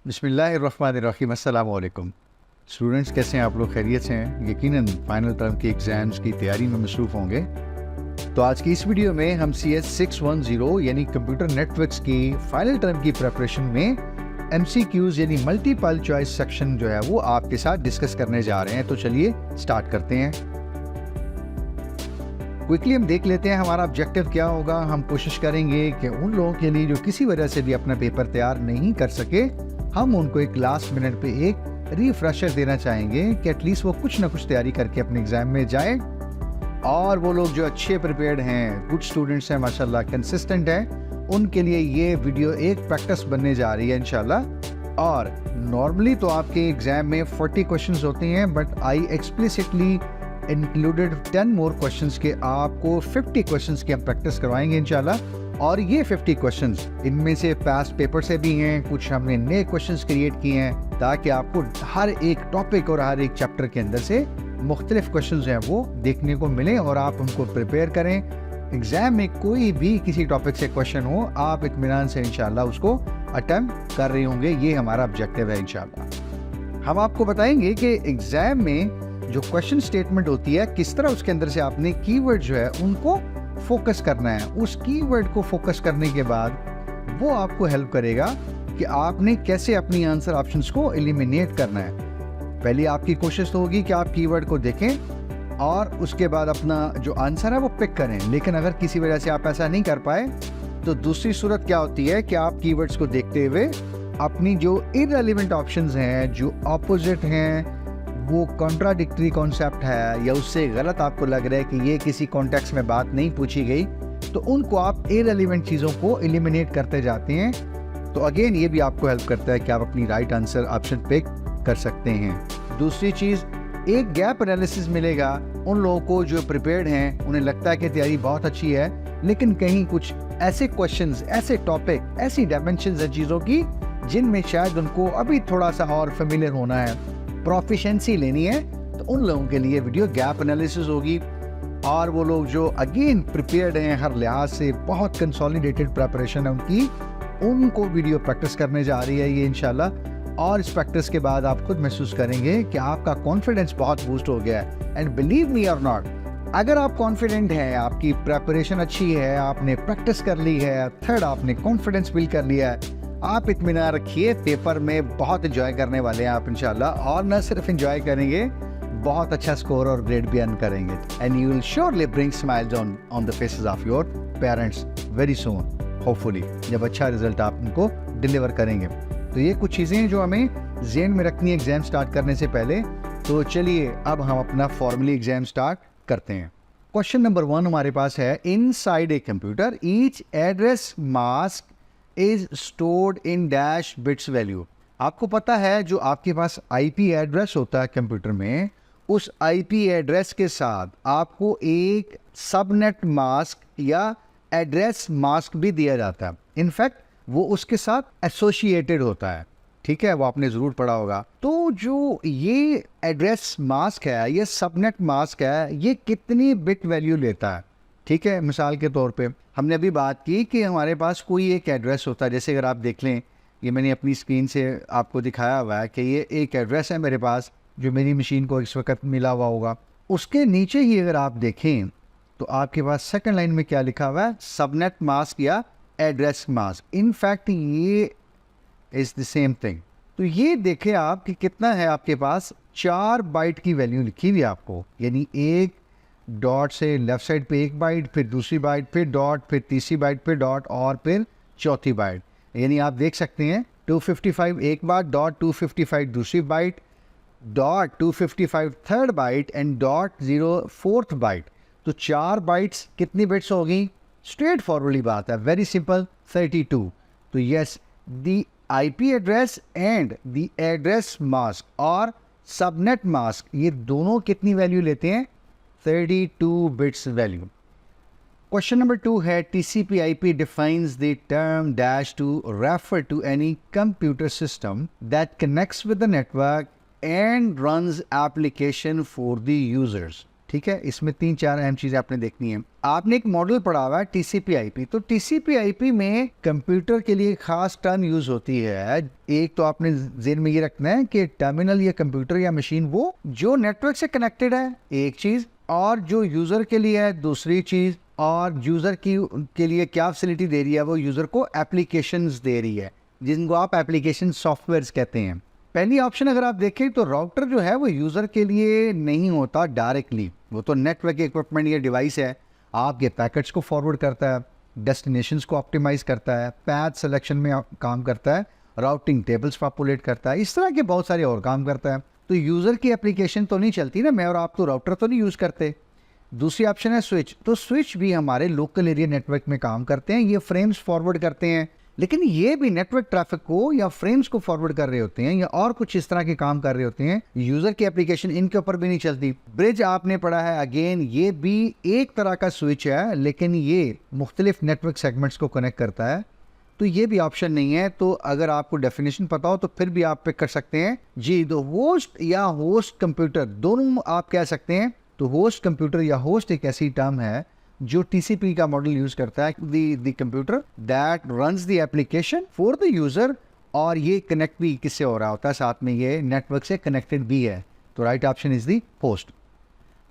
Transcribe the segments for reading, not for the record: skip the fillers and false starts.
बिस्मिल्लाहिर्रहमानिर्रहीम। अस्सलाम वालेकुम स्टूडेंट्स, कैसे हैं आप लोग? खैरियत से हैं? यकीनन फाइनल टर्म के एग्ज़ाम्स की तैयारी में मसरूफ़ होंगे। तो आज की इस वीडियो में हम CS 610 यानी कंप्यूटर नेटवर्क्स की फाइनल टर्म की प्रिपरेशन में MCQs यानी मल्टीपल चॉइस सेक्शन जो है वो आपके साथ डिस्कस करने जा रहे हैं। तो चलिए स्टार्ट करते हैं। क्विकली हम देख लेते हैं हमारा ऑब्जेक्टिव क्या होगा। हम कोशिश करेंगे कि उन लोगों के लिए जो किसी वजह से भी अपना पेपर तैयार नहीं कर सके, हम उनको एक लास्ट मिनट पे एक रिफ्रेशर देना चाहेंगे कि एटलीस्ट वो कुछ ना कुछ तैयारी करके अपने एग्जाम में जाए। और वो लोग जो अच्छे प्रिपेयर्ड हैं, गुड स्टूडेंट्स हैं, माशाल्लाह कंसिस्टेंट हैं, उनके लिए ये वीडियो एक प्रैक्टिस बनने जा रही है इंशाल्लाह। और नॉर्मली तो आपके एग्जाम में 40 क्वेश्चंस होते हैं, but I explicitly included 10 more questions के आपको 50 क्वेश्चंस की हम प्रैक्टिस करवाएंगे इंशाल्लाह। और ये 50 क्वेश्चंस इनमें से पास्ट पेपर से भी हैं, कुछ हमने नए क्वेश्चंस क्रिएट किए हैं ताकि आपको हर एक टॉपिक और हर एक चैप्टर के अंदर से मुख्तलिफ क्वेश्चंस हैं वो देखने को मिले और आप उनको प्रिपेयर करें। एग्जाम में कोई भी किसी टॉपिक से क्वेश्चन हो, आप इत्मीनान से इंशाल्लाह उसको अटेम्प्ट कर रहे होंगे। ये हमारा ऑब्जेक्टिव है इंशाल्लाह। हम आपको बताएंगे कि एग्जाम में जो क्वेश्चन स्टेटमेंट होती है, किस तरह उसके अंदर से आपने कीवर्ड जो है उनको फोकस करना है। उस कीवर्ड को फोकस करने के बाद वो आपको हेल्प करेगा कि आपने कैसे अपनी आंसर ऑप्शंस को एलिमिनेट करना है। पहले आपकी कोशिश तो होगी कि आप कीवर्ड को देखें और उसके बाद अपना जो आंसर है वो पिक करें। लेकिन अगर किसी वजह से आप ऐसा नहीं कर पाए तो दूसरी सूरत क्या होती है कि आप कीवर्ड्स को देखते हुए अपनी जो इररिलेवेंट ऑप्शंस हैं, जो ऑपोजिट हैं, वो कॉन्ट्राडिक्टरी कॉन्सेप्ट है या उससे गलत आपको लग रहा है कि ये किसी कॉन्टेक्स्ट में बात नहीं पूछी गई, तो उनको आप इररिलेवेंट चीज़ों को एलिमिनेट करते जाते हैं। तो अगेन ये भी आपको हेल्प करता है कि आप अपनी राइट आंसर ऑप्शन पिक कर सकते हैं। दूसरी चीज़, एक गैप एनालिसिस मिलेगा उन लोगों को जो प्रिपेयर्ड हैं। उन्हें लगता है कि तैयारी बहुत अच्छी है, लेकिन कहीं कुछ ऐसे क्वेश्चंस, ऐसे टॉपिक, ऐसी डायमेंशंस हैं चीज़ों की जिनमें शायद उनको अभी थोड़ा सा और फेमिलियर होना है, प्रोफिशिएंसी लेनी है। तो उन लोगों के लिए वीडियो गैप एनालिसिस होगी। और वो लोग जो अगेन प्रिपेयर्ड हैं, हर लिहाज से बहुत कंसोलिडेटेड प्रिपरेशन है उनकी, उनको वीडियो प्रैक्टिस करने जा रही है ये इंशाल्लाह। और इस प्रैक्टिस के बाद आप खुद महसूस करेंगे कि आपका कॉन्फिडेंस बहुत बूस्ट हो गया है। एंड बिलीव मी और नॉट, अगर आप कॉन्फिडेंट हैं, आपकी प्रिपरेशन अच्छी है, आपने प्रैक्टिस कर ली है, थर्ड आपने कॉन्फिडेंस बिल्ड कर लिया है, आप इत्मीनान रखिए, पेपर में बहुत एंजॉय करने वाले हैं आप इंशाल्लाह। और न सिर्फ एंजॉय करेंगे, बहुत अच्छा स्कोर और ग्रेड भी अर्न करेंगे। And you will surely bring smiles on the faces of your parents very soon, hopefully, जब अच्छा रिजल्ट आप उनको डिलीवर करेंगे। तो ये कुछ चीज़ें जो हमें ज़हन में रखनी है एग्जाम स्टार्ट करने से पहले। तो चलिए अब हम अपना फॉर्मली एग्जाम स्टार्ट करते हैं। क्वेश्चन नंबर 1 हमारे पास है, inside a computer each address mask is stored in dash bits value. आपको पता है जो आपके पास IP एड्रेस होता है कंप्यूटर में, उस IP एड्रेस के साथ आपको एक सबनेट मास्क या एड्रेस मास्क भी दिया जाता है। इनफैक्ट वो उसके साथ एसोसिएटेड होता है, ठीक है, वो आपने ज़रूर पढ़ा होगा। तो जो ये एड्रेस मास्क है, ये सबनेट मास्क है, ये कितनी बिट वैल्यू लेता है? ठीक है, मिसाल के तौर पे हमने अभी बात की कि हमारे पास कोई एक एड्रेस होता है। जैसे अगर आप देख लें, ये मैंने अपनी स्क्रीन से आपको दिखाया हुआ है कि ये एक एड्रेस है मेरे पास जो मेरी मशीन को इस वक्त मिला हुआ होगा। उसके नीचे ही अगर आप देखें तो आपके पास सेकंड लाइन में क्या लिखा हुआ है? सबनेट मास्क या एड्रेस मास्क। इनफैक्ट ये इज़ द सेम थिंग। तो ये देखें आप कि कितना है आपके पास, 4 बाइट की वैल्यू लिखी हुई है आपको, यानी एक डॉट से लेफ्ट साइड पे 1 बाइट, फिर दूसरी बाइट, फिर डॉट, फिर तीसरी बाइट पे डॉट और फिर चौथी बाइट। यानी आप देख सकते हैं 255 एक बार, डॉट 255 दूसरी byte, dot 255 third byte and dot 0 fourth byte. तो 4 बाइट्स कितनी बिट्स होगी? स्ट्रेट फॉरवर्डली बात है, वेरी सिंपल, 32। तो yes, the IP address and the address mask और सबनेट मास्क, ये दोनों कितनी वैल्यू लेते हैं? 32 बिट्स वैल्यू। क्वेश्चन नंबर 2 है, TCP/IP defines the term dash to refer to any computer system that connects with the network and runs application for the users। ठीक है, इसमें 3-4 अहम चीज़ें आपने देखनी है। आपने एक मॉडल पढ़ा हुआ है TCP/IP, तो TCP/IP में कंप्यूटर के लिए खास टर्म यूज होती है। एक तो आपने ज़हन में ये रखना है कि टर्मिनल या कंप्यूटर या मशीन वो जो नेटवर्क से कनेक्टेड है एक चीज़, और जो यूज़र के लिए है दूसरी चीज़, और यूज़र के लिए क्या फैसिलिटी दे रही है, वो यूज़र को एप्लीकेशंस दे रही है जिनको आप एप्लीकेशन सॉफ्टवेयर्स कहते हैं। पहली ऑप्शन अगर आप देखें तो राउटर जो है वो यूज़र के लिए नहीं होता डायरेक्टली, वो तो नेटवर्क इक्विपमेंट या डिवाइस है, आपके पैकेट्स को फॉरवर्ड करता है, डेस्टिनेशंस को ऑप्टिमाइज करता है, पैथ सिलेक्शन में काम करता है, राउटिंग टेबल्स पॉपुलेट करता है, इस तरह के बहुत सारे और काम करता है। तो यूज़र की एप्लीकेशन तो नहीं चलती ना, मैं और आप तो राउटर तो नहीं यूज़ करते। दूसरी ऑप्शन है स्विच, तो स्विच भी हमारे लोकल एरिया नेटवर्क में काम करते हैं, ये फ्रेम्स फॉरवर्ड करते हैं, लेकिन ये भी नेटवर्क ट्रैफिक को या फ्रेम्स को फॉरवर्ड कर रहे होते हैं या और कुछ इस तरह के काम कर रहे होते हैं। यूजर की एप्लीकेशन इनके ऊपर भी नहीं चलती। ब्रिज आपने पढ़ा है, अगेन ये भी एक तरह का स्विच है, लेकिन ये मुख्तलिफ नेटवर्क सेगमेंट्स को कनेक्ट करता है, तो ये भी ऑप्शन नहीं है। तो अगर आपको डेफिनेशन पता हो तो फिर भी आप पिक कर सकते हैं जी, द होस्ट या होस्ट कंप्यूटर दोनों आप कह सकते हैं। तो होस्ट कंप्यूटर या होस्ट एक ऐसी टर्म है जो TCP का मॉडल यूज करता है, the computer that runs the application for the user, और ये कनेक्ट भी किससे हो रहा होता है, साथ में ये नेटवर्क से कनेक्टेड भी है। तो right option is the host.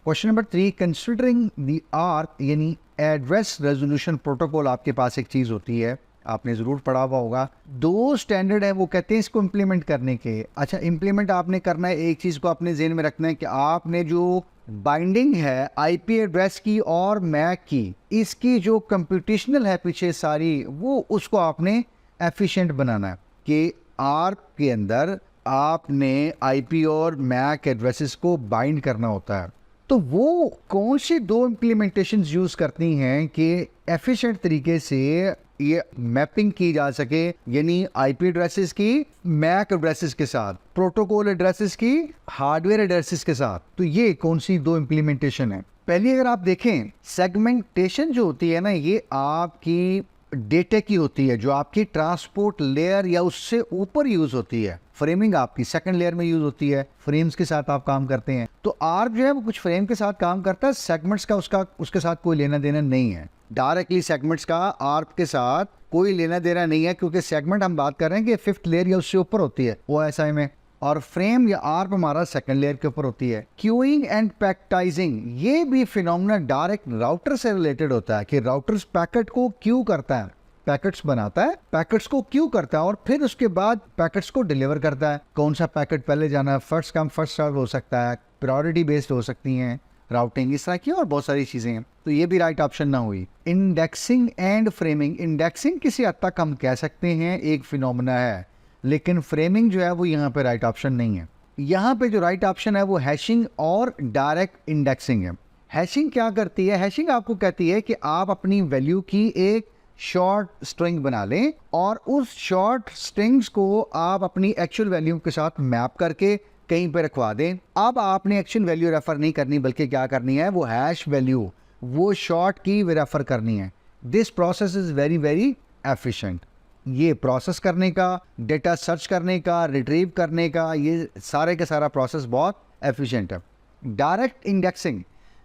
Question number 3, considering the ARP यानी एड्रेस रेजोल्यूशन प्रोटोकॉल, आपके पास एक चीज होती है, आपने जरूर पढ़ा हुआ होगा। 2 स्टैंडर्ड है, वो कहते हैं इसको इम्प्लीमेंट करने के। अच्छा, इम्प्लीमेंट आपने करना है, एक चीज को अपने जेहन में रखना है कि आपने जो बाइंडिंग है IP एड्रेस की और मैक की, इसकी जो कंप्यूटेशनल है पीछे सारी, वो उसको आपने एफिशिएंट बनाना है कि ARP के अंदर आपने IP और मैक एड्रेसेस को बाइंड करना होता है। तो वो कौन सी 2 इम्प्लीमेंटेशन यूज करती हैं कि एफिशिएंट तरीके से ये मैपिंग की जा सके, यानी IP एड्रेसेस की मैक एड्रेसेस के साथ, प्रोटोकॉल एड्रेसेस की हार्डवेयर एड्रेसेस के साथ। तो ये कौन सी 2 इम्प्लीमेंटेशन है? पहली अगर आप देखें, सेगमेंटेशन जो होती है ना, ये आपकी डेटा की होती है, जो आपकी ट्रांसपोर्ट लेयर या उससे ऊपर यूज होती है। फ्रेमिंग आपकी सेकंड लेयर में यूज होती है, फ्रेम्स के साथ आप काम करते हैं। तो ARP जो है वो कुछ फ्रेम के साथ काम करता है, सेगमेंट्स का उसके साथ कोई लेना देना नहीं है। डायरेक्टली सेगमेंट्स का ARP के साथ कोई लेना देना नहीं है, क्योंकि सेगमेंट हम बात कर रहे हैं कि 5th लेयर या उससे ऊपर होती है OSI में, और फ्रेम या ARP हमारा सेकंड लेयर के ऊपर होती है। क्यूइंग एंड पैकेटाइजिंग, ये भी फिनोमेना डायरेक्ट राउटर से रिलेटेड होता है कि राउटर्स पैकेट को क्यू करता है, पैकेट्स बनाता है, पैकेट्स को क्यू करता है और फिर उसके बाद पैकेट्स को डिलीवर करता है। कौन सा पैकेट पहले जाना है, फर्स्ट कम फर्स्ट सर्व हो सकता है, प्रायोरिटी बेस्ड हो सकती हैं, राउटिंग इस तरह की और बहुत सारी चीजें हैं। तो ये भी राइट ऑप्शन ना हुई। इंडेक्सिंग एंड फ्रेमिंग, इंडेक्सिंग किसी हद तक हम कह सकते हैं एक फिनोमेना है, लेकिन फ्रेमिंग जो है वो यहाँ पे राइट ऑप्शन नहीं है। यहाँ पे जो राइट ऑप्शन है वो हैशिंग और डायरेक्ट इंडेक्सिंग है। हैशिंग क्या करती है? हैशिंग आपको कहती है कि आप अपनी वैल्यू की एक शॉर्ट स्ट्रिंग बना लें और उस शॉर्ट स्ट्रिंग्स को आप अपनी एक्चुअल वैल्यू के साथ मैप करके कहीं पे रखवा दें। अब आपने एक्चुअल वैल्यू रेफर नहीं करनी, बल्कि क्या करनी है, वो हैश वैल्यू, वो शॉर्ट की रेफर करनी है। This process is very very efficient. ये प्रोसेस करने का, डेटा सर्च करने का, रिट्रीव करने का, ये सारे का सारा प्रोसेस बहुत एफिशिएंट है। डायरेक्ट इंडेक्सिंग,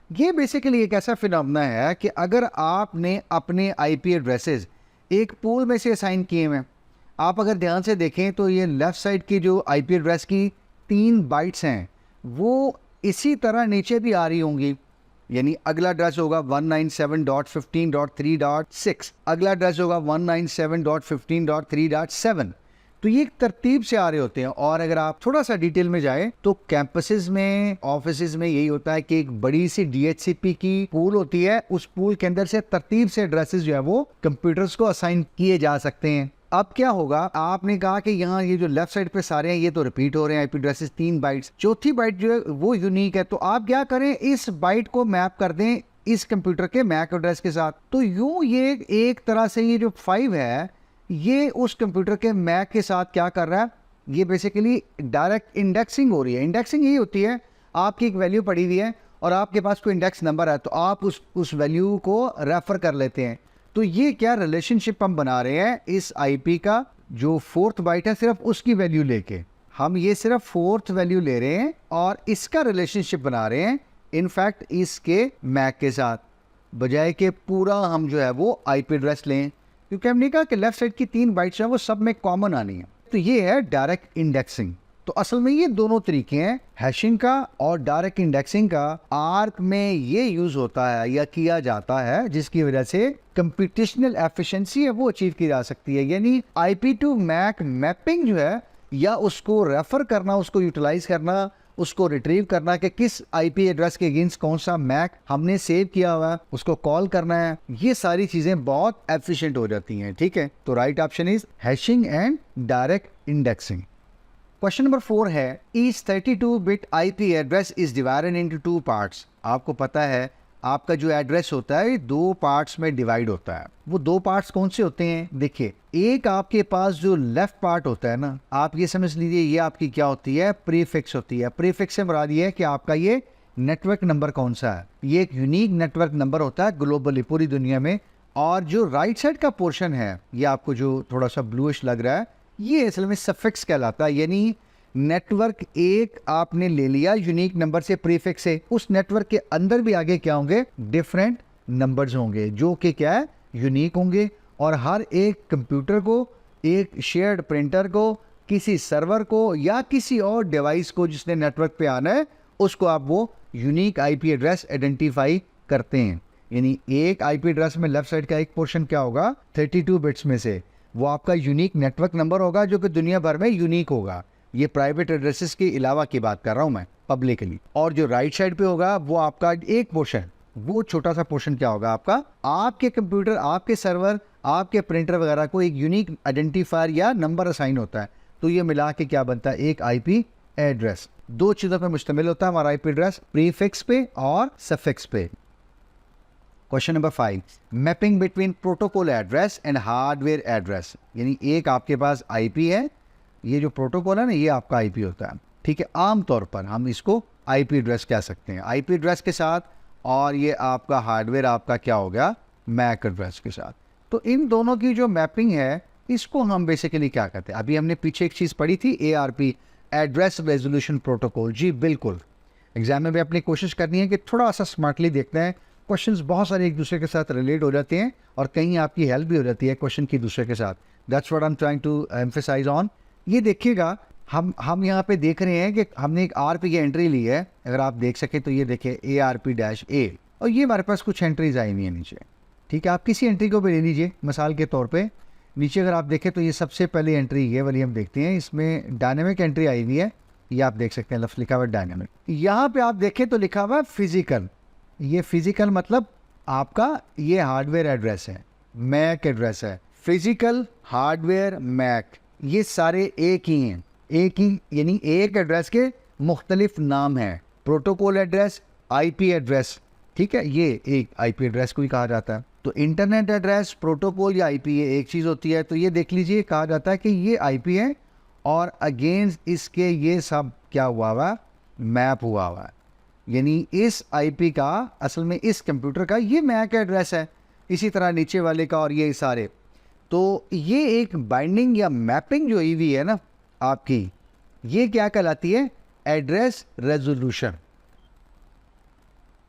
ये बेसिकली एक ऐसा फिनोमेना है कि अगर आपने अपने IP एड्रेसेस एक पूल में से असाइन किए हुए, आप अगर ध्यान से देखें तो ये लेफ्ट साइड की जो IP एड्रेस की 3 बाइट्स हैं वो इसी तरह नीचे भी आ रही होंगी। यानी अगला एड्रेस होगा 197.15.3.6, अगला एड्रेस होगा 197.15.3.7। तो ये एक तरतीब से आ रहे होते हैं। और अगर आप थोड़ा सा डिटेल में जाएं तो कैंपसेस में, ऑफिसेज में यही होता है कि एक बड़ी सी DHCP की पूल होती है, उस पूल के अंदर से तरतीब से एड्रेसेस जो है वो कंप्यूटर्स को असाइन किए जा सकते हैं। अब क्या होगा, आपने कहा कि यहाँ ये जो लेफ्ट साइड पे सारे हैं ये तो रिपीट हो रहे हैं IP एड्रेसेस 3 बाइट्स, चौथी बाइट जो है वो यूनिक है। तो आप क्या करें, इस बाइट को मैप कर दें इस कंप्यूटर के मैक एड्रेस के साथ। तो यूं ये एक तरह से ये जो 5 है ये उस कंप्यूटर के मैक के साथ क्या कर रहा है, ये बेसिकली डायरेक्ट इंडेक्सिंग हो रही है। इंडेक्सिंग यही होती है, आपकी एक वैल्यू पड़ी हुई है और आपके पास कोई इंडेक्स नंबर है तो आप उस वैल्यू को रेफर कर लेते हैं। तो ये क्या रिलेशनशिप हम बना रहे हैं, इस IP का जो 4th बाइट है सिर्फ उसकी वैल्यू लेके हम ये सिर्फ 4th वैल्यू ले रहे हैं और इसका रिलेशनशिप बना रहे हैं इनफैक्ट इसके मैक के साथ, बजाय कि पूरा हम जो है वो आईपी एड्रेस लें, क्योंकि हमने कहा कि लेफ्ट साइड की 3 बाइट्स हैं वो सब में कॉमन आनी है। तो ये है डायरेक्ट इंडेक्सिंग। तो असल में ये दोनों तरीके हैं, हैशिंग का और डायरेक्ट इंडेक्सिंग का। आर्क में ये यूज होता है या किया जाता है, जिसकी वजह से कंप्यूटेशनल एफिशिएंसी है वो अचीव की जा सकती है। यानी आईपी टू मैक मैपिंग जो है, या उसको रेफर करना, उसको यूटिलाइज करना, उसको रिट्रीव करना कि किस आईपी एड्रेस के अगेंस्ट कौन सा मैक हमने सेव किया हुआ है, उसको कॉल करना है, ये सारी चीजें बहुत एफिशिएंट हो जाती हैं। ठीक है, तो right option is hashing and direct indexing. Question number 4 है, each 32 bit IP address is divided into 2 parts. आपको पता है आपका जो एड्रेस होता है 2 पार्ट्स में डिवाइड होता है। वो 2 पार्ट्स कौन से होते हैं? देखिए, एक आपके पास जो लेफ्ट पार्ट होता है ना, आप ये समझ लीजिए ये आपकी क्या होती है, प्रीफिक्स होती है। प्रीफिक्स से मुराद ये है कि आपका ये नेटवर्क नंबर कौन सा है। ये एक यूनिक नेटवर्क नंबर होता है ग्लोबली, पूरी दुनिया में। और जो राइट साइड का पोर्शन है, ये आपको जो थोड़ा सा ब्लूइश लग रहा है, ये असल में सफिक्स कहलाता है। यानी नेटवर्क एक आपने ले लिया यूनिक नंबर से, प्रीफिक्स से, उस नेटवर्क के अंदर भी आगे क्या होंगे, डिफरेंट नंबर्स होंगे जो कि क्या है, यूनिक होंगे। और हर एक कंप्यूटर को, एक शेयर्ड प्रिंटर को, किसी सर्वर को या किसी और डिवाइस को जिसने नेटवर्क पे आना है, उसको आप वो यूनिक आईपी एड्रेस आइडेंटिफाई करते हैं। यानी एक आईपी एड्रेस में लेफ्ट साइड का एक पोर्शन क्या होगा, 32 बिट्स में से वो आपका यूनिक नेटवर्क नंबर होगा जो कि दुनिया भर में यूनिक होगा। ये प्राइवेट एड्रेसेस के अलावा की बात कर रहा हूं मैं, पब्लिकली। और जो राइट साइड पे होगा वो आपका एक पोर्शन, वो छोटा सा पोर्शन क्या होगा आपका, आपके कंप्यूटर, आपके सर्वर, आपके प्रिंटर वगैरह को एक यूनिक आइडेंटिफायर या नंबर असाइन होता है। तो ये मिला के क्या बनता है, एक आईपी एड्रेस। 2 चीजों पर मुश्तमिल होता है हमारा आईपी एड्रेस, प्रीफिक्स पे और सफिक्स पे। Question number 5, mapping between protocol address and hardware address. यानी एक आपके पास आईपी है, ये जो प्रोटोकॉल है ना, ये आपका आईपी होता है। ठीक है, आमतौर पर हम इसको आईपी एड्रेस कह सकते हैं, आईपी एड्रेस के साथ। और ये आपका हार्डवेयर आपका क्या हो गया, मैक एड्रेस के साथ। तो इन दोनों की जो मैपिंग है, इसको हम बेसिकली क्या कहते हैं। अभी हमने पीछे एक चीज़ पढ़ी थी, ARP, एड्रेस रेजोल्यूशन प्रोटोकॉल। जी बिल्कुल, एग्जाम में भी अपनी कोशिश करनी है कि थोड़ा सा स्मार्टली देखते हैं। क्वेश्चंस बहुत सारे एक दूसरे के साथ रिलेट हो जाते हैं और कहीं आपकी हेल्प भी हो जाती है क्वेश्चन की दूसरे के साथ। That's what I am trying to emphasise on. ये देखिएगा, हम यहाँ पे देख रहे हैं कि हमने एक आरपी की एंट्री ली है। अगर आप देख सके तो ये देखिए ARP-A, और ये हमारे पास कुछ एंट्रीज आई हुई है नीचे। ठीक है, आप किसी एंट्री को भी ले लीजिए मिसाल के तौर पे। नीचे अगर आप देखें तो ये सबसे पहली एंट्री ये वाली हम देखते हैं, इसमें डायनेमिक एंट्री आई हुई है। ये आप देख सकते हैं, लफ्ज़ लिखा हुआ है डायनेमिक। यहाँ पे आप देखें तो लिखा हुआ है फिजिकल। ये फिजिकल मतलब आपका ये हार्डवेयर एड्रेस है, मैक एड्रेस है। फिजिकल, हार्डवेयर, मैक, ये सारे एक ही हैं, एक ही, यानी एक एड्रेस के मुख्तलिफ नाम हैं। Protocol address, IP address. ठीक है, ये एक आईपी एड्रेस को ही कहा जाता है। तो इंटरनेट एड्रेस, प्रोटोकॉल या आईपी ये एक चीज़ होती है। तो ये देख लीजिए, कहा जाता है कि ये आईपी है और अगेंस्ट इसके ये सब क्या हुआ हुआ, मैप हुआ हुआ है। यानी इस आईपी का, असल में इस कंप्यूटर का ये मैक एड्रेस है, इसी तरह नीचे वाले का और ये सारे। तो ये एक बाइंडिंग या मैपिंग जो ईवी है ना आपकी, ये क्या कहलाती है, एड्रेस रेजोल्यूशन।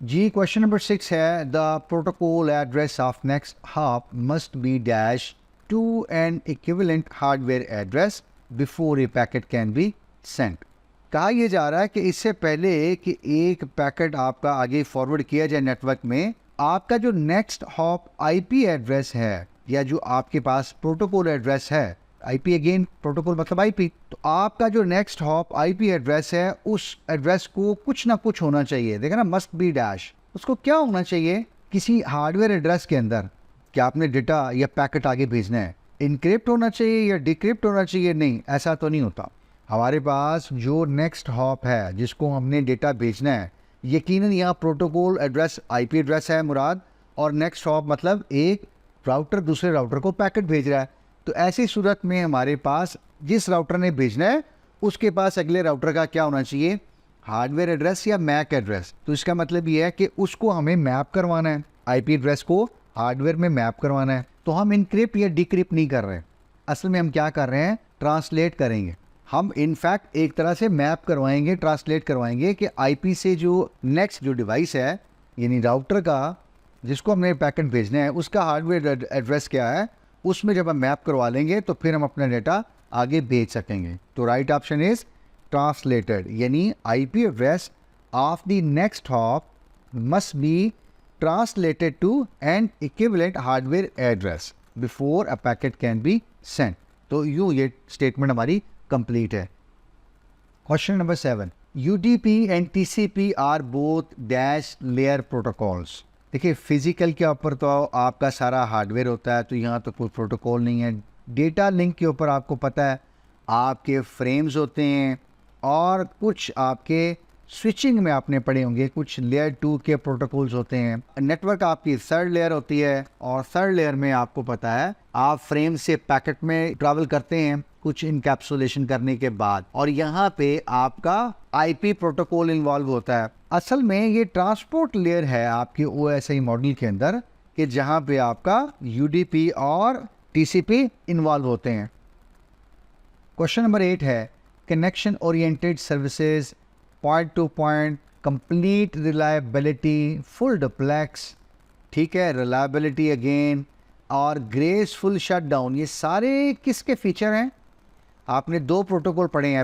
जी क्वेश्चन नंबर 6 है, the protocol address of next hop must be dash to an equivalent hardware address before a packet can be sent. कहा यह जा रहा है कि इससे पहले कि एक पैकेट आपका आगे फॉरवर्ड किया जाए नेटवर्क में, आपका जो नेक्स्ट हॉप आईपी एड्रेस है या जो आपके पास प्रोटोकॉल एड्रेस है, आईपी अगेन प्रोटोकॉल मतलब आईपी, तो आपका जो नेक्स्ट हॉप आईपी एड्रेस है उस एड्रेस को कुछ ना कुछ होना चाहिए। देखा ना, मस्ट बी डैश, उसको क्या होना चाहिए, किसी हार्डवेयर एड्रेस के अंदर क्या आपने डेटा या पैकेट आगे भेजना है, इनक्रिप्ट होना चाहिए या डिक्रिप्ट होना चाहिए? नहीं, ऐसा तो नहीं होता। हमारे पास जो नेक्स्ट हॉप है जिसको हमने डेटा भेजना है, यकीनन यहाँ प्रोटोकॉल एड्रेस आईपी एड्रेस है मुराद, और नेक्स्ट हॉप मतलब एक राउटर दूसरे राउटर को पैकेट भेज रहा है। तो ऐसी सूरत में हमारे पास जिस राउटर ने भेजना है उसके पास अगले राउटर का क्या होना चाहिए, हार्डवेयर एड्रेस या मैक एड्रेस। तो इसका मतलब ये है कि उसको हमें मैप करवाना है, आईपी एड्रेस को हार्डवेयर में मैप करवाना है। तो हम इनक्रिप्ट या डिक्रिप्ट नहीं कर रहे हैं, असल में हम क्या कर रहे हैं, ट्रांसलेट करेंगे। हम इनफैक्ट एक तरह से मैप करवाएंगे, ट्रांसलेट करवाएंगे कि आईपी से जो नेक्स्ट जो डिवाइस है यानी राउटर का जिसको हमने पैकेट भेजना है उसका हार्डवेयर एड्रेस क्या है, उसमें जब हम मैप करवा लेंगे तो फिर हम अपना डेटा आगे भेज सकेंगे। तो राइट ऑप्शन इज ट्रांसलेटेड, यानी IP address of the next hop must B translated to an equivalent hardware address before a packet can be sent। तो ये स्टेटमेंट हमारी कंप्लीट है। Question number 7, UDP and TCP are both dash layer protocols. देखिए physical के ऊपर तो आपका सारा हार्डवेयर होता है, तो यहाँ तो कोई प्रोटोकॉल नहीं है। डेटा लिंक के ऊपर आपको पता है आपके फ्रेम्स होते हैं और कुछ आपके स्विचिंग में आपने पढ़े होंगे कुछ लेयर 2 के प्रोटोकॉल्स होते हैं। नेटवर्क आपकी थर्ड लेयर होती है और थर्ड लेयर में आपको पता है आप फ्रेम से पैकेट में ट्रैवल करते हैं कुछ इनकैप्सुलेशन करने के बाद, और यहाँ पे आपका आईपी प्रोटोकॉल इन्वॉल्व होता है। असल में ये ट्रांसपोर्ट लेयर है आपके OSI मॉडल के अंदर कि जहाँ पे आपका UDP और TCP इन्वॉल्व होते हैं। क्वेश्चन नंबर 8 है connection oriented services, point two point, complete reliability, full duplex, ठीक है, रिलायबिलिटी अगेन और ग्रेसफुल शटडाउन, ये सारे किसके फीचर हैं? आपने 2 प्रोटोकॉल पढ़े हैं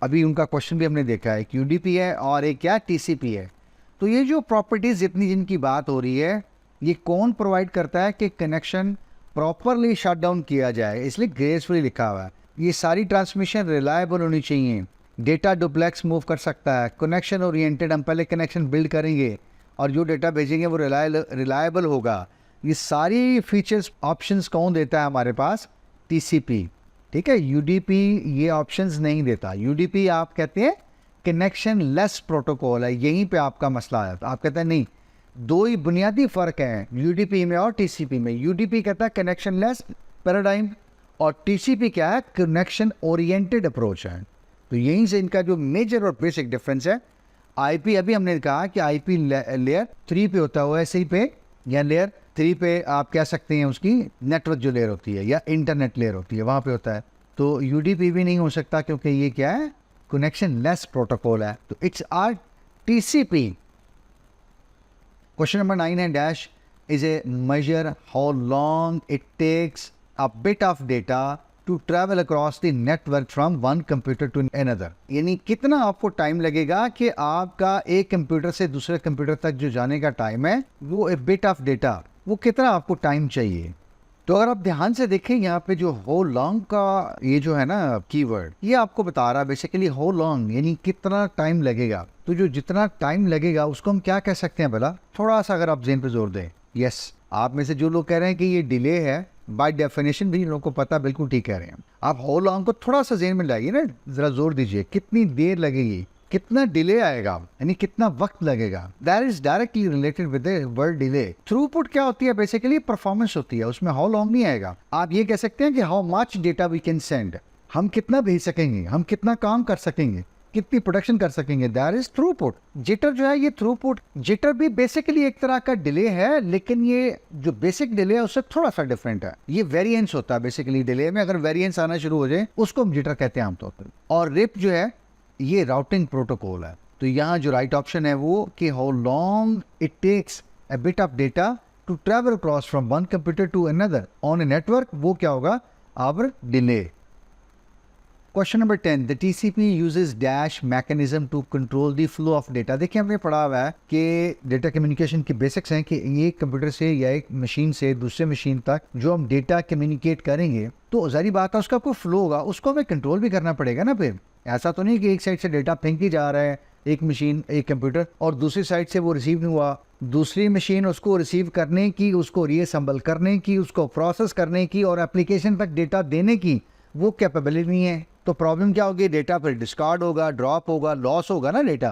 अभी उनका क्वेश्चन भी हमने देखा है, एक UDP है और एक क्या TCP है। तो ये जो प्रॉपर्टीज जितनी जिनकी बात हो रही है ये कौन प्रोवाइड करता है कि कनेक्शन प्रॉपरली शट डाउन किया जाए, इसलिए ग्रेसफुली लिखा हुआ है। ये सारी ट्रांसमिशन रिलायबल होनी चाहिए, डेटा डुप्लेक्स मूव कर सकता है, कनेक्शन ओरिएंटेड, हम पहले कनेक्शन बिल्ड करेंगे और जो डेटा भेजेंगे वो रिलायबल होगा। ये सारी फीचर्स ऑप्शंस कौन देता है हमारे पास? TCP, ठीक है। UDP ये ऑप्शंस नहीं देता। UDP आप कहते हैं कनेक्शन लेस प्रोटोकॉल है, यहीं पे आपका मसला है। आप कहते हैं नहीं, 2 ही बुनियादी फ़र्क हैं UDP में और TCP में। UDP कहता है कनेक्शन लेस पैराडाइम और TCP क्या है? कनेक्शन ओरिएंटेड अप्रोच है। तो यहीं से इनका जो मेजर और बेसिक डिफरेंस है। आईपी अभी हमने कहा कि आईपी लेयर 3 पे होता है OSI पे, या लेयर 3 पे आप कह सकते हैं उसकी नेटवर्क जो लेयर होती है या इंटरनेट लेयर होती है वहाँ पे होता है। तो UDP भी नहीं हो सकता क्योंकि ये क्या है? कनेक्शन लेस प्रोटोकॉल है। तो it's are TCP। Question number 9 है dash is a measure how long it takes a bit of data to travel across the network from one computer to another, यानी कितना आपको टाइम लगेगा कि आपका एक कंप्यूटर से दूसरे कंप्यूटर तक जो जाने का टाइम है वो ए बिट ऑफ डेटा, वो कितना आपको टाइम चाहिए। तो अगर आप ध्यान से देखें यहाँ पे जो हाउ लॉन्ग का ये जो है ना कीवर्ड, ये आपको बता रहा है बेसिकली हाउ लॉन्ग यानी कितना टाइम लगेगा। तो जो जितना टाइम लगेगा उसको हम क्या कह सकते हैं भला? थोड़ा सा अगर आप ज़हन पे जोर दें। यस, आप में से जो लोग कह रहे हैं कि ये डिले है, बाय डेफिनेशन भी लोगों को पता, बिल्कुल ठीक कह रहे हैं आप। हाउ लॉन्ग को थोड़ा सा ज़हन में लाइए ना, ज़रा जोर दीजिए, कितनी देर लगेगी, कितना डिले आएगा, यानी कितना वक्त लगेगा। That is directly related with the word delay. Throughput क्या होती है? बेसिकली परफॉर्मेंस होती है, उसमें हाउ लॉन्ग नहीं आएगा। आप ये कह सकते हैं कि how much data we can send, हम कितना भेज सकेंगे, हम कितना काम कर सकेंगे, कितनी प्रोडक्शन कर सकेंगे, दैट इज थ्रूपुट। जिटर जो है ये थ्रूपुट, जिटर भी बेसिकली एक तरह का डिले है, लेकिन ये जो बेसिक डिले है उससे थोड़ा सा डिफरेंट है। ये वेरिएंस होता है बेसिकली डिले में, अगर वेरिएंस आना शुरू हो जाए उसको हम जिटर कहते हैं आमतौर पर। और रिप जो है ये राउटिंग प्रोटोकॉल है। तो यहाँ जो राइट ऑप्शन है वो कि how long it takes a bit of data to travel across from one computer to another on a network, वो क्या होगा? Our delay. Question number 10, the TCP uses dash mechanism to control the flow of data. देखिए हमने पढ़ा हुआ है कि data communication के बेसिक्स हैं कि एक कंप्यूटर से या एक मशीन से दूसरे मशीन तक जो हम डेटा कम्युनिकेट करेंगे तो जारी बात है उसका कोई फ्लो होगा, उसको हमें कंट्रोल भी करना पड़ेगा ना। फिर ऐसा तो नहीं कि एक साइड से डेटा फेंक ही जा रहा है एक मशीन, एक कंप्यूटर, और दूसरी साइड से वो रिसीव नहीं हुआ, दूसरी मशीन उसको रिसीव करने की, उसको रीअसेंबल करने की, उसको प्रोसेस करने की और एप्लीकेशन तक डेटा देने की वो कैपेबिलिटी नहीं है। तो प्रॉब्लम क्या होगी? डेटा फिर डिस्कार्ड होगा, ड्रॉप होगा, लॉस होगा ना डेटा।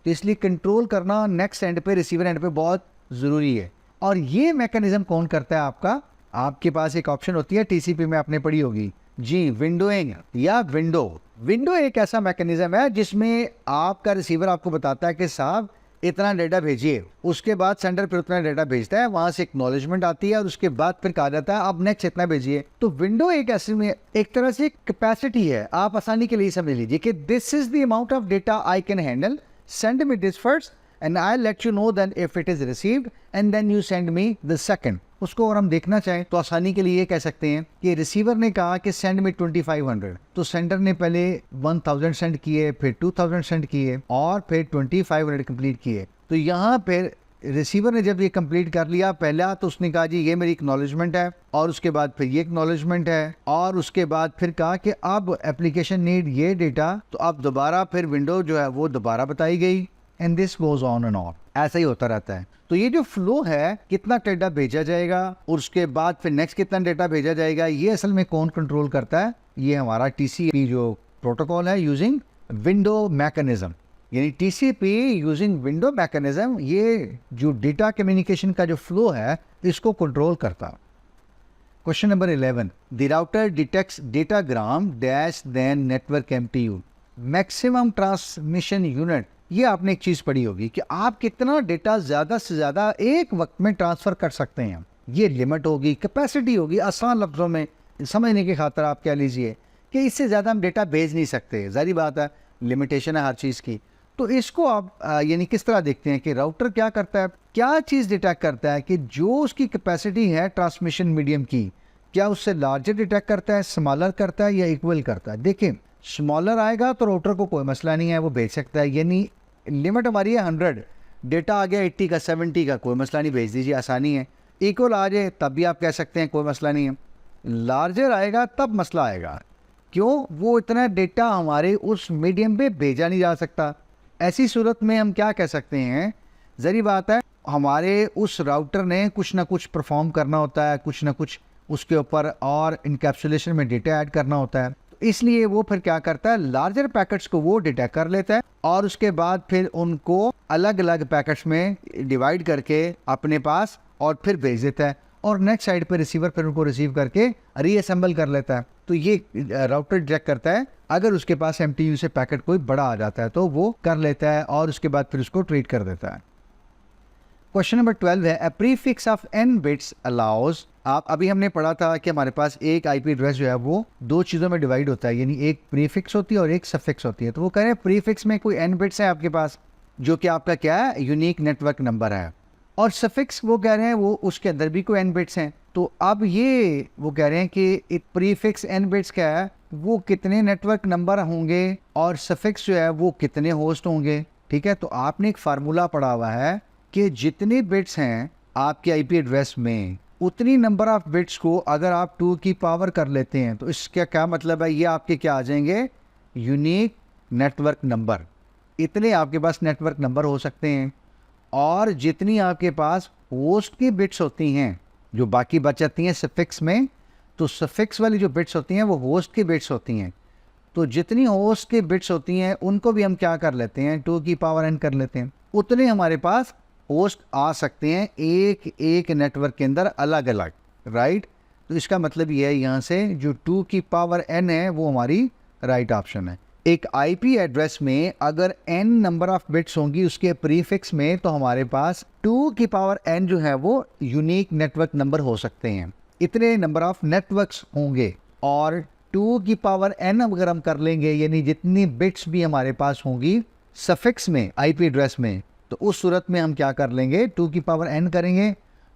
तो इसलिए कंट्रोल करना नेक्स्ट एंड पे, रिसीवर एंड पे बहुत ज़रूरी है। और ये मैकेनिज्म कौन करता है आपका? आपके पास एक ऑप्शन होती है TCP में, आपने पढ़ी होगी जी, विंडोइंग या विंडो। विंडो एक ऐसा मैकेनिज्म है जिसमें आपका रिसीवर आपको बताता है कि साहब इतना डेटा भेजिए। उसके बाद सेंडर फिर उतना डेटा भेजता है, वहां से एक्नॉलेजमेंट आती है और उसके बाद फिर कहा जाता है अब नेक्स्ट इतना भेजिए। तो विंडो एक ऐसी में एक तरह से कैपेसिटी है, आप आसानी के लिए समझ लीजिए कि this is the amount of data I can handle, send me this first and I let you know then if it is received and then you send me the second. उसको अगर हम देखना चाहें तो आसानी के लिए ये कह सकते हैं कि रिसीवर ने कहा कि सेंड मी 2500, तो सेंडर ने पहले 1000 सेंड किए, फिर 2000 सेंड किए और फिर 2500 कंप्लीट किए। तो यहाँ पर रिसीवर ने जब ये कंप्लीट कर लिया, पहला तो उसने कहा जी ये मेरी एक्नॉलेजमेंट है, और उसके बाद फिर ये एक्नॉलेजमेंट है, और उसके बाद फिर कहा कि अब एप्लीकेशन नीड ये डेटा, तो अब दोबारा फिर विंडो जो है वो दोबारा बताई गई, and this goes on and on, ऐसा ही होता रहता है। तो ये जो फ्लो है, कितना डेटा भेजा जाएगा और उसके बाद फिर नेक्स्ट कितना डेटा भेजा जाएगा, ये असल में कौन कंट्रोल करता है? ये हमारा टीसीपी जो प्रोटोकॉल है यूजिंग विंडो मैकेनिज्म, यानी टीसीपी यूजिंग विंडो मैकेनिज्म, ये जो डेटा कम्युनिकेशन का जो फ्लो है इसको कंट्रोल करता। Question number 11, the router detects datagram dash then network MTU maximum transmission unit. ये आपने एक चीज़ पढ़ी होगी कि आप कितना डेटा ज़्यादा से ज़्यादा एक वक्त में ट्रांसफ़र कर सकते हैं, ये लिमिट होगी, कैपेसिटी होगी। आसान लफ्ज़ों में समझने की खातिर आप कह लीजिए कि इससे ज़्यादा हम डेटा भेज नहीं सकते, ज़ाहिर बात है, लिमिटेशन है हर चीज़ की। तो इसको आप यानी किस तरह देखते हैं कि राउटर क्या करता है, क्या चीज़ डिटेक्ट करता है कि जो उसकी कैपेसिटी है ट्रांसमिशन मीडियम की, क्या उससे लार्जर डिटेक्ट करता है, स्मॉलर करता है या इक्वल करता है। देखिए स्मॉलर आएगा तो राउटर को कोई मसला नहीं है, वो भेज सकता है, यानी लिमिट हमारी है 100, डेटा आ गया 80 का 70 का, कोई मसला नहीं, भेज दीजिए, आसानी है। इक्वल आ जाए तब भी आप कह सकते हैं कोई मसला नहीं है। लार्जर आएगा तब मसला आएगा, क्यों? वो इतना डेटा हमारे उस मीडियम पे भेजा नहीं जा सकता। ऐसी सूरत में हम क्या कह सकते हैं, ज़री बात है, हमारे उस राउटर ने कुछ ना कुछ परफॉर्म करना होता है, कुछ ना कुछ उसके ऊपर और इनकैप्सुलेशन में डेटा ऐड करना होता है, इसलिए वो फिर क्या करता है, लार्जर पैकेट्स को वो डिटेक्ट कर लेता है और उसके बाद फिर उनको अलग अलग पैकेट्स में डिवाइड करके अपने पास और फिर भेज देता है, और नेक्स्ट साइड पे रिसीवर फिर उनको रिसीव करके रीअसेंबल कर लेता है। तो ये राउटर डिटेक्ट करता है, अगर उसके पास एमटीयू से पैकेट कोई बड़ा आ जाता है तो वो कर लेता है और उसके बाद फिर उसको ट्रीट कर देता है। क्वेश्चन नंबर 12 है, a prefix of n bits allows. आप अभी हमने पढ़ा था कि हमारे पास एक आईपी एड्रेस जो है वो दो चीज़ों में डिवाइड होता है, यानी एक प्रीफिक्स होती है और एक सफिक्स होती है। तो वो कह रहे हैं प्रीफिक्स में कोई n बिट्स है आपके पास, जो कि आपका क्या है, यूनिक नेटवर्क नंबर है, और सफिक्स वो कह रहे हैं वो उसके अंदर भी कोई n बिट्स हैं। तो अब ये वो कह रहे हैं कि एक प्रीफिक्स n बिट्स क्या है, वो कितने नेटवर्क नंबर होंगे और सफिक्स जो है वो कितने होस्ट होंगे। ठीक है, तो आपने एक फार्मूला पढ़ा हुआ है कि जितने बिट्स हैं आपके आईपी एड्रेस में, उतनी नंबर ऑफ बिट्स को अगर आप 2 की पावर कर लेते हैं तो इसका क्या मतलब है, ये आपके क्या आ जाएंगे, यूनिक नेटवर्क नंबर। इतने आपके पास नेटवर्क नंबर हो सकते हैं, और जितनी आपके पास होस्ट की बिट्स होती हैं जो बाकी बच जाती हैं सफिक्स में, तो सफिक्स वाली जो बिट्स होती हैं वो होस्ट की बिट्स होती हैं। तो जितनी होस्ट की बिट्स होती हैं उनको भी हम क्या कर लेते हैं, 2 की पावर n कर लेते हैं। उतने हमारे पास होस्ट आ सकते हैं एक एक नेटवर्क के अंदर अलग अलग, राइट। तो इसका मतलब ये है यहाँ से जो 2 की पावर n है वो हमारी राइट ऑप्शन है। एक आईपी एड्रेस में अगर n नंबर ऑफ बिट्स होंगी उसके प्रीफिक्स में, तो हमारे पास 2 की पावर n जो है वो यूनिक नेटवर्क नंबर हो सकते हैं। इतने नंबर ऑफ नेटवर्क्स होंगे, और 2 की पावर n अगर हम कर लेंगे, यानी जितनी बिट्स भी हमारे पास होंगी सफिक्स में आईपी एड्रेस में, तो उस सूरत में हम क्या कर लेंगे, 2 की पावर n करेंगे।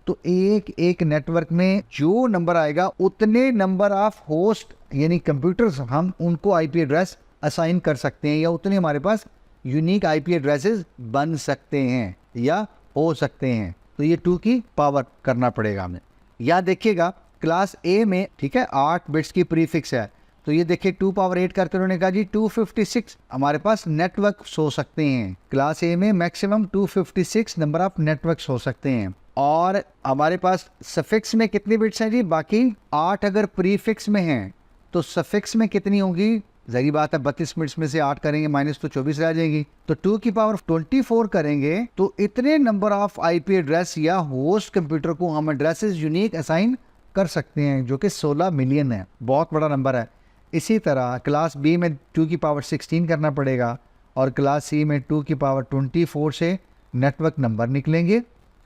तो एक एक नेटवर्क में जो नंबर आएगा उतने नंबर ऑफ होस्ट यानी कंप्यूटर्स हम उनको आईपी एड्रेस असाइन कर सकते हैं, या उतने हमारे पास यूनिक आईपी एड्रेसेस बन सकते हैं या हो सकते हैं। तो ये 2 की पावर करना पड़ेगा हमें। या देखिएगा क्लास ए में, ठीक है, 8 बिट्स की प्रीफिक्स है, तो ये देखिए 2 पावर 8 करते उन्होंने कहा जी 256 हमारे पास नेटवर्क हो सकते हैं। क्लास ए में मैक्सिमम 256 नंबर ऑफ नेटवर्क्स हो सकते हैं। और हमारे पास सफिक्स में कितनी बिट्स हैं जी, बाकी 8 अगर प्रीफिक्स में हैं तो सफिक्स में कितनी होंगी, ज़ाहिर बात है 32 बिट्स में से 8 करेंगे माइनस तो 24 रह जाएगी। तो 2 की पावर 24 करेंगे तो इतने नंबर ऑफ आईपी एड्रेस या होस्ट कंप्यूटर को हम एड्रेसेस यूनिक असाइन कर सकते हैं, जो कि 16 मिलियन है, बहुत बड़ा नंबर है। इसी तरह क्लास बी में 2 की पावर 16 करना पड़ेगा, और क्लास सी में 2 की पावर 24 से नेटवर्क नंबर निकलेंगे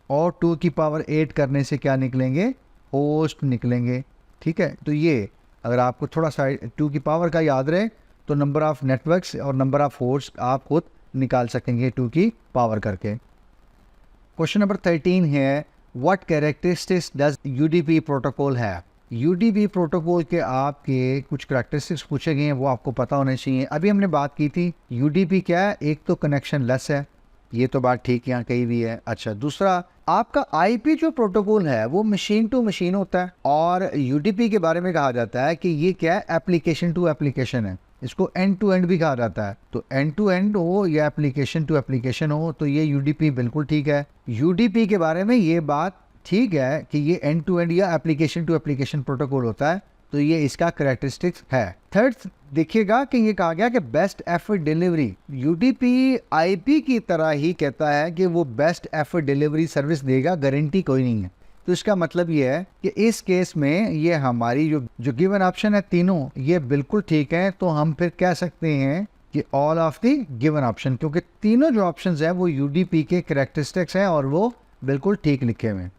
और 2 की पावर 8 करने से क्या निकलेंगे, होस्ट निकलेंगे। ठीक है, तो ये अगर आपको थोड़ा सा 2 की पावर का याद रहे तो नंबर ऑफ नेटवर्क्स और नंबर ऑफ होस्ट आप खुद निकाल सकेंगे 2 की पावर करके। क्वेश्चन नंबर 13 है, what characteristics does UDP protocol है। यूडीपी प्रोटोकॉल के आपके कुछ कैरेक्टरिस्टिक्स पूछे गए हैं, वो आपको पता होने चाहिए। अभी हमने बात की थी यूडीपी क्या है, एक तो कनेक्शन लेस है, ये तो बात ठीक यहाँ कहीं भी है। अच्छा, दूसरा आपका आईपी जो प्रोटोकॉल है वो मशीन टू मशीन होता है, और यूडीपी के बारे में कहा जाता है कि ये क्या है, एप्लीकेशन टू एप्लीकेशन है। इसको एंड टू एंड भी कहा जाता है। तो एंड टू एंड हो या एप्लीकेशन टू एप्लीकेशन हो, तो ये यूडीपी बिल्कुल ठीक है। यूडीपी के बारे में ये बात ठीक है कि ये एंड टू एंड या एप्लीकेशन टू एप्लीकेशन प्रोटोकॉल होता है, तो ये इसका कैरेक्टरिस्टिक्स है। थर्ड देखिएगा कि ये कहा गया कि best effort delivery, UDP IP की तरह ही कहता है कि वो बेस्ट एफर्ट डिलीवरी सर्विस देगा, गारंटी कोई नहीं है। तो इसका मतलब ये है कि इस केस में ये हमारी जो गिवन ऑप्शन है तीनों, ये बिल्कुल ठीक है। तो हम फिर कह सकते हैं कि all of the given option, क्योंकि तीनों जो ऑप्शंस है वो यूडीपी के कैरेक्टरिस्टिक्स हैं और वो बिल्कुल ठीक लिखे हुए हैं।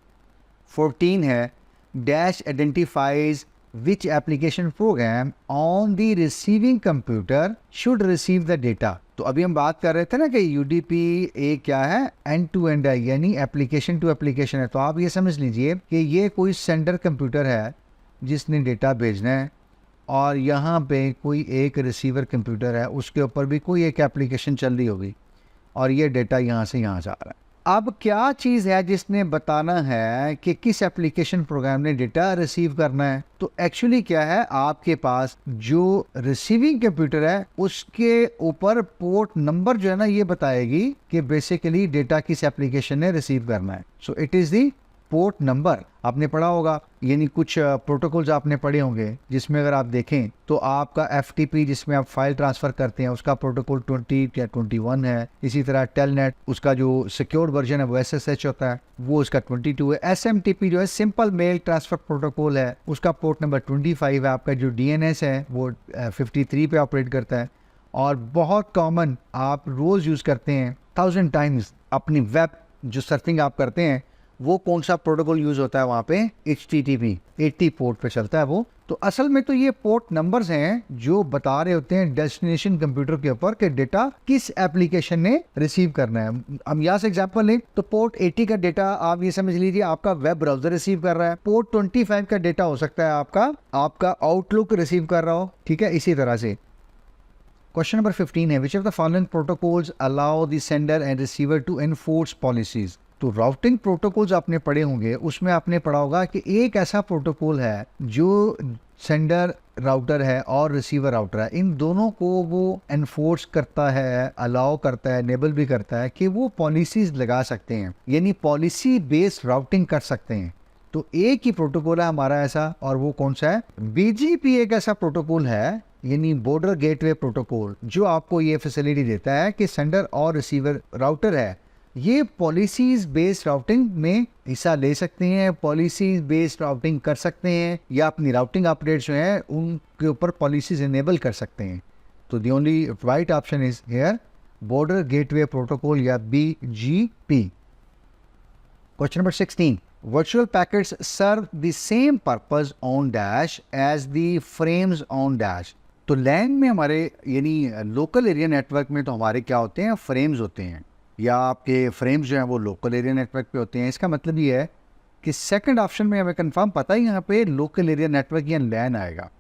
14 है, dash identifies which application program on the receiving computer should receive the data। तो अभी हम बात कर रहे थे ना कि यूडीपी एक क्या है, एंड टू एंड है, यानी एप्लीकेशन टू एप्लीकेशन है। तो आप ये समझ लीजिए कि ये कोई सेंडर कंप्यूटर है जिसने डेटा भेजना है, और यहाँ पे कोई एक रिसीवर कंप्यूटर है, उसके ऊपर भी कोई एक एप्लीकेशन चल रही होगी, और ये डेटा यहाँ से यहाँ जा रहा है। अब क्या चीज़ है जिसने बताना है कि किस एप्लीकेशन प्रोग्राम ने डेटा रिसीव करना है। तो एक्चुअली क्या है, आपके पास जो रिसीविंग कंप्यूटर है उसके ऊपर पोर्ट नंबर जो है ना, ये बताएगी कि बेसिकली डेटा किस एप्लीकेशन ने रिसीव करना है। So it is the port number. आपने पढ़ा होगा, यानी कुछ प्रोटोकॉल्स आपने पढ़े होंगे जिसमें अगर आप देखें तो आपका एफटीपी जिसमें आप फाइल ट्रांसफर करते हैं उसका प्रोटोकॉल 20 या 21 है। इसी तरह टेलनेट उसका जो सिक्योर्ड वर्जन है वो एसएसएच होता है, वो उसका 22 है। एसएमटीपी जो है सिंपल मेल ट्रांसफर प्रोटोकॉल है, उसका पोर्ट नंबर 25 है। आपका जो डीएनएस है वो 53 पे ऑपरेट करता है। और बहुत कॉमन आप रोज यूज करते हैं 1000 टाइम्स अपनी वेब जो सर्फिंग आप करते हैं, वो कौन सा प्रोटोकॉल यूज होता है वहाँ पे, HTTP 80 पोर्ट पे चलता है वो। तो असल में तो ये पोर्ट नंबर्स हैं जो बता रहे होते हैं डेस्टिनेशन कंप्यूटर के ऊपर कि डेटा किस एप्लीकेशन ने रिसीव करना है। हम यहाँ से एग्जांपल लें तो पोर्ट 80 का डेटा आप ये समझ लीजिए आपका वेब ब्राउजर रिसीव कर रहा है। पोर्ट 25 का डेटा हो सकता है आपका आउटलुक रिसीव कर रहा हो। ठीक है, इसी तरह से क्वेश्चन नंबर 15 है, which of the following protocols allow the sender and receiver to enforce policies. तो राउटिंग प्रोटोकॉल्स आपने पढ़े होंगे, उसमें आपने पढ़ा होगा कि एक ऐसा प्रोटोकॉल है जो सेंडर राउटर है और रिसीवर राउटर है, इन दोनों को वो एनफोर्स करता है, अलाउ करता है, एनेबल भी करता है कि वो पॉलिसीज लगा सकते हैं, यानी पॉलिसी बेस्ड राउटिंग कर सकते हैं। तो एक ही प्रोटोकॉल है हमारा ऐसा, और वो कौन सा है, बीजीपी एक ऐसा प्रोटोकॉल है, यानी बॉर्डर गेटवे प्रोटोकॉल, जो आपको ये फैसिलिटी देता है कि सेंडर और रिसीवर राउटर है, ये पॉलिसीज बेस्ड राउटिंग में हिस्सा ले सकते हैं, पॉलिसीज बेस्ड राउटिंग कर सकते हैं, या अपनी राउटिंग अपडेट्स जो हैं उनके ऊपर पॉलिसीज इनेबल कर सकते हैं। तो the only right option is here border gateway protocol या BGP। Question number 16, virtual packets serve the same purpose on dash as the frames on dash। तो लैन में हमारे यानी लोकल एरिया नेटवर्क में तो हमारे क्या होते हैं, फ्रेम्स होते हैं, या आपके फ्रेम्स जो हैं वो लोकल एरिया नेटवर्क पे होते हैं। इसका मतलब ये है कि सेकंड ऑप्शन में हमें कंफर्म पता है यहाँ पे लोकल एरिया नेटवर्क या लैन आएगा।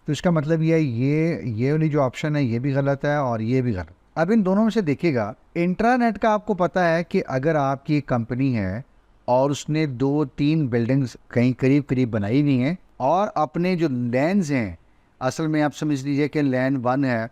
तो इसका मतलब ये है ये वाली जो ऑप्शन है ये भी गलत है और ये भी गलत। अब इन दोनों में से देखिएगा, इंट्रानेट का आपको पता है कि अगर आपकी कंपनी है और उसने 2-3 बिल्डिंग्स कहीं करीब करीब बनाई हुई हैं, और अपने जो लैन्स हैं असल में आप समझ लीजिए कि लैन 1 है,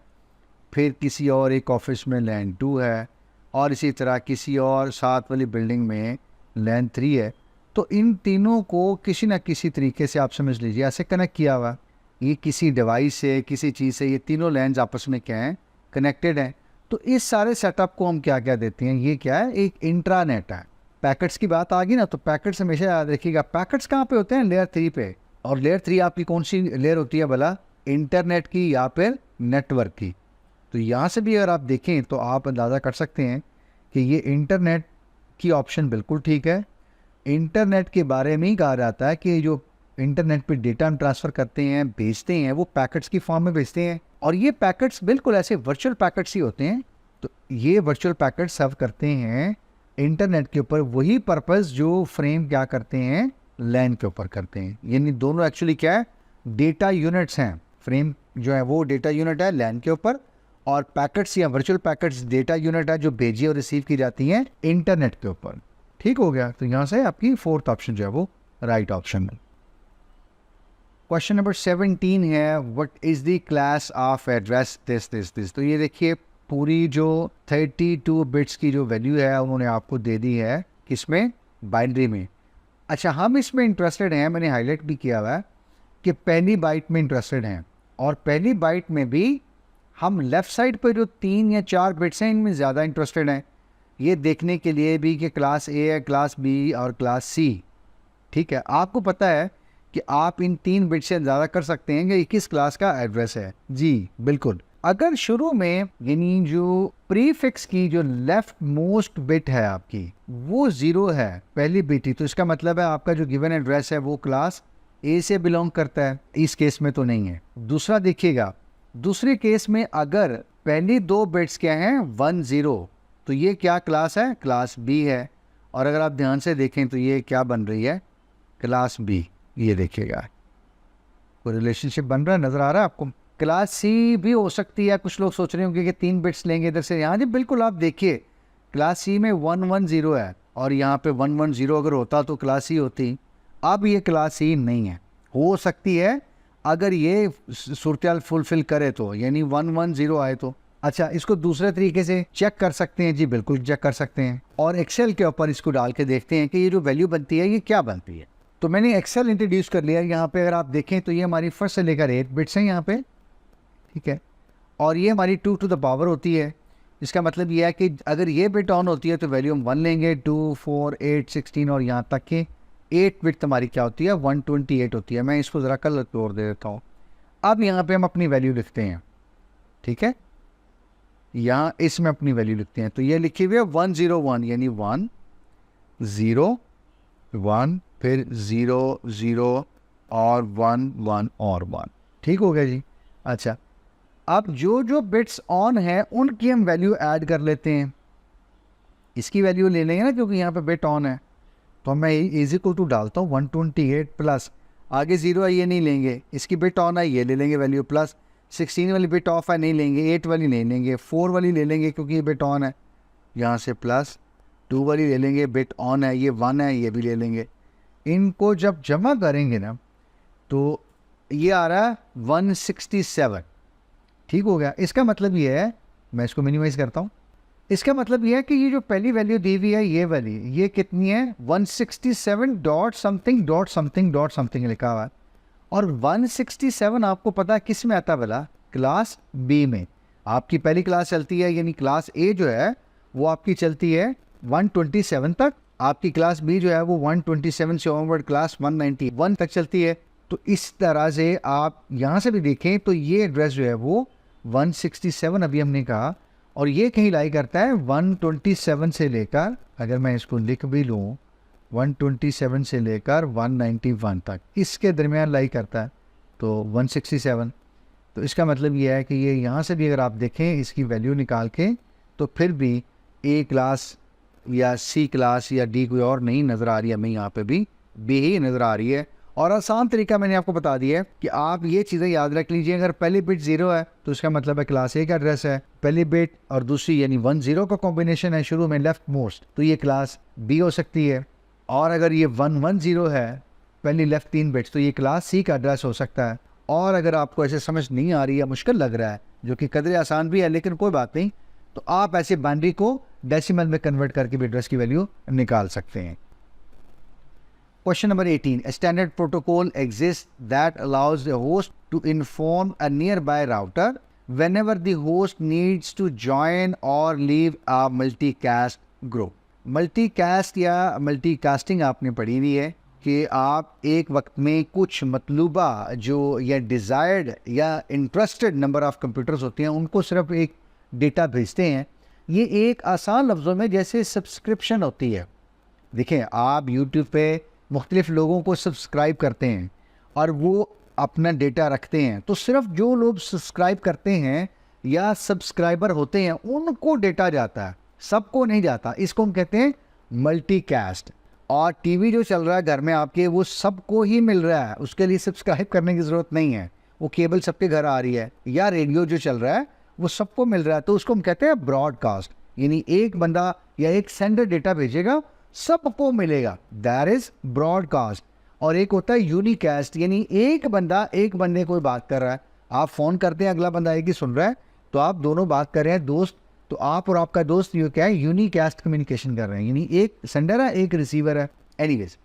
फिर किसी और एक ऑफिस में लैन 2 है, और इसी तरह किसी और साथ वाली बिल्डिंग में लैन 3 है। तो इन तीनों को किसी न किसी तरीके से आप समझ लीजिए ऐसे कनेक्ट किया हुआ, ये किसी डिवाइस से किसी चीज़ से ये तीनों लैन्स आपस में क्या हैं, कनेक्टेड हैं। तो इस सारे सेटअप को हम क्या क्या देते हैं, ये क्या है, एक इंट्रानेट है। पैकेट्स की बात आ गई ना, तो पैकेट्स हमेशा याद रखिएगा, पैकेट्स कहाँ पे होते हैं, लेयर 3 पे। और लेयर 3 आपकी कौन सी लेयर होती है भला, इंटरनेट की या फिर नेटवर्क की। तो यहाँ से भी अगर आप देखें तो आप अंदाज़ा कर सकते हैं कि ये इंटरनेट आपकी ऑप्शन बिल्कुल ठीक है। इंटरनेट के बारे में ही कहा जाता है कि जो इंटरनेट पे डेटा हम ट्रांसफ़र करते हैं, भेजते हैं, वो पैकेट्स की फॉर्म में भेजते हैं और ये पैकेट्स बिल्कुल ऐसे वर्चुअल पैकेट्स ही होते हैं। तो ये वर्चुअल पैकेट्स सर्व करते हैं इंटरनेट के ऊपर वही पर्पस जो फ्रेम क्या करते हैं, लैन के ऊपर करते हैं। यानी दोनों एक्चुअली क्या है, डेटा यूनिट्स हैं। फ्रेम जो है वो डेटा यूनिट है लैन के ऊपर, और पैकेट्स या वर्चुअल पैकेट्स डेटा यूनिट है जो भेजी और रिसीव की जाती हैं इंटरनेट के ऊपर। ठीक हो गया। तो यहाँ से आपकी फोर्थ ऑप्शन जो है वो राइट ऑप्शन है। क्वेश्चन नंबर 17 है, what is the class of address this. तो ये देखिए पूरी जो 32 बिट्स की जो वैल्यू है उन्होंने आपको दे दी है, किसमें, बाइनरी में। अच्छा, हम इसमें इंटरेस्टेड हैं, मैंने हाईलाइट भी किया हुआ है कि पहली बाइट में इंटरेस्टेड हैं, और पहली बाइट में भी हम लेफ़्ट साइड पर जो 3 या 4 बिट्स हैं इनमें ज़्यादा इंटरेस्टेड हैं, ये देखने के लिए भी कि क्लास ए है, क्लास बी और क्लास सी। ठीक है, आपको पता है कि आप इन 3 बिट से ज़्यादा कर सकते हैं कि किस क्लास का एड्रेस है। जी बिल्कुल। अगर शुरू में यानी जो प्रीफिक्स की जो लेफ्ट मोस्ट बिट है आपकी वो 0 है, पहली बिट ही, तो इसका मतलब है आपका जो गिवन एड्रेस है वो क्लास ए से बिलोंग करता है। इस केस में तो नहीं है। दूसरा देखिएगा, दूसरे केस में अगर पहली 2 बिट्स क्या हैं, 1 0, तो ये क्या क्लास है, क्लास बी है। और अगर आप ध्यान से देखें तो ये क्या बन रही है, क्लास बी। ये देखिएगा कोई रिलेशनशिप बन रहा है, नज़र आ रहा है आपको। क्लास सी भी हो सकती है। कुछ लोग सोच रहे होंगे कि 3 बिट्स लेंगे इधर से यहाँ। जी बिल्कुल, आप देखिए क्लास सी में 1 1 0 है और यहाँ पे 1 1 0 अगर होता तो क्लास सी होती। अब ये क्लास सी नहीं है। हो सकती है अगर ये सूरत फुलफिल करे तो, यानी 1 1 0 आए तो। अच्छा, इसको दूसरे तरीके से चेक कर सकते हैं। जी बिल्कुल चेक कर सकते हैं, और एक्सेल के ऊपर इसको डाल के देखते हैं कि ये जो वैल्यू बनती है ये क्या बनती है। तो मैंने एक्सेल इंट्रोड्यूस कर लिया। यहाँ पे अगर आप देखें तो ये हमारी फर्स्ट से लेकर 8 बिट्स हैं यहाँ पे, ठीक है, और ये हमारी 2 टू द पावर होती है। इसका मतलब ये है कि अगर ये बिट ऑन होती है तो वैल्यू हम 1 लेंगे, 2 4 8 16 और यहाँ तक के 8 बिट हमारी क्या होती है, 128 होती है। मैं इसको ज़रा कलर तोड़ दे देता हूँ। अब यहाँ पे हम अपनी वैल्यू लिखते हैं, ठीक है, यहाँ इसमें अपनी वैल्यू लिखते हैं। तो ये लिखी हुई है 1 0 1, यानी 1 0 1, फिर 0 0 और 1 1 और 1। ठीक हो गया जी। अच्छा, अब जो जो बिट्स ऑन है उनकी हम वैल्यू ऐड कर लेते हैं। इसकी वैल्यू ले लेंगे ना, क्योंकि यहाँ पे बिट ऑन है। तो मैं इज इक्वल टू डालता हूँ 128 प्लस, आगे 0 है ये नहीं लेंगे, इसकी बिट ऑन है ये ले लेंगे वैल्यू, प्लस 16 वाली बिट ऑफ है नहीं लेंगे, 8 वाली नहीं लेंगे, 4 वाली ले लेंगे क्योंकि ये बिट ऑन है, यहाँ से प्लस 2 वाली ले लेंगे, बिट ऑन है, ये 1 है, ये भी ले लेंगे। इनको जब जमा करेंगे ना तो ये आ रहा है 167। ठीक हो गया। इसका मतलब ये है, मैं इसको मिनिमाइज करता हूँ, इसका मतलब ये है कि ये जो पहली वैल्यू दी हुई है ये वाली, ये कितनी है, 167 dot something dot something dot something लिखा हुआ है। और 167 आपको पता है किस में आता है भला, क्लास बी में। आपकी पहली क्लास चलती है, यानी क्लास ए जो है वो आपकी चलती है 127 तक, आपकी क्लास बी जो है वो 127 से ऑनवर्ड क्लास 191 तक चलती है। तो इस तरह से आप यहाँ से भी देखें तो ये एड्रेस जो है वो 167 अभी हमने कहा, और ये कहीं लाई करता है 127 से लेकर, अगर मैं इसको लिख भी लूँ, 127 से लेकर 191 तक, इसके दरमियान लाई करता है, तो 167। तो इसका मतलब ये है कि ये यहाँ से भी अगर आप देखें इसकी वैल्यू निकाल के, तो फिर भी ए क्लास या सी क्लास या डी कोई और नहीं नज़र आ रही है, हमें यहाँ पे भी बी ही नज़र आ रही है। और आसान तरीका मैंने आपको बता दिया है कि आप ये चीज़ें याद रख लीजिए। अगर पहली बिट 0 है तो इसका मतलब है क्लास ए का एड्रेस है, पहली बिट और दूसरी यानी 1 0 का कॉम्बिनेशन है शुरू में लेफ्ट मोस्ट, तो ये क्लास बी हो सकती है। और अगर ये 1 1 0 है पहली लेफ्ट 3 बिट्स, तो ये क्लास सी का एड्रेस हो सकता है। और अगर आपको ऐसे समझ नहीं आ रही है, मुश्किल लग रहा है, जो कि कदरे आसान भी है लेकिन कोई बात नहीं, तो आप ऐसे बाइनरी को डेसिमल में कन्वर्ट करके भी एड्रेस की वैल्यू निकाल सकते हैं। Question number 18. A standard protocol exists that allows the host to inform a nearby router whenever the host needs to join or leave a multicast group. Multicast या multicasting आपने पढ़ी हुई है कि आप एक वक्त में कुछ मतलूबा जो या डिज़ायर्ड या इंटरेस्टेड नंबर ऑफ़ कंप्यूटर्स होते हैं उनको सिर्फ एक डेटा भेजते हैं, ये एक आसान लफ्ज़ों में जैसे सब्सक्रिप्शन होती है। देखें, आप यूट्यूब पे मुख्तलिफ लोगों को सब्सक्राइब करते हैं और वो अपना डेटा रखते हैं, तो सिर्फ जो लोग सब्सक्राइब करते हैं या सब्सक्राइबर होते हैं उनको डेटा जाता है, सबको नहीं जाता। इसको हम कहते हैं मल्टीकास्ट। और टीवी जो चल रहा है घर में आपके, वो सबको ही मिल रहा है, उसके लिए सब्सक्राइब करने की ज़रूरत नहीं है, वो केबल सबके घर आ रही है। या रेडियो जो चल रहा है वो सबको मिल रहा है, तो उसको हम कहते हैं ब्रॉडकास्ट। यानी एक बंदा या एक सेंडर डेटा भेजेगा, सबको मिलेगा, दैट इज ब्रॉडकास्ट। और एक होता है यूनिकास्ट, यानी एक बंदा एक बंदे को बात कर रहा है, आप फ़ोन करते हैं, अगला बंदा एक ही सुन रहा है, तो आप दोनों बात कर रहे हैं दोस्त, तो आप और आपका दोस्त ये क्या है, यूनिकास्ट कम्युनिकेशन कर रहे हैं, यानी एक सेंडर है एक रिसीवर है। एनीवेज,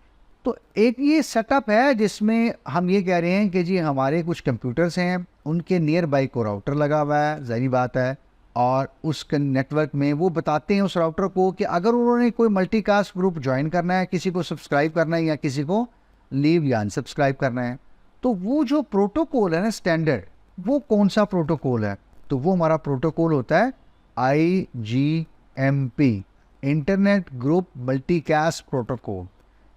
तो एक ये सेटअप है जिसमें हम ये कह रहे हैं कि जी हमारे कुछ कंप्यूटर्स हैं, उनके नियर बाई को राउटर लगा हुआ है, ज़ाहिर बात है, और उस नेटवर्क में वो बताते हैं उस राउटर को कि अगर उन्होंने कोई मल्टीकास्ट ग्रुप ज्वाइन करना है, किसी को सब्सक्राइब करना है या किसी को लीव या अनसब्सक्राइब करना है, तो वो जो प्रोटोकॉल है ना स्टैंडर्ड, वो कौन सा प्रोटोकॉल है, तो वो हमारा प्रोटोकॉल होता है IGMP, internet group multicast protocol.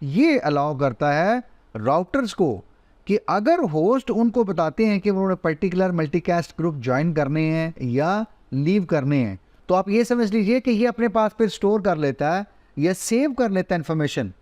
ये अलाउ करता है राउटर्स को कि अगर होस्ट उनको बताते हैं कि उन्होंने पर्टिकुलर मल्टीकास्ट ग्रुप ज्वाइन करने हैं या लीव करने हैं, तो आप ये समझ लीजिए कि ये अपने पास फिर स्टोर कर लेता है या सेव कर लेता है इन्फॉर्मेशन।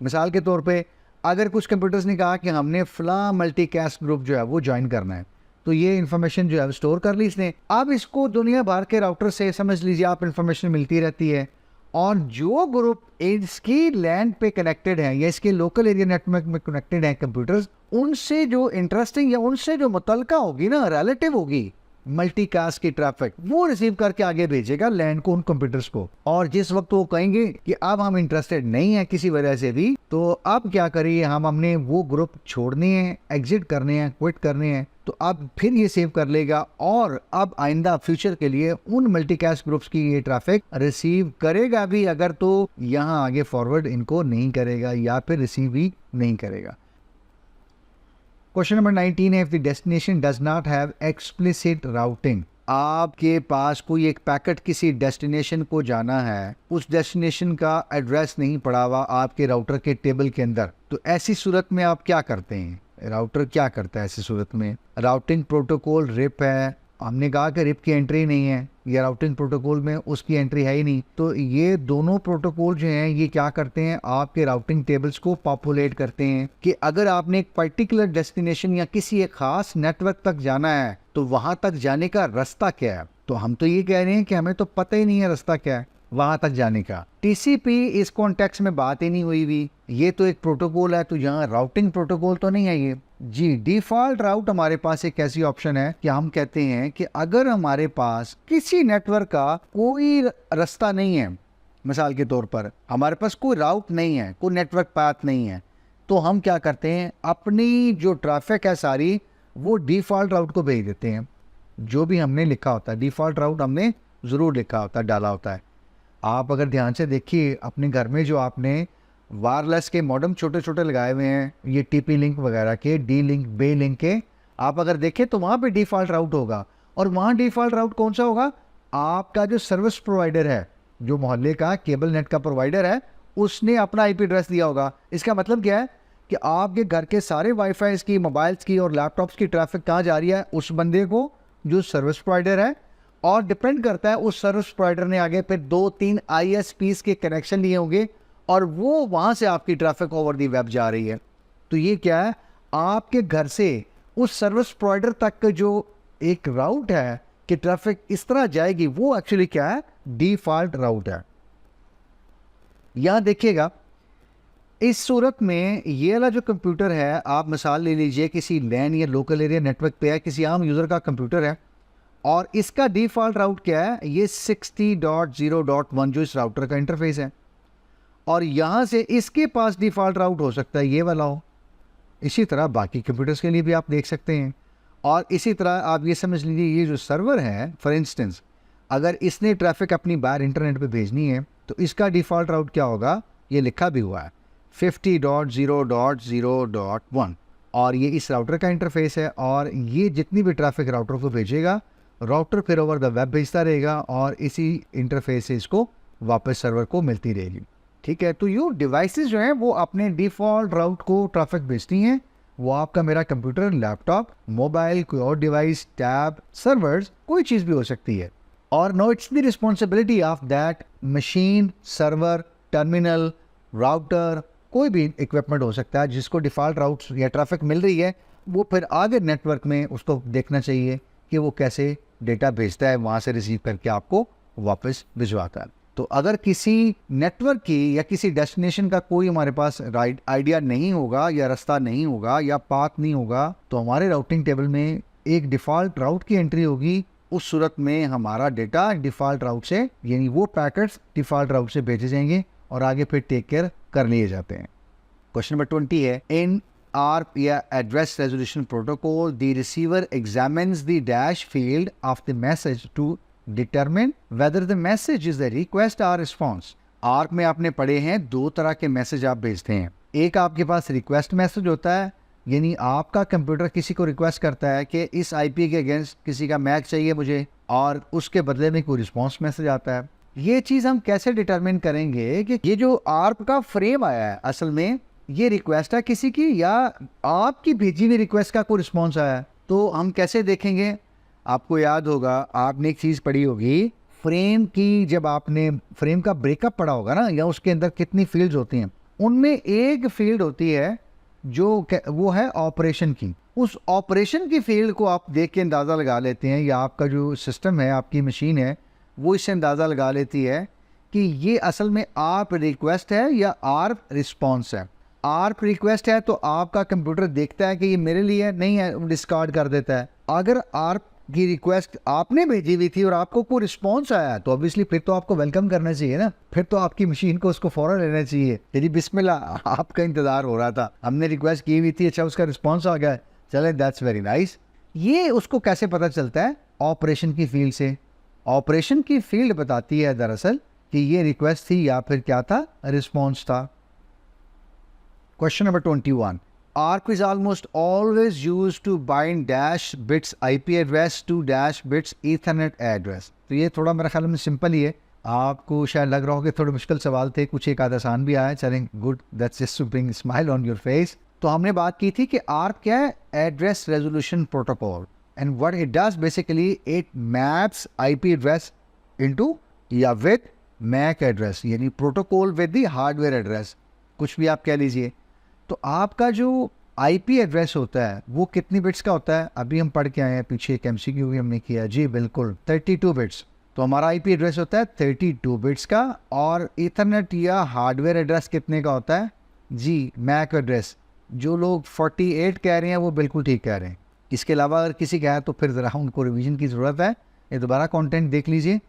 मिसाल के तौर पे अगर कुछ कंप्यूटर्स ने कहा कि हमने फला मल्टीकास्ट ग्रुप जो है वो ज्वाइन करना है, तो ये इन्फॉर्मेशन जो है स्टोर कर ली इसने। अब इसको दुनिया भर के राउटर से समझ लीजिए आप इन्फॉर्मेशन मिलती रहती है, और जो ग्रुप इसकी लैंड पे कनेक्टेड है या इसके लोकल एरिया नेटवर्क में कनेक्टेड है कंप्यूटर्स, उनसे जो इंटरेस्टिंग या उनसे जो मुतलका होगी ना, रिलेटिव होगी मल्टीकास्ट की ट्रैफिक, वो रिसीव करके आगे भेजेगा लैंड को उन कंप्यूटर्स को। और जिस वक्त वो कहेंगे कि अब हम इंटरेस्टेड नहीं है किसी वजह से भी, तो अब क्या करिए, हमने वो ग्रुप छोड़ने हैं, एग्जिट करने हैं, क्विट करने हैं, तो अब फिर ये सेव कर लेगा और अब आइंदा फ्यूचर के लिए उन मल्टीकास्ट ग्रुप्स की ये ट्रैफिक रिसीव करेगा भी, अगर तो यहाँ आगे फॉरवर्ड इनको नहीं करेगा या फिर रिसीव भी नहीं करेगा। क्वेश्चन नंबर 19 है, if the destination does not have explicit routing. आपके पास कोई एक पैकेट किसी डेस्टिनेशन को जाना है, उस डेस्टिनेशन का एड्रेस नहीं पड़ा हुआ आपके राउटर के टेबल के अंदर, तो ऐसी सूरत में आप क्या करते हैं? राउटर क्या करता है ऐसी सूरत में? राउटिंग प्रोटोकॉल रिप है, हमने कहा कि रिप की एंट्री नहीं है, या राउटिंग प्रोटोकॉल में उसकी एंट्री है ही नहीं, तो ये दोनों प्रोटोकॉल जो हैं ये क्या करते हैं, आपके राउटिंग टेबल्स को पॉपुलेट करते हैं कि अगर आपने एक पर्टिकुलर डेस्टिनेशन या किसी एक खास नेटवर्क तक जाना है, तो वहां तक जाने का रास्ता क्या है। तो हम तो ये कह रहे हैं कि हमें तो पता ही नहीं है रास्ता क्या है वहां तक जाने का। टीसीपी इस कॉन्टेक्स्ट में बात ही नहीं हुई भी, ये तो एक प्रोटोकॉल है, तो यहाँ राउटिंग प्रोटोकॉल तो नहीं है ये जी। डिफॉल्ट राउट हमारे पास एक ऐसी ऑप्शन है कि हम कहते हैं कि अगर हमारे पास किसी नेटवर्क का कोई रास्ता नहीं है, मिसाल के तौर पर हमारे पास कोई राउट नहीं है, कोई नेटवर्क पाथ नहीं है, तो हम क्या करते हैं, अपनी जो ट्रैफिक है सारी वो डिफॉल्ट राउट को भेज देते हैं। जो भी हमने लिखा होता है डिफॉल्ट राउट हमने ज़रूर लिखा होता है, डाला होता है। आप अगर ध्यान से देखिए अपने घर में जो आपने वायरलेस के मॉडेम छोटे छोटे लगाए हुए हैं, ये टीपी लिंक वगैरह के, डी लिंक, बे लिंक के, आप अगर देखें तो वहाँ पे डिफ़ॉल्ट राउट होगा। और वहाँ डिफ़ॉल्ट राउट कौन सा होगा? आपका जो सर्विस प्रोवाइडर है, जो मोहल्ले का केबल नेट का प्रोवाइडर है, उसने अपना IP एड्रेस दिया होगा। इसका मतलब क्या है कि आपके घर के सारे वाईफाई की, मोबाइल्स की और लैपटॉप्स की ट्रैफिक कहाँ जा रही है? उस बंदे को जो सर्विस प्रोवाइडर है, और डिपेंड करता है उस सर्विस प्रोवाइडर ने आगे फिर 2-3 ISPs के कनेक्शन लिए होंगे और वो वहाँ से आपकी ट्रैफिक ओवर दी वेब जा रही है। तो ये क्या है, आपके घर से उस सर्विस प्रोवाइडर तक जो एक राउट है कि ट्रैफिक इस तरह जाएगी, वो एक्चुअली क्या है, डिफ़ॉल्ट राउट है। यहाँ देखिएगा इस सूरत में ये वाला जो कंप्यूटर है, आप मिसाल ले लीजिए किसी लैन या लोकल एरिया नेटवर्क पे है, किसी आम यूज़र का कंप्यूटर है, और इसका डिफ़ॉल्ट राउट क्या है, ये 60.0.1 जो इस राउटर का इंटरफेस है। और यहाँ से इसके पास डिफ़ॉल्ट राउट हो सकता है ये वाला हो। इसी तरह बाकी कंप्यूटर्स के लिए भी आप देख सकते हैं। और इसी तरह आप ये समझ लीजिए ये जो सर्वर है, फॉर इंस्टेंस अगर इसने ट्रैफिक अपनी बाहर इंटरनेट पे भेजनी है, तो इसका डिफ़ॉल्ट राउट क्या होगा, ये लिखा भी हुआ है 50.0.0.1, और ये इस राउटर का इंटरफेस है। और ये जितनी भी ट्रैफिक राउटर को भेजेगा राउटर फिर ओवर द वेब भेजता रहेगा और इसी इंटरफेस से इसको वापस सर्वर को मिलती रहेगी। ठीक है, तो ये डिवाइसेस जो हैं वो अपने डिफ़ॉल्ट राउट को ट्रैफिक भेजती हैं। वो आपका मेरा कंप्यूटर, लैपटॉप, मोबाइल, कोई और डिवाइस, टैब, सर्वर्स, कोई चीज़ भी हो सकती है। और no it's the responsibility of that machine, server, terminal, router, कोई भी इक्विपमेंट हो सकता है जिसको डिफ़ॉल्ट राउट्स या ट्रैफिक मिल रही है, वो फिर आगे नेटवर्क में उसको देखना चाहिए कि वो कैसे डेटा भेजता है, वहाँ से रिसीव करके आपको वापस भिजवाता है। तो अगर किसी नेटवर्क की या किसी डेस्टिनेशन का कोई हमारे पास राइट आइडिया नहीं होगा या रास्ता नहीं होगा या पाथ नहीं होगा, तो हमारे राउटिंग टेबल में एक डिफ़ॉल्ट राउट की एंट्री होगी। उस सूरत में हमारा डेटा डिफ़ॉल्ट राउट से, यानी वो पैकेट्स डिफ़ॉल्ट राउट से भेजे जाएंगे और आगे फिर टेक केयर कर लिए जाते हैं। क्वेश्चन नंबर 20 है, इन ARP या address resolution protocol the receiver examines the dash field of the message to determine whether the message is the request और रिस्पॉन्स। ARP में आपने पढ़े हैं दो तरह के मैसेज आप भेजते हैं। एक आपके पास रिक्वेस्ट मैसेज होता है, यानी आपका कंप्यूटर किसी को रिक्वेस्ट करता है कि इस IP के अगेंस्ट किसी का मैक चाहिए मुझे, और उसके बदले में कोई रिस्पॉन्स मैसेज आता है। ये चीज़ हम कैसे डिटरमिन करेंगे कि ये जो ARP का फ्रेम आया है असल में ये रिक्वेस्ट है किसी की या आपकी भेजी हुई रिक्वेस्ट का कोई रिस्पॉन्स आया है? तो हम कैसे देखेंगे? आपको याद होगा, आपने एक चीज़ पढ़ी होगी फ्रेम की, जब आपने फ्रेम का ब्रेकअप पढ़ा होगा ना, या उसके अंदर कितनी फील्ड्स होती हैं, उनमें एक फील्ड होती है जो वो है ऑपरेशन की। उस ऑपरेशन की फील्ड को आप देख के अंदाज़ा लगा लेते हैं, या आपका जो सिस्टम है, आपकी मशीन है, वो इससे अंदाज़ा लगा लेती है कि ये असल में ARP रिक्वेस्ट है या ARP रिस्पॉन्स है। ARP रिक्वेस्ट है तो आपका कंप्यूटर देखता है कि ये मेरे लिए नहीं है, डिस्कार्ड कर देता है। अगर ARP की रिक्वेस्ट आपने भेजी हुई थी और आपको कोई रिस्पॉन्स आया तो ऑब्वियसली फिर तो आपको वेलकम करना चाहिए ना, फिर तो आपकी मशीन को उसको फौरन लेना चाहिए। यदि बिस्मिल्लाह, आपका इंतजार हो रहा था, हमने रिक्वेस्ट की हुई थी, अच्छा उसका रिस्पॉन्स आ गया, चले दैट्स वेरी नाइस। ये उसको कैसे पता चलता है? ऑपरेशन की फील्ड से। ऑपरेशन की फील्ड बताती है दरअसल कि ये रिक्वेस्ट थी या फिर क्या था, रिस्पॉन्स था। Question number 21, ARP is almost always used to bind dash bits IP address to dash bits Ethernet address। तो ये थोड़ा मेरे ख्याल में सिंपल ही है, आपको शायद लग रहा हो कि थोड़े मुश्किल सवाल थे, कुछ एक आधा आसान भी आया, चलें, good, that's just to bring smile on your face. तो हमने बात की थी कि ARP क्या है? Address resolution protocol, and what it does basically it maps IP address into या विद मैक एड्रेस, यानी protocol with the hardware address, कुछ भी आप कह लीजिए। तो आपका जो IP एड्रेस होता है वो कितनी बिट्स का होता है? अभी हम पढ़ के आए हैं, पीछे एक MCQ भी हमने किया, जी बिल्कुल, 32 बिट्स। तो हमारा IP एड्रेस होता है 32 बिट्स का। और ईथरनेट या हार्डवेयर एड्रेस कितने का होता है? जी, मैक एड्रेस। जो लोग 48 कह रहे हैं वो बिल्कुल ठीक कह रहे हैं। इसके अलावा अगर किसी का है तो फिर ज़रा उनको रिवीजन की ज़रूरत है, ये दोबारा कंटेंट देख लीजिए।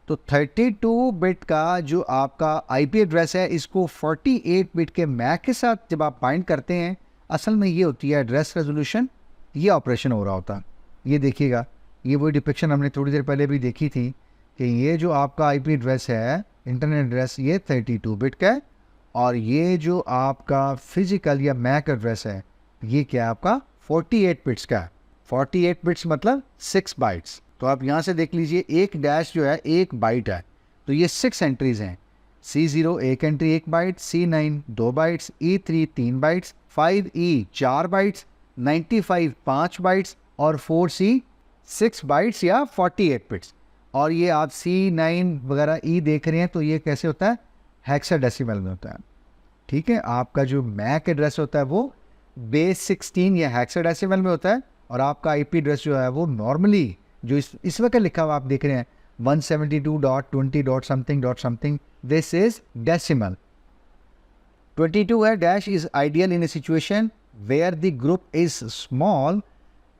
तो 32 बिट का जो आपका IP एड्रेस है, इसको 48 बिट के मैक के साथ जब आप बाइंड करते हैं, असल में ये होती है एड्रेस रेजोल्यूशन, ये ऑपरेशन हो रहा होता है। ये देखिएगा, ये वही डिपिक्शन हमने थोड़ी देर पहले भी देखी थी कि ये जो आपका IP एड्रेस है, इंटरनेट एड्रेस, ये 32 बिट का है, और ये जो आपका फिजिकल या मैक एड्रेस है, ये क्या आपका 48 बिट्स का है। 48 बिट्स मतलब 6 बाइट्स। तो आप यहाँ से देख लीजिए, एक डैश जो है 1 बाइट है, तो ये 6 एंट्रीज हैं। C0 एक entry 1 byte, C9 2 bytes, E3 3 bytes, 5E 4 bytes, 95 5 bytes और 4C 6 बाइट्स या 48 बिट्स। और ये आप C9 वगैरह E देख रहे हैं, तो ये कैसे होता है? हेक्साडेसिमल में होता है। ठीक है, आपका जो मैक एड्रेस होता है वो बेस 16 या हेक्साडेसिमल में होता है, और आपका IP एड्रेस जो है वो नॉर्मली जो इस वक्त लिखा हुआ आप देख रहे हैं 172.20.something, दिस इज डेसिमल। 22 है, dash is ideal in a situation where the group is small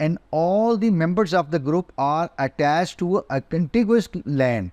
and all the members of the group are attached to a contiguous land.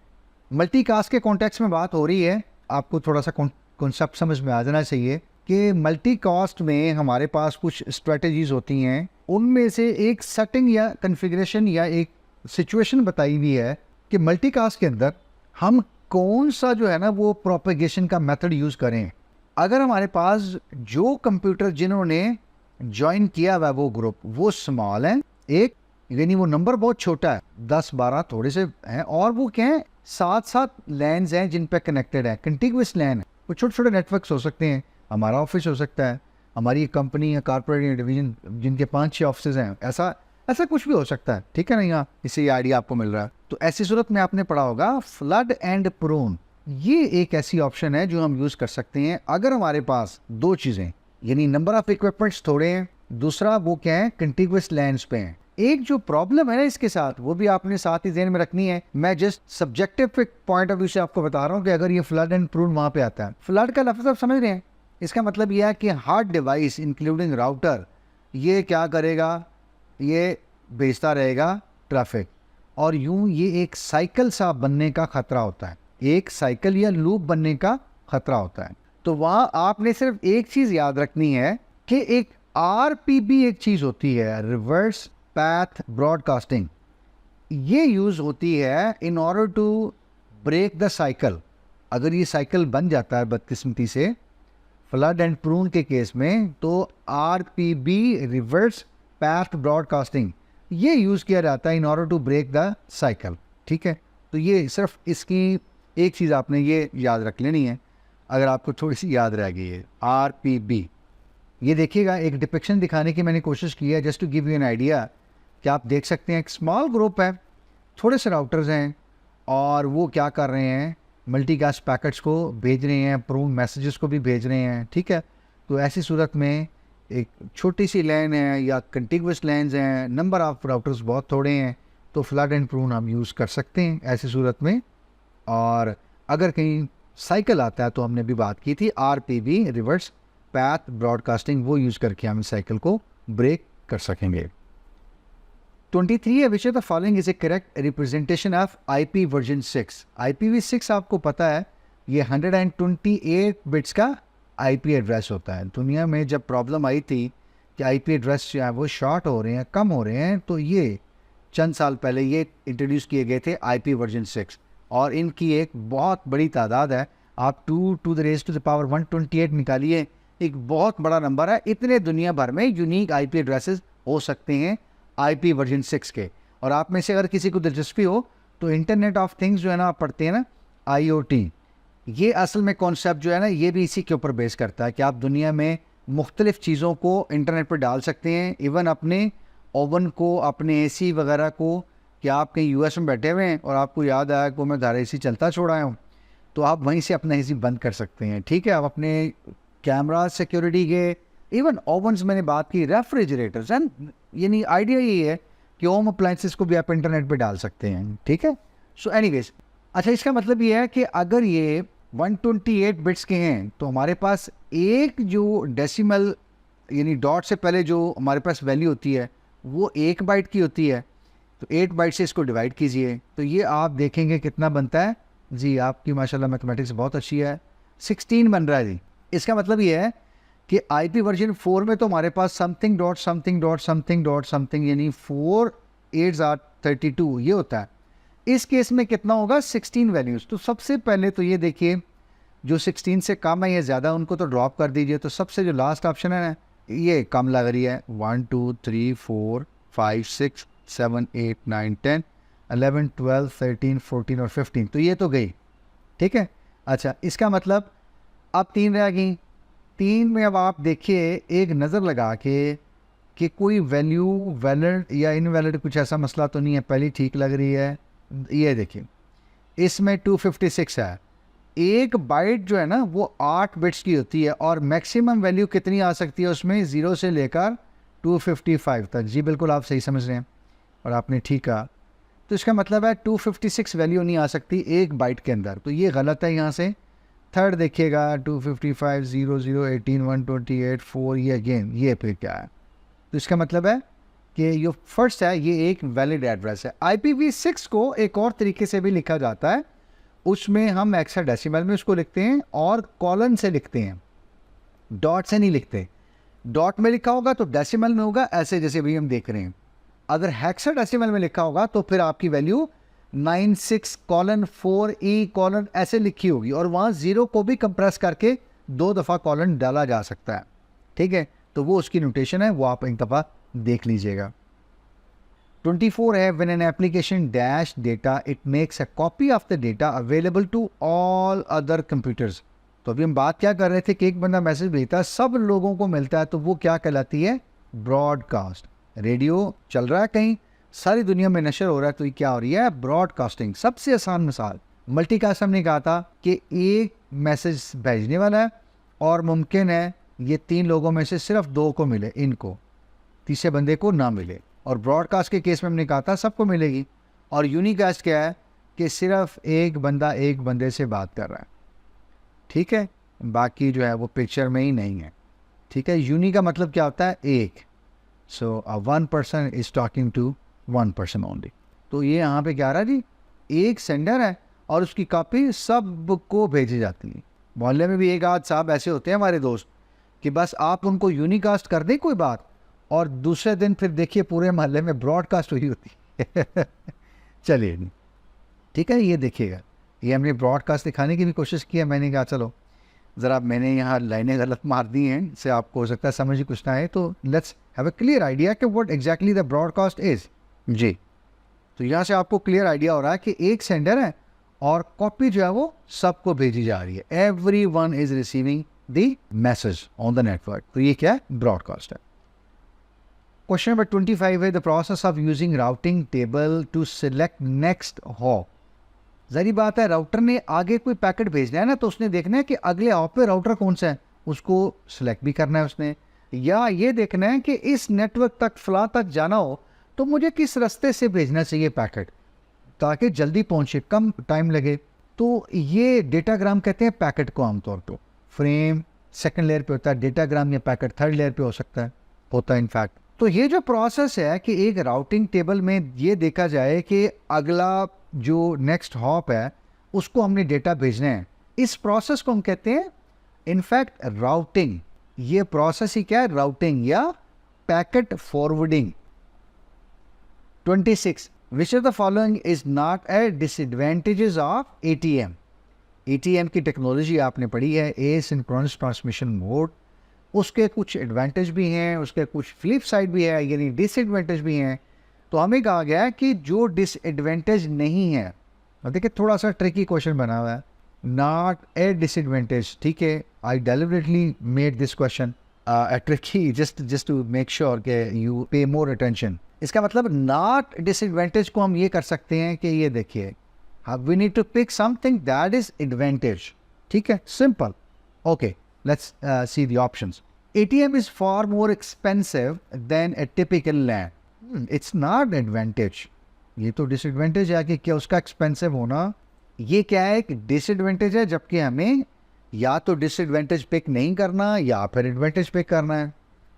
Multicast के कॉन्टेक्स्ट में बात हो रही है, आपको थोड़ा सा कॉन्सेप्ट समझ में आ जाना चाहिए कि मल्टीकास्ट में हमारे पास कुछ स्ट्रेटजीज होती हैं, उनमें से एक सेटिंग या कन्फिग्रेशन या एक सिचुएशन बताई हुई है कि मल्टीकास्ट के अंदर हम कौन सा जो है ना वो प्रोपेगेशन का मेथड यूज़ करें। अगर हमारे पास जो कंप्यूटर जिन्होंने ज्वाइन किया हुआ वो ग्रुप वो स्मॉल है एक, यानी वो नंबर बहुत छोटा है, 10-12 थोड़े से हैं, और वो क्या है, 7-7 लैंस हैं जिन पे कनेक्टेड है, कंटिग्यूस लैन है। वो छोटे छोटे नेटवर्क्स हो सकते हैं, हमारा ऑफिस हो सकता है, हमारी कंपनी या कॉर्पोरेट या डिवीजन जिनके 5-6 ऑफिस हैं, ऐसा ऐसा कुछ भी हो सकता है, ठीक है ना। यहाँ इससे ये आइडिया आपको मिल रहा है। तो ऐसी सूरत में आपने पढ़ा होगा फ्लड एंड प्रोन, ये एक ऐसी ऑप्शन है जो हम यूज कर सकते हैं अगर हमारे पास दो चीजें, यानी नंबर ऑफ इक्विपमेंट्स थोड़े हैं, दूसरा वो क्या है, कंटिग्यूस लैंड्स पे हैं। एक जो प्रॉब्लम है ना इसके साथ, वो भी आपने साथ ही ध्यान में रखनी है। मैं just subjective point of view से आपको बता रहा हूँ कि अगर ये फ्लड एंड प्रून वहां पे आता है, फ्लड का लफ्ज आप समझ रहे हैं, इसका मतलब यह है कि हार्ड डिवाइस इंक्लूडिंग राउटर ये क्या करेगा, ये भेजता रहेगा ट्रैफिक, और यूं ये एक साइकिल सा बनने का खतरा होता है, एक साइकिल या लूप बनने का खतरा होता है। तो वहां आपने सिर्फ एक चीज याद रखनी है कि एक आरपीबी एक चीज होती है, रिवर्स पैथ ब्रॉडकास्टिंग, ये यूज होती है in order to break the cycle. अगर ये साइकिल बन जाता है बदकिस्मती से फ्लड एंड प्रून के केस में, तो आरपीबी रिवर्स पैथ ब्रॉडकास्टिंग ये यूज किया जाता है in order to break the cycle, ठीक है। तो ये सिर्फ इसकी एक चीज़ आपने ये याद रख लेनी है, अगर आपको थोड़ी सी याद रह गई है आरपीबी। ये देखिएगा, एक डिपिक्शन दिखाने की मैंने कोशिश की है just to give you an idea कि आप देख सकते हैं एक स्मॉल ग्रुप है, थोड़े से राउटर्स हैं, और वो क्या कर रहे हैं, मल्टीकास्ट पैकेट्स को भेज रहे हैं, प्रून मैसेजेस को भी भेज रहे हैं, ठीक है। तो ऐसी सूरत में एक छोटी सी लैन है या कंटिग्यूस लैंस हैं, नंबर ऑफ राउटर्स बहुत थोड़े हैं, तो फ्लड एंड प्रून हम यूज़ कर सकते हैं ऐसी सूरत में। और अगर कहीं साइकिल आता है तो हमने भी बात की थी आरपीबी रिवर्स पैथ ब्रॉडकास्टिंग, वो यूज़ करके हम साइकिल को ब्रेक कर सकेंगे। 23 है, which of the following is A correct representation of IP version 6। IPv6 आपको पता है ये 128 बिट्स का आईपी एड्रेस होता है। दुनिया में जब प्रॉब्लम आई थी कि आईपी एड्रेस जो है वो शॉर्ट हो रहे हैं, कम हो रहे हैं, तो ये चंद साल पहले ये इंट्रोड्यूस किए गए थे आईपी वर्जन 6, और इनकी एक बहुत बड़ी तादाद है। आप 2 to the raised to the power 128 निकालिए, एक बहुत बड़ा नंबर है। इतने दुनिया भर में यूनिक आईपी एड्रेसेस हो सकते हैं आईपी वर्जन 6 के। और आप में से अगर किसी को दिलचस्पी हो तो इंटरनेट ऑफ थिंग्स जो है ना आप पढ़ते हैं ना, IoT, ये असल में कॉन्सेप्ट जो है ना ये भी इसी के ऊपर बेस करता है कि आप दुनिया में मुख्तलिफ चीज़ों को इंटरनेट पर डाल सकते हैं, इवन अपने ओवन को, अपने AC वगैरह को, कि आप कहीं US में बैठे हुए हैं और आपको याद आया कि मैं घर AC चलता छोड़ आया हूँ, तो आप वहीं से अपना AC बंद कर सकते हैं, ठीक है। आप अपने कैमरा सिक्योरिटी के, इवन ओवन्स मैंने बात की, रेफ्रिजरेटर्स एंड, यानी आइडिया ये है कि होम अप्लाइंसेस को भी आप इंटरनेट पे डाल सकते हैं, ठीक है। सो एनीवेज, अच्छा, इसका मतलब ये है कि अगर ये 128 बिट्स के हैं तो हमारे पास एक जो डेसिमल यानी डॉट से पहले जो हमारे पास वैल्यू होती है वो 1 बाइट की होती है। तो 8 बाइट से इसको डिवाइड कीजिए तो ये आप देखेंगे कितना बनता है जी। आपकी माशाल्लाह मैथमेटिक्स बहुत अच्छी है, 16 बन रहा है जी। इसका मतलब ये है कि आईपी वर्जन 4 में तो हमारे पास something dot something dot something dot something यानी 4 8 are 32 ये होता है। इस केस में कितना होगा, 16 वैल्यूज़। तो सबसे पहले तो ये देखिए जो 16 से कम है या ज़्यादा उनको तो ड्रॉप कर दीजिए। तो सबसे जो लास्ट ऑप्शन है ना ये कम लग रही है, 1 2 3 4 5 6 7 8 9 10 11 12 13 14 और 15, तो ये तो गई, ठीक है। अच्छा, इसका मतलब अब 3 रह गई। 3 में अब आप देखिए एक नज़र लगा के कि कोई वैल्यू वैलिड या इनवैलिड कुछ ऐसा मसला तो नहीं है, पहली ठीक लग रही है। ये देखिए इसमें 256 है। एक बाइट जो है ना वो 8 बिट्स की होती है और मैक्सिमम वैल्यू कितनी आ सकती है उसमें, 0 से लेकर 255 तक। जी बिल्कुल आप सही समझ रहे हैं और आपने ठीक कहा। तो इसका मतलब है 256 वैल्यू नहीं आ सकती एक बाइट के अंदर, तो ये गलत है। यहाँ से थर्ड देखिएगा 255 0 0 18 128 4, ये अगेन ये फिर क्या है। तो इसका मतलब है कि जो फर्स्ट है ये एक वैलिड एड्रेस है। IPv6 को एक और तरीके से भी लिखा जाता है, उसमें हम हेक्साडेसिमल में उसको लिखते हैं और कॉलन से लिखते हैं, डॉट से नहीं लिखते। डॉट में लिखा होगा तो डेसिमल में होगा, ऐसे जैसे भी हम देख रहे हैं। अगर हेक्साडेसिमल में लिखा होगा तो फिर आपकी वैल्यू 96:4E ऐसे लिखी होगी और वहाँ 0 को भी कंप्रेस करके 2 दफ़ा कॉलन डाला जा सकता है, ठीक है। तो वो उसकी नोटेशन है, वो आप एक दफ़ा देख लीजिएगा। 24 है, when an application dash data, it makes a copy of the data available to all other computers. तो अभी हम बात क्या कर रहे थे कि एक बंदा मैसेज भेजता है, सब लोगों को मिलता है, तो वो क्या कहलाती है? ब्रॉडकास्ट। रेडियो चल रहा है कहीं, सारी दुनिया में नशर हो रहा है, तो ये क्या हो रही है? ब्रॉडकास्टिंग। सबसे आसान मिसाल मल्टीकास्ट, हमने कहा था कि एक मैसेज भेजने वाला है और मुमकिन है ये 3 लोगों में से सिर्फ 2 को मिले, इनको तीसरे बंदे को ना मिले। और ब्रॉडकास्ट के केस में हमने कहा था सबको मिलेगी। और यूनिकास्ट क्या है कि सिर्फ एक बंदा एक बंदे से बात कर रहा है, ठीक है, बाकी जो है वो पिक्चर में ही नहीं है, ठीक है। यूनी का मतलब क्या होता है? एक। So a 1 person is talking to 1 person only. तो ये यहाँ पे क्या रहा जी? एक सेंडर है और उसकी कॉपी सबको भेजी जाती है। मोहल्ले में भी एक आध साहब ऐसे होते हैं हमारे दोस्त कि बस आप उनको यूनिकास्ट कर दें कोई बात, और दूसरे दिन फिर देखिए पूरे मोहल्ले में ब्रॉडकास्ट हुई होती है। चलिए नहीं, ठीक है, ये देखिएगा, ये हमने ब्रॉडकास्ट दिखाने की भी कोशिश की है। मैंने कहा चलो ज़रा मैंने यहाँ लाइनें गलत मार दी हैं, इससे आपको हो सकता है समझ ही कुछ ना आए, तो let's have a clear idea कि what exactly the broadcast is. जी, तो यहाँ से आपको क्लियर आइडिया हो रहा है कि एक सेंडर है और कॉपी जो है वो सबको भेजी जा रही है। Everyone is receiving the message on the network. तो ये क्या है? ब्रॉडकास्ट है। क्वेश्चन नंबर 25 है, the process of using routing table to select next hop. जरी बात है, राउटर ने आगे कोई पैकेट भेजना है ना, तो उसने देखना है कि अगले हॉप पे राउटर कौन सा है, उसको सिलेक्ट भी करना है उसने, या ये देखना है कि इस नेटवर्क तक फला तक जाना हो तो मुझे किस रास्ते से भेजना चाहिए पैकेट ताकि जल्दी पहुंचे, कम टाइम लगे। तो ये डेटाग्राम कहते हैं पैकेट को आमतौर पर। फ्रेम सेकंड लेयर पे होता है, डेटाग्राम या पैकेट थर्ड लेयर पे हो सकता है, होता है इनफैक्ट। तो ये जो प्रोसेस है कि एक राउटिंग टेबल में ये देखा जाए कि अगला जो नेक्स्ट हॉप है उसको हमने डेटा भेजना है, इस प्रोसेस को हम कहते हैं इनफैक्ट राउटिंग। ये प्रोसेस ही क्या है? राउटिंग या packet forwarding. 26, which of the following is not a disadvantages of ATM। ATM की टेक्नोलॉजी आपने पढ़ी है, एसिंक्रोनस ट्रांसमिशन मोड। उसके कुछ एडवांटेज भी हैं, उसके कुछ फ्लिप साइड भी है, यानी डिसएडवांटेज भी हैं। तो हमें कहा गया है कि जो डिसएडवांटेज नहीं है, देखिए थोड़ा सा ट्रिकी क्वेश्चन बना हुआ है, नॉट ए डिसएडवांटेज, ठीक है। I deliberately made this question tricky just to make sure कि यू पे मोर अटेंशन। इसका मतलब नॉट डिसएडवांटेज को हम ये कर सकते हैं कि ये देखिए, we need to pick something that is advantage, ठीक है, simple. Okay, let's see the options. ATM is far more expensive than a typical LAN. It's not advantage. ये तो disadvantage है कि क्या उसका expensive होना, ये क्या है? एक disadvantage है, जबकि हमें या तो disadvantage pick नहीं करना या फिर advantage pick करना है,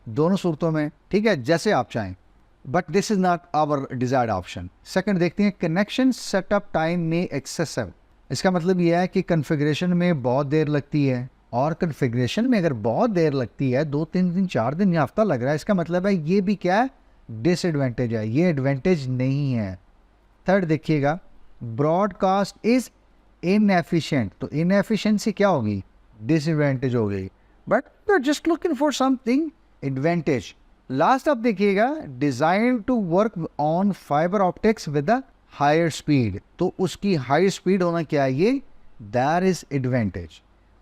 दोनों सूरतों में, ठीक है, जैसे आप चाहें। But this is not our desired option. Second देखते हैं, connection setup time में excessive। इसका मतलब यह है कि configuration में बहुत देर लगती है, और कन्फिग्रेशन में अगर बहुत देर लगती है, 2-3 दिन 4 दिन या हफ्ता लग रहा है, इसका मतलब है ये भी क्या है? डिसएडवांटेज है, ये एडवांटेज नहीं है। थर्ड देखिएगा, ब्रॉडकास्ट इज इनएफिशिएंट। तो इनएफिशिएंसी क्या होगी? डिसएडवांटेज हो गई, but we are just looking for something advantage. Last आप देखिएगा, design to work on fibre optics with a higher speed. तो उसकी हाई स्पीड होना क्या है? ये दैट इज एडवांटेज।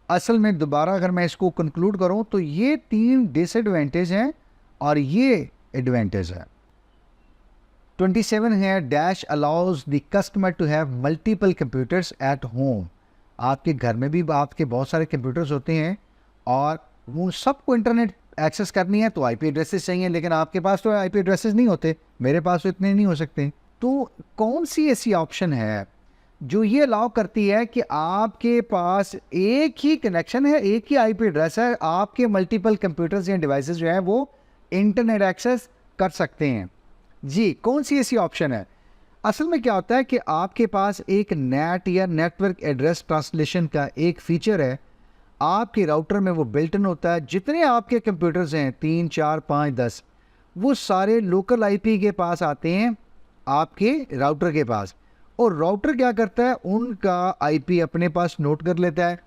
असल में दोबारा अगर मैं इसको कंक्लूड करूं तो ये 3 डिसएडवांटेज हैं और ये एडवांटेज है। 27 है, dash allows the customer to have multiple computers at home. आपके घर में भी आपके बहुत सारे कंप्यूटर्स होते हैं और वो सबको इंटरनेट एक्सेस करनी है, तो आईपी एड्रेसेस चाहिए, लेकिन आपके पास तो आईपी एड्रेसेस नहीं होते, मेरे पास तो इतने नहीं हो सकते। तो कौन सी ऐसी ऑप्शन है जो ये अलाउ करती है कि आपके पास एक ही कनेक्शन है, एक ही आईपी एड्रेस है, आपके मल्टीपल कंप्यूटर्स या डिवाइसेस जो है वो इंटरनेट एक्सेस कर सकते हैं? जी, कौन सी ऐसी ऑप्शन है? असल में क्या होता है कि आपके पास एक नेट या नेटवर्क एड्रेस ट्रांसलेशन का एक फीचर है, आपके राउटर में वो बिल्ट इन होता है। जितने आपके कंप्यूटर्स हैं, 3, 4, 5, 10, वो सारे लोकल आईपी के पास आते हैं आपके राउटर के पास, और राउटर क्या करता है? उनका आईपी अपने पास नोट कर लेता है,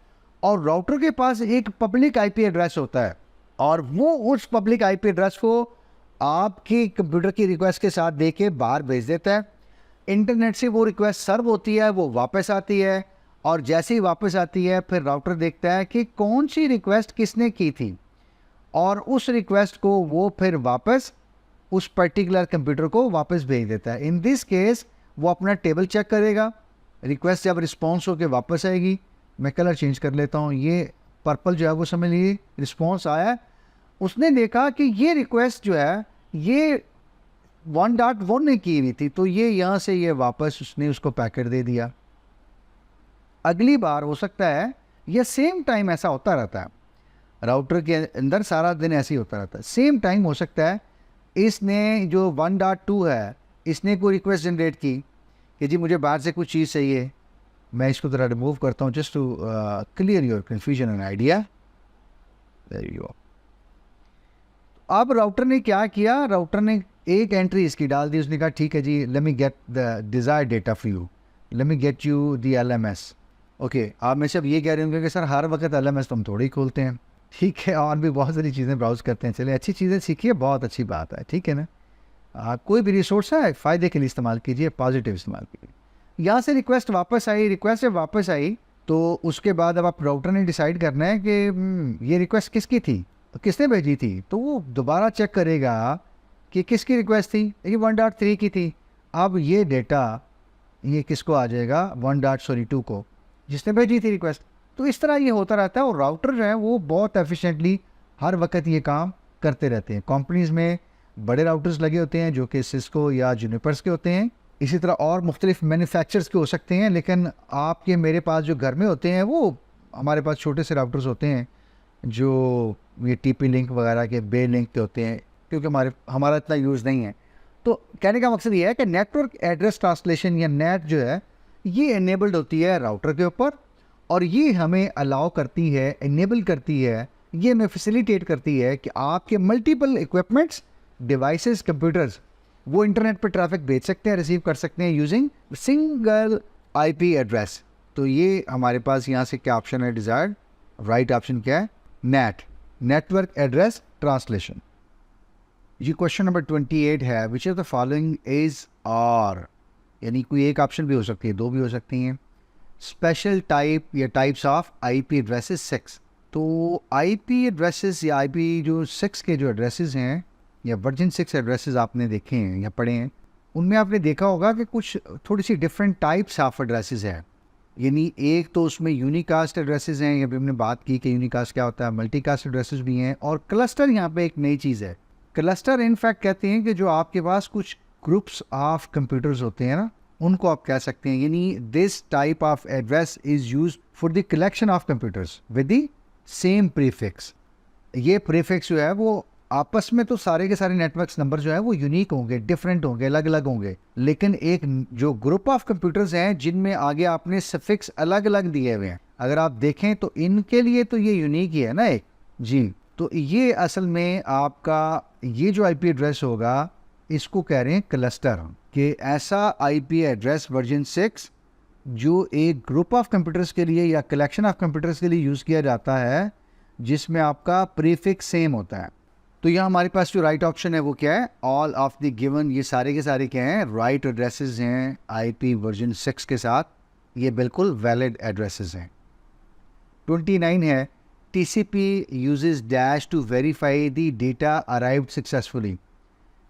और राउटर के पास एक पब्लिक आईपी एड्रेस होता है, और वो उस पब्लिक आईपी एड्रेस को आपकी कंप्यूटर की रिक्वेस्ट के साथ दे के बाहर भेज देता है। इंटरनेट से वो रिक्वेस्ट सर्व होती है, वो वापस आती है, और जैसे ही वापस आती है फिर राउटर देखता है कि कौन सी रिक्वेस्ट किसने की थी, और उस रिक्वेस्ट को वो फिर वापस उस पर्टिकुलर कंप्यूटर को वापस भेज देता है। इन दिस केस वो अपना टेबल चेक करेगा, रिक्वेस्ट जब रिस्पॉन्स होकर वापस आएगी, मैं कलर चेंज कर लेता हूँ, ये पर्पल जो है वो समझ लीजिए रिस्पॉन्स आया, उसने देखा कि ये रिक्वेस्ट जो है ये 1.1 ने की हुई थी, तो ये यहाँ से ये वापस उसने उसको पैकेट दे दिया। अगली बार हो सकता है ये सेम टाइम ऐसा होता रहता है, राउटर के अंदर सारा दिन ऐसे ही होता रहता है। सेम टाइम हो सकता है इसने जो 1.2 है इसने कोई रिक्वेस्ट जनरेट की कि जी मुझे बाहर से कुछ चीज़ चाहिए, मैं इसको ज़रा रिमूव करता हूँ just to clear your confusion and idea. There you go. अब राउटर ने क्या किया, राउटर ने एक एंट्री इसकी डाल दी, उसने कहा ठीक है जी, let me get the desired data for you, let me get you the LMS। Okay, आप में से अब ये कह रहे होंगे कि सर हर वक्त LMS तो हम थोड़ी खोलते हैं। ठीक है, और भी बहुत सारी चीज़ें ब्राउज़ करते हैं, चलिए अच्छी चीज़ें सीखिए, बहुत अच्छी बात है, ठीक है ना। कोई भी रिसोर्स है फ़ायदे के लिए इस्तेमाल कीजिए, पॉजिटिव इस्तेमाल कीजिए। यहाँ से रिक्वेस्ट वापस आई, रिक्वेस्ट जब वापस आई तो उसके बाद अब आप राउटर ने डिसाइड करना है कि ये रिक्वेस्ट किसकी थी, किसने भेजी थी, तो वो दोबारा चेक करेगा कि किसकी रिक्वेस्ट थी, ये 1.3 की थी। अब ये डेटा ये किसको आ जाएगा, 1.2 को, जिसने भेजी थी रिक्वेस्ट। तो इस तरह ये होता रहता है, और राउटर जो है वो बहुत एफिशिएंटली हर वक्त ये काम करते रहते हैं। कंपनीज़ में बड़े राउटर्स लगे होते हैं जो कि सिस्को या जूनिपर्स के होते हैं, इसी तरह और मुख्तलिफ मैन्युफैक्चरर्स के हो सकते हैं, लेकिन आपके मेरे पास जो घर में होते हैं वो हमारे पास छोटे से राउटर्स होते हैं जो ये TP लिंक वगैरह के, बे लिंक के होते हैं, क्योंकि हमारा इतना यूज़ नहीं है। तो कहने का मकसद ये है कि नेटवर्क एड्रेस ट्रांसलेशन या नेट जो है ये इनेबल्ड होती है राउटर के ऊपर, और ये हमें अलाउ करती है, इनेबल करती है, ये हमें फैसिलिटेट करती है कि आपके मल्टीपल इक्विपमेंट्स, डिवाइसेस, कंप्यूटर्स वो इंटरनेट पर ट्रैफिक भेज सकते हैं, रिसीव कर सकते हैं यूजिंग सिंगल IP एड्रेस। तो ये हमारे पास यहाँ से क्या ऑप्शन है, डिज़ायर्ड, राइट ऑप्शन क्या है, नेट, नेटवर्क एड्रेस ट्रांसलेशन। ये क्वेश्चन नंबर 28 है, which of the following is are, यानी कोई एक ऑप्शन भी हो सकती है, दो भी हो सकती हैं। स्पेशल टाइप या टाइप्स ऑफ IP एड्रेसेस 6। तो IP एड्रेसेस या IP जो 6 के जो एड्रेसेस हैं या वर्जन 6 एड्रेसेस आपने देखे हैं या पढ़े हैं, उनमें आपने देखा होगा कि कुछ थोड़ी सी डिफरेंट टाइप्स ऑफ एड्रेसेस है। यानी एक तो उसमें यूनिकास्ट एड्रेसेस हैं, अभी हमने बात की कि यूनिकास्ट क्या होता है, मल्टीकास्ट एड्रेसेस भी हैं, और क्लस्टर यहाँ पे एक नई चीज़ है। क्लस्टर इनफैक्ट कहते हैं कि जो आपके पास कुछ ग्रुप्स ऑफ कंप्यूटर्स होते हैं ना, उनको आप कह सकते हैं। यानी this type of address is use for the collection of computers with the same prefix. ये प्रीफिक्स जो है वो आपस में तो सारे के सारे नेटवर्क्स नंबर जो है वो यूनिक होंगे, डिफरेंट होंगे, अलग अलग होंगे, लेकिन एक जो ग्रुप ऑफ कंप्यूटर्स हैं जिनमें आगे आपने सफिक्स अलग अलग दिए हुए हैं, अगर आप देखें तो इनके लिए तो ये यूनिक ही है ना एक जी। तो ये असल में आपका ये जो IP एड्रेस होगा इसको कह रहे हैं क्लस्टर, कि ऐसा IP एड्रेस वर्जन 6 जो एक ग्रुप ऑफ कंप्यूटर्स के लिए या कलेक्शन ऑफ कंप्यूटर्स के लिए यूज़ किया जाता है, जिसमें आपका प्रीफिक्स सेम होता है। तो यहाँ हमारे पास जो राइट ऑप्शन है वो क्या है, ऑल ऑफ द गिवन, ये सारे के सारे क्या हैं, राइट एड्रेसेस हैं IP वर्जन 6 के साथ, ये बिल्कुल वैलिड एड्रेसेस हैं। 29 है, TCP uses dash to verify the data arrived successfully।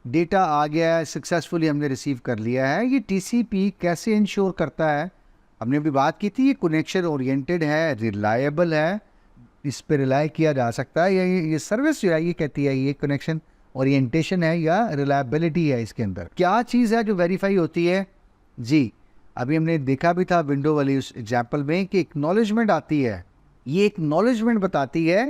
Data आ गया है, सक्सेसफुली हमने रिसीव कर लिया है। ये TCP कैसे इंश्योर करता है, हमने अभी बात की थी, ये कनेक्शन ओरिएंटेड है, रिलायबल है, इस पर रिलाई किया जा सकता है, या ये सर्विस जो है ये कहती है ये कनेक्शन ओरिएंटेशन है या रिलायबिलिटी है। इसके अंदर क्या चीज़ है जो वेरीफाई होती है जी, अभी हमने देखा भी था विंडो वाली उस एग्जाम्पल में कि एक्नॉलेजमेंट आती है। ये एक्नॉलेजमेंट बताती है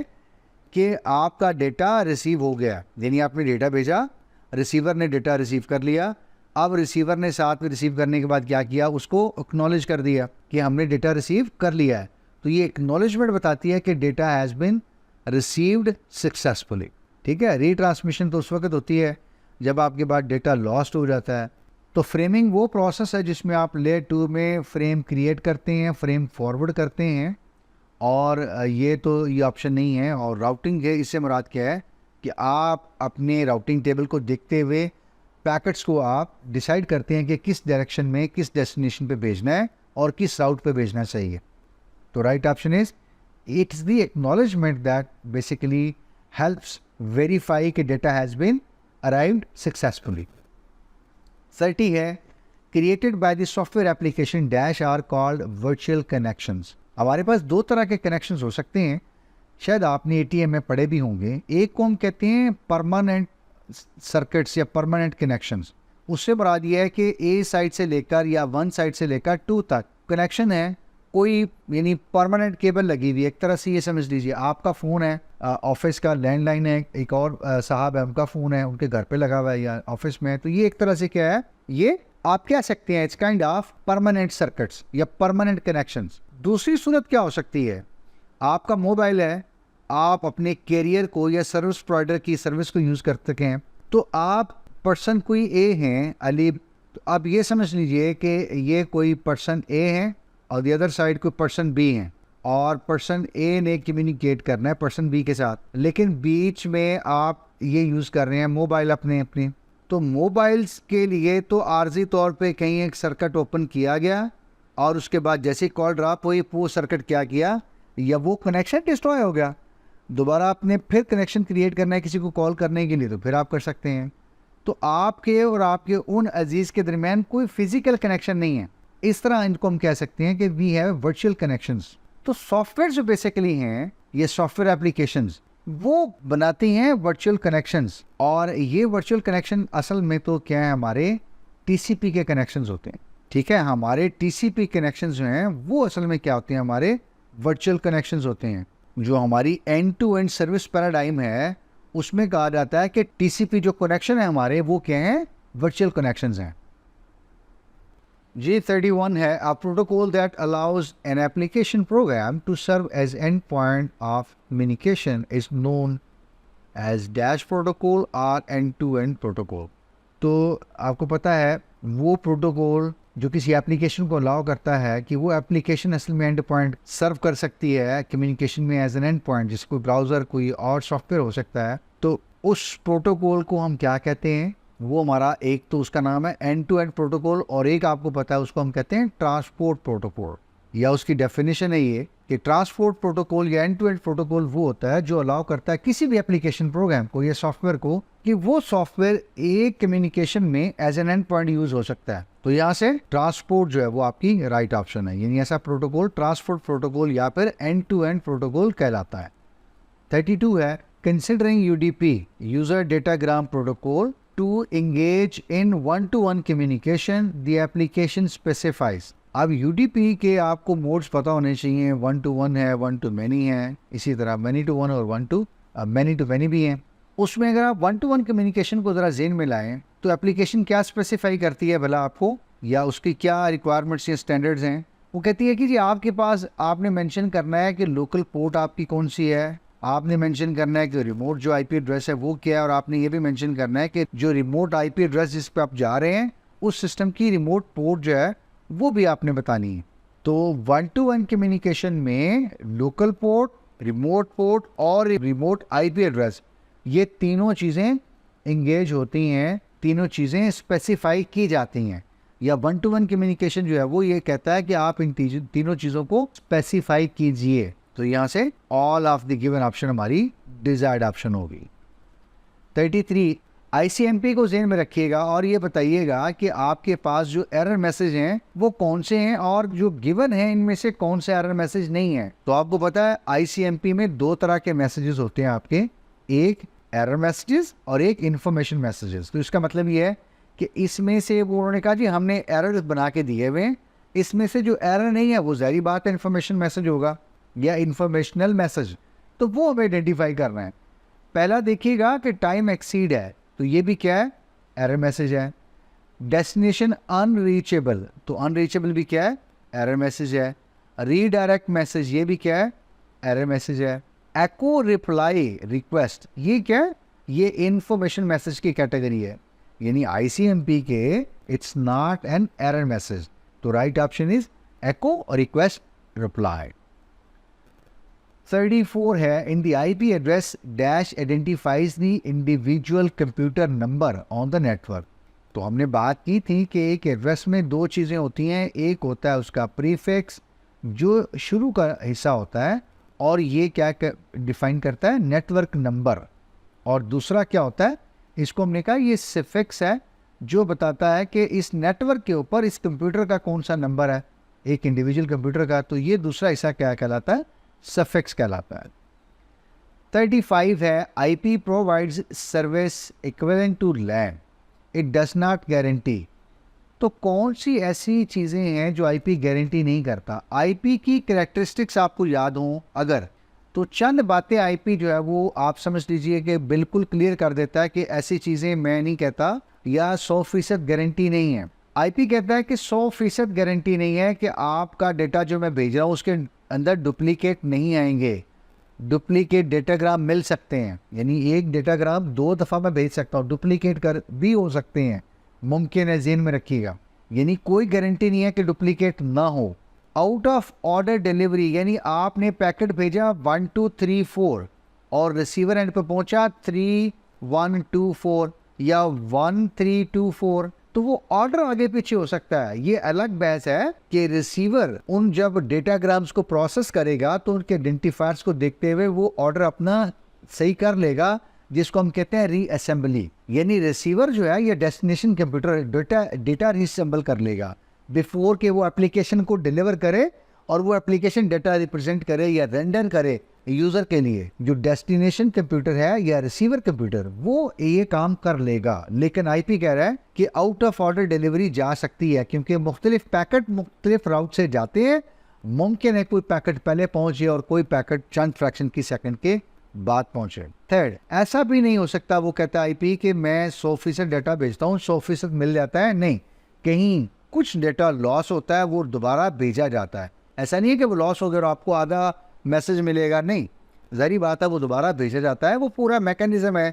कि आपका डेटा रिसीव हो गया, यानी आपने डेटा भेजा, रिसीवर ने डेटा रिसीव कर लिया, अब रिसीवर ने साथ में रिसीव करने के बाद क्या किया, उसको एक्नॉलेज कर दिया कि हमने डेटा रिसीव कर लिया है। तो ये एक्नॉलेजमेंट बताती है कि data has been received successfully. ठीक है, रीट्रांसमिशन तो उस वक्त होती है जब आपके पास डेटा लॉस्ट हो जाता है। तो फ्रेमिंग वो प्रोसेस है जिसमें आप लेयर 2 में फ्रेम क्रिएट करते हैं, फ्रेम फॉरवर्ड करते हैं, और ये तो ये ऑप्शन नहीं है। और राउटिंग है, इससे मुराद क्या है कि आप अपने राउटिंग टेबल को देखते हुए पैकेट्स को आप डिसाइड करते हैं कि किस डायरेक्शन में किस डेस्टिनेशन पे भेजना है और किस राउट पे भेजना चाहिए। तो right option is it is the acknowledgement that basically helps verify कि data has been arrived successfully. 30 है created by the software application dash are called virtual connections. हमारे पास दो तरह के कनेक्शंस हो सकते हैं, शायद आपने एटीएम में पढ़े भी होंगे। एक को हम कहते हैं परमानेंट सर्किट्स या परमानेंट कनेक्शंस। उससे मुराद ये है कि ए साइड से लेकर या वन साइड से लेकर टू तक कनेक्शन है, कोई यानी परमानेंट केबल लगी हुई है। एक तरह से ये समझ लीजिए आपका फ़ोन है, ऑफिस का लैंडलाइन है, एक और साहब है उनका फ़ोन है, उनके घर पे लगा हुआ है या ऑफिस में है। तो ये एक तरह से क्या है, ये आप कह सकते हैं it's kind of permanent circuits या परमानेंट कनेक्शंस। दूसरी सूरत क्या हो सकती है, आपका मोबाइल है, आप अपने कैरियर को या सर्विस प्रोवाइडर की सर्विस को यूज़ कर सके हैं, तो आप पर्सन कोई ए हैं अली, तो आप ये समझ लीजिए कि ये कोई पर्सन ए है और दी अदर साइड कोई पर्सन बी है, और पर्सन ए ने कम्युनिकेट करना है पर्सन बी के साथ, लेकिन बीच में आप ये यूज़ कर रहे हैं मोबाइल अपने। तो मोबाइल्स के लिए तो आर्जी तौर पे कहीं एक सर्किट ओपन किया गया और उसके बाद जैसे कॉल ड्रॉप हुई वो सर्किट क्या किया, या वो कनेक्शन डिस्ट्रॉय हो गया। दोबारा आपने फिर कनेक्शन क्रिएट करना है किसी को कॉल करने के लिए, तो फिर आप कर सकते हैं। तो आपके और आपके उन अजीज़ के दरमियान कोई फिजिकल कनेक्शन नहीं है। इस तरह इनको हम कह सकते हैं कि वी हैव वर्चुअल कनेक्शंस। तो सॉफ्टवेयर जो बेसिकली हैं, ये सॉफ्टवेयर एप्लीकेशंस वो बनाती हैं वर्चुअल कनेक्शंस, और ये वर्चुअल कनेक्शन असल में तो क्या है, हमारे टीसीपी के कनेक्शंस होते हैं। ठीक है, हमारे टीसीपी कनेक्शंस जो हैं वो असल में क्या होते हैं, हमारे वर्चुअल कनेक्शंस होते हैं। जो हमारी end to end service paradigm है उसमें कहा जाता है कि टीसीपी जो कनेक्शन है हमारे वो क्या है, वर्चुअल कनेक्शंस हैं। G31 है a protocol that allows an application program to serve as endpoint of communication is known as dash protocol or end-to-end protocol। तो आपको पता है वो प्रोटोकॉल जो किसी एप्लीकेशन को अलाउ करता है कि वो एप्लीकेशन असल में एंड पॉइंट सर्व कर सकती है कम्युनिकेशन में एज एन एंड पॉइंट, जिसको कोई ब्राउज़र कोई और सॉफ्टवेयर हो सकता है। तो उस प्रोटोकॉल को हम क्या कहते हैं, वो हमारा एक तो उसका नाम है एंड टू एंड प्रोटोकॉल, और एक आपको पता है उसको हम कहते हैं ट्रांसपोर्ट प्रोटोकॉल, या उसकी डेफिनेशन है ये कि ट्रांसपोर्ट प्रोटोकॉल या एंड टू एंड प्रोटोकॉल वो होता है जो अलाउ करता है किसी भी एप्लीकेशन प्रोग्राम को या सॉफ्टवेयर को कि वो सॉफ्टवेयर एक कम्युनिकेशन में as an end point use हो सकता है। तो यहाँ से ट्रांसपोर्ट जो है वो आपकी राइट ऑप्शन है, यानी ऐसा प्रोटोकॉल ट्रांसपोर्ट प्रोटोकॉल या फिर एंड टू एंड प्रोटोकॉल कहलाता है। 32 है considering UDP user datagram protocol to engage in one-to-one communication, the application specifies। अब UDP के आपको मोड्स पता होने चाहिए, 1 to 1 है, 1 to many है, इसी तरह many to 1 और 1 to many to many भी हैं। उसमें अगर आप 1 to 1 कम्युनिकेशन को ज़रा ज़हन में लाएं तो एप्लीकेशन क्या स्पेसिफाई करती है भला आपको, या उसकी क्या रिक्वायरमेंट्स या स्टैंडर्ड्स हैं। वो कहती है कि जी आपके पास आपने मेंशन करना है कि लोकल पोर्ट आपकी कौन सी है, आपने मेंशन करना है कि रिमोट जो आईपी एड्रेस है वो क्या है, और आपने ये भी मेंशन करना है कि जो रिमोट आईपी एड्रेस जिस पे आप जा रहे हैं उस सिस्टम की रिमोट पोर्ट जो है वो भी आपने बतानी है। तो 1 to 1 कम्युनिकेशन में लोकल पोर्ट, रिमोट पोर्ट और रिमोट आईपी एड्रेस, ये तीनों चीज़ें इंगेज होती हैं, तीनों चीज़ें स्पेसिफाई की जाती हैं। या 1 to 1 कम्युनिकेशन जो है वो ये कहता है कि आप इन तीनों चीज़ों को स्पेसिफाई कीजिए। तो यहाँ से all of the given option हमारी डिजायर्ड ऑप्शन होगी। 33 ICMP को ज़हन में रखिएगा और ये बताइएगा कि आपके पास जो एरर मैसेज हैं वो कौन से हैं, और जो गिवन हैं इनमें से कौन से एरर मैसेज नहीं है। तो आपको पता है ICMP में दो तरह के मैसेजेस होते हैं आपके, एक एरर मैसेजेस और एक इन्फॉर्मेशन मैसेजेस। तो इसका मतलब ये है कि इसमें से वो उन्होंने कहा जी हमने एरर बना के दिए हुए हैं, इसमें से जो एरर नहीं है वो ज़ाहिर बात है इन्फॉर्मेशन मैसेज होगा या इन्फॉर्मेशनल मैसेज, तो वो हमें आइडेंटिफाई करना है। पहला देखिएगा कि टाइम एक्सीड है, तो ये भी क्या है, एरर मैसेज है। डेस्टिनेशन अनरीचेबल, तो अनरीचेबल भी क्या है, एरर मैसेज है। रीडायरेक्ट मैसेज, ये भी क्या है, एरर मैसेज है। एको रिप्लाई रिक्वेस्ट, ये क्या है, ये इन्फॉर्मेशन मैसेज की कैटेगरी है, यानी ICMP के it's not an error message. तो right option is echo request reply. 34 है, in the IP address dash identifies the individual computer number on the network. तो हमने बात की थी कि एक एड्रेस में दो चीज़ें होती हैं, एक होता है उसका प्रीफिक्स जो शुरू का हिस्सा होता है और ये क्या डिफाइन करता है, नेटवर्क नंबर, और दूसरा क्या होता है, इसको हमने कहा ये सफिक्स है जो बताता है कि इस नेटवर्क के ऊपर इस कंप्यूटर का कौन सा नंबर है, एक इंडिविजुअल कंप्यूटर का। तो ये दूसरा हिस्सा क्या कहलाता है, सफिक्स कहलाता है। 35 है, IP provides service equivalent to LAN, it does not guarantee. तो कौन सी ऐसी चीज़ें हैं जो आईपी गारंटी नहीं करता? आईपी की कैरेक्टरिस्टिक्स आपको याद हों अगर, तो चंद बातें आईपी जो है वो आप समझ लीजिए कि बिल्कुल क्लियर कर देता है कि ऐसी चीज़ें मैं नहीं कहता या 100% गारंटी नहीं है। आईपी कहता है कि 100% गारंटी नहीं है कि आपका डेटा जो मैं भेज रहा हूँ उसके अंदर डुप्लीकेट नहीं आएंगे। डुप्लीकेट डेटाग्राम मिल सकते हैं, यानी एक डेटाग्राम 2 दफ़ा मैं भेज सकता हूँ, डुप्लीकेट कर भी हो सकते हैं, मुमकिन है, ज़हन में रखिएगा। यानी कोई गारंटी नहीं है कि डुप्लीकेट ना हो। आउट ऑफ ऑर्डर डिलीवरी, यानी आपने पैकेट भेजा 1 2 3 4 और रिसीवर एंड पर पहुंचा 3 1 2 4 या 1 3 2 4, तो वो ऑर्डर आगे पीछे हो सकता है। ये अलग बहस है कि रिसीवर उन जब डेटाग्राम्स को प्रोसेस करेगा तो उनके आइडेंटिफायर्स को देखते हुए वो ऑर्डर अपना सही कर लेगा, जिसको हम कहते हैं रीअसेंबली। यानी रिसीवर जो है ये डेस्टिनेशन कंप्यूटर डेटा रीअसेंबल कर लेगा बिफोर के वो एप्लीकेशन को डिलीवर करे और वो एप्लीकेशन डेटा रिप्रेजेंट करे या रेंडर करे यूज़र के लिए। जो डेस्टिनेशन कंप्यूटर है या रिसीवर कंप्यूटर वो ये काम कर लेगा, लेकिन आईपी कह रहा है कि आउट ऑफ ऑर्डर डिलीवरी जा सकती है क्योंकि मुख्तलिफ पैकेट मुख्तलिफ राउट से जाते हैं। मुमकिन है कोई पैकेट पहले पहुंचे और कोई पैकेट चंद फ्रैक्शन की सेकंड के बाद पहुंचे। थर्ड, ऐसा भी नहीं हो सकता, वो कहता है आईपी कि मैं 100% डाटा भेजता हूँ 100% मिल जाता है। नहीं, कहीं कुछ डेटा लॉस होता है, वो दोबारा भेजा जाता है। ऐसा नहीं है कि वो लॉस हो गया और आपको आधा मैसेज मिलेगा, नहीं, ज़ाहिर बात है वो दोबारा भेजा जाता है। वो पूरा मैकेनिज्म है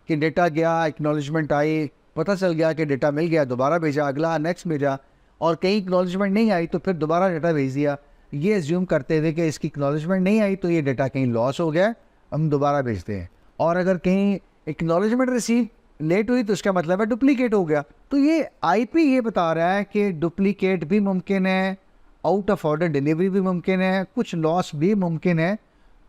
कि डेटा गया, एक्नॉलेजमेंट आई, पता चल गया कि डेटा मिल गया, दोबारा भेजा, अगला नेक्स्ट भेजा, और कहीं एक्नॉलेजमेंट नहीं आई तो फिर दोबारा डेटा भेज दिया, ये एज्यूम करते हुए कि इसकी एक्नॉलेजमेंट नहीं आई तो ये डेटा कहीं लॉस हो गया, हम दोबारा भेजते हैं। और अगर कहीं एक्नॉलेजमेंट रिसीव लेट हुई तो उसका मतलब है डुप्लीकेट हो गया। तो ये आईपी ये बता रहा है कि डुप्लीकेट भी मुमकिन है, आउट ऑफ ऑर्डर डिलीवरी भी मुमकिन है, कुछ लॉस भी मुमकिन है।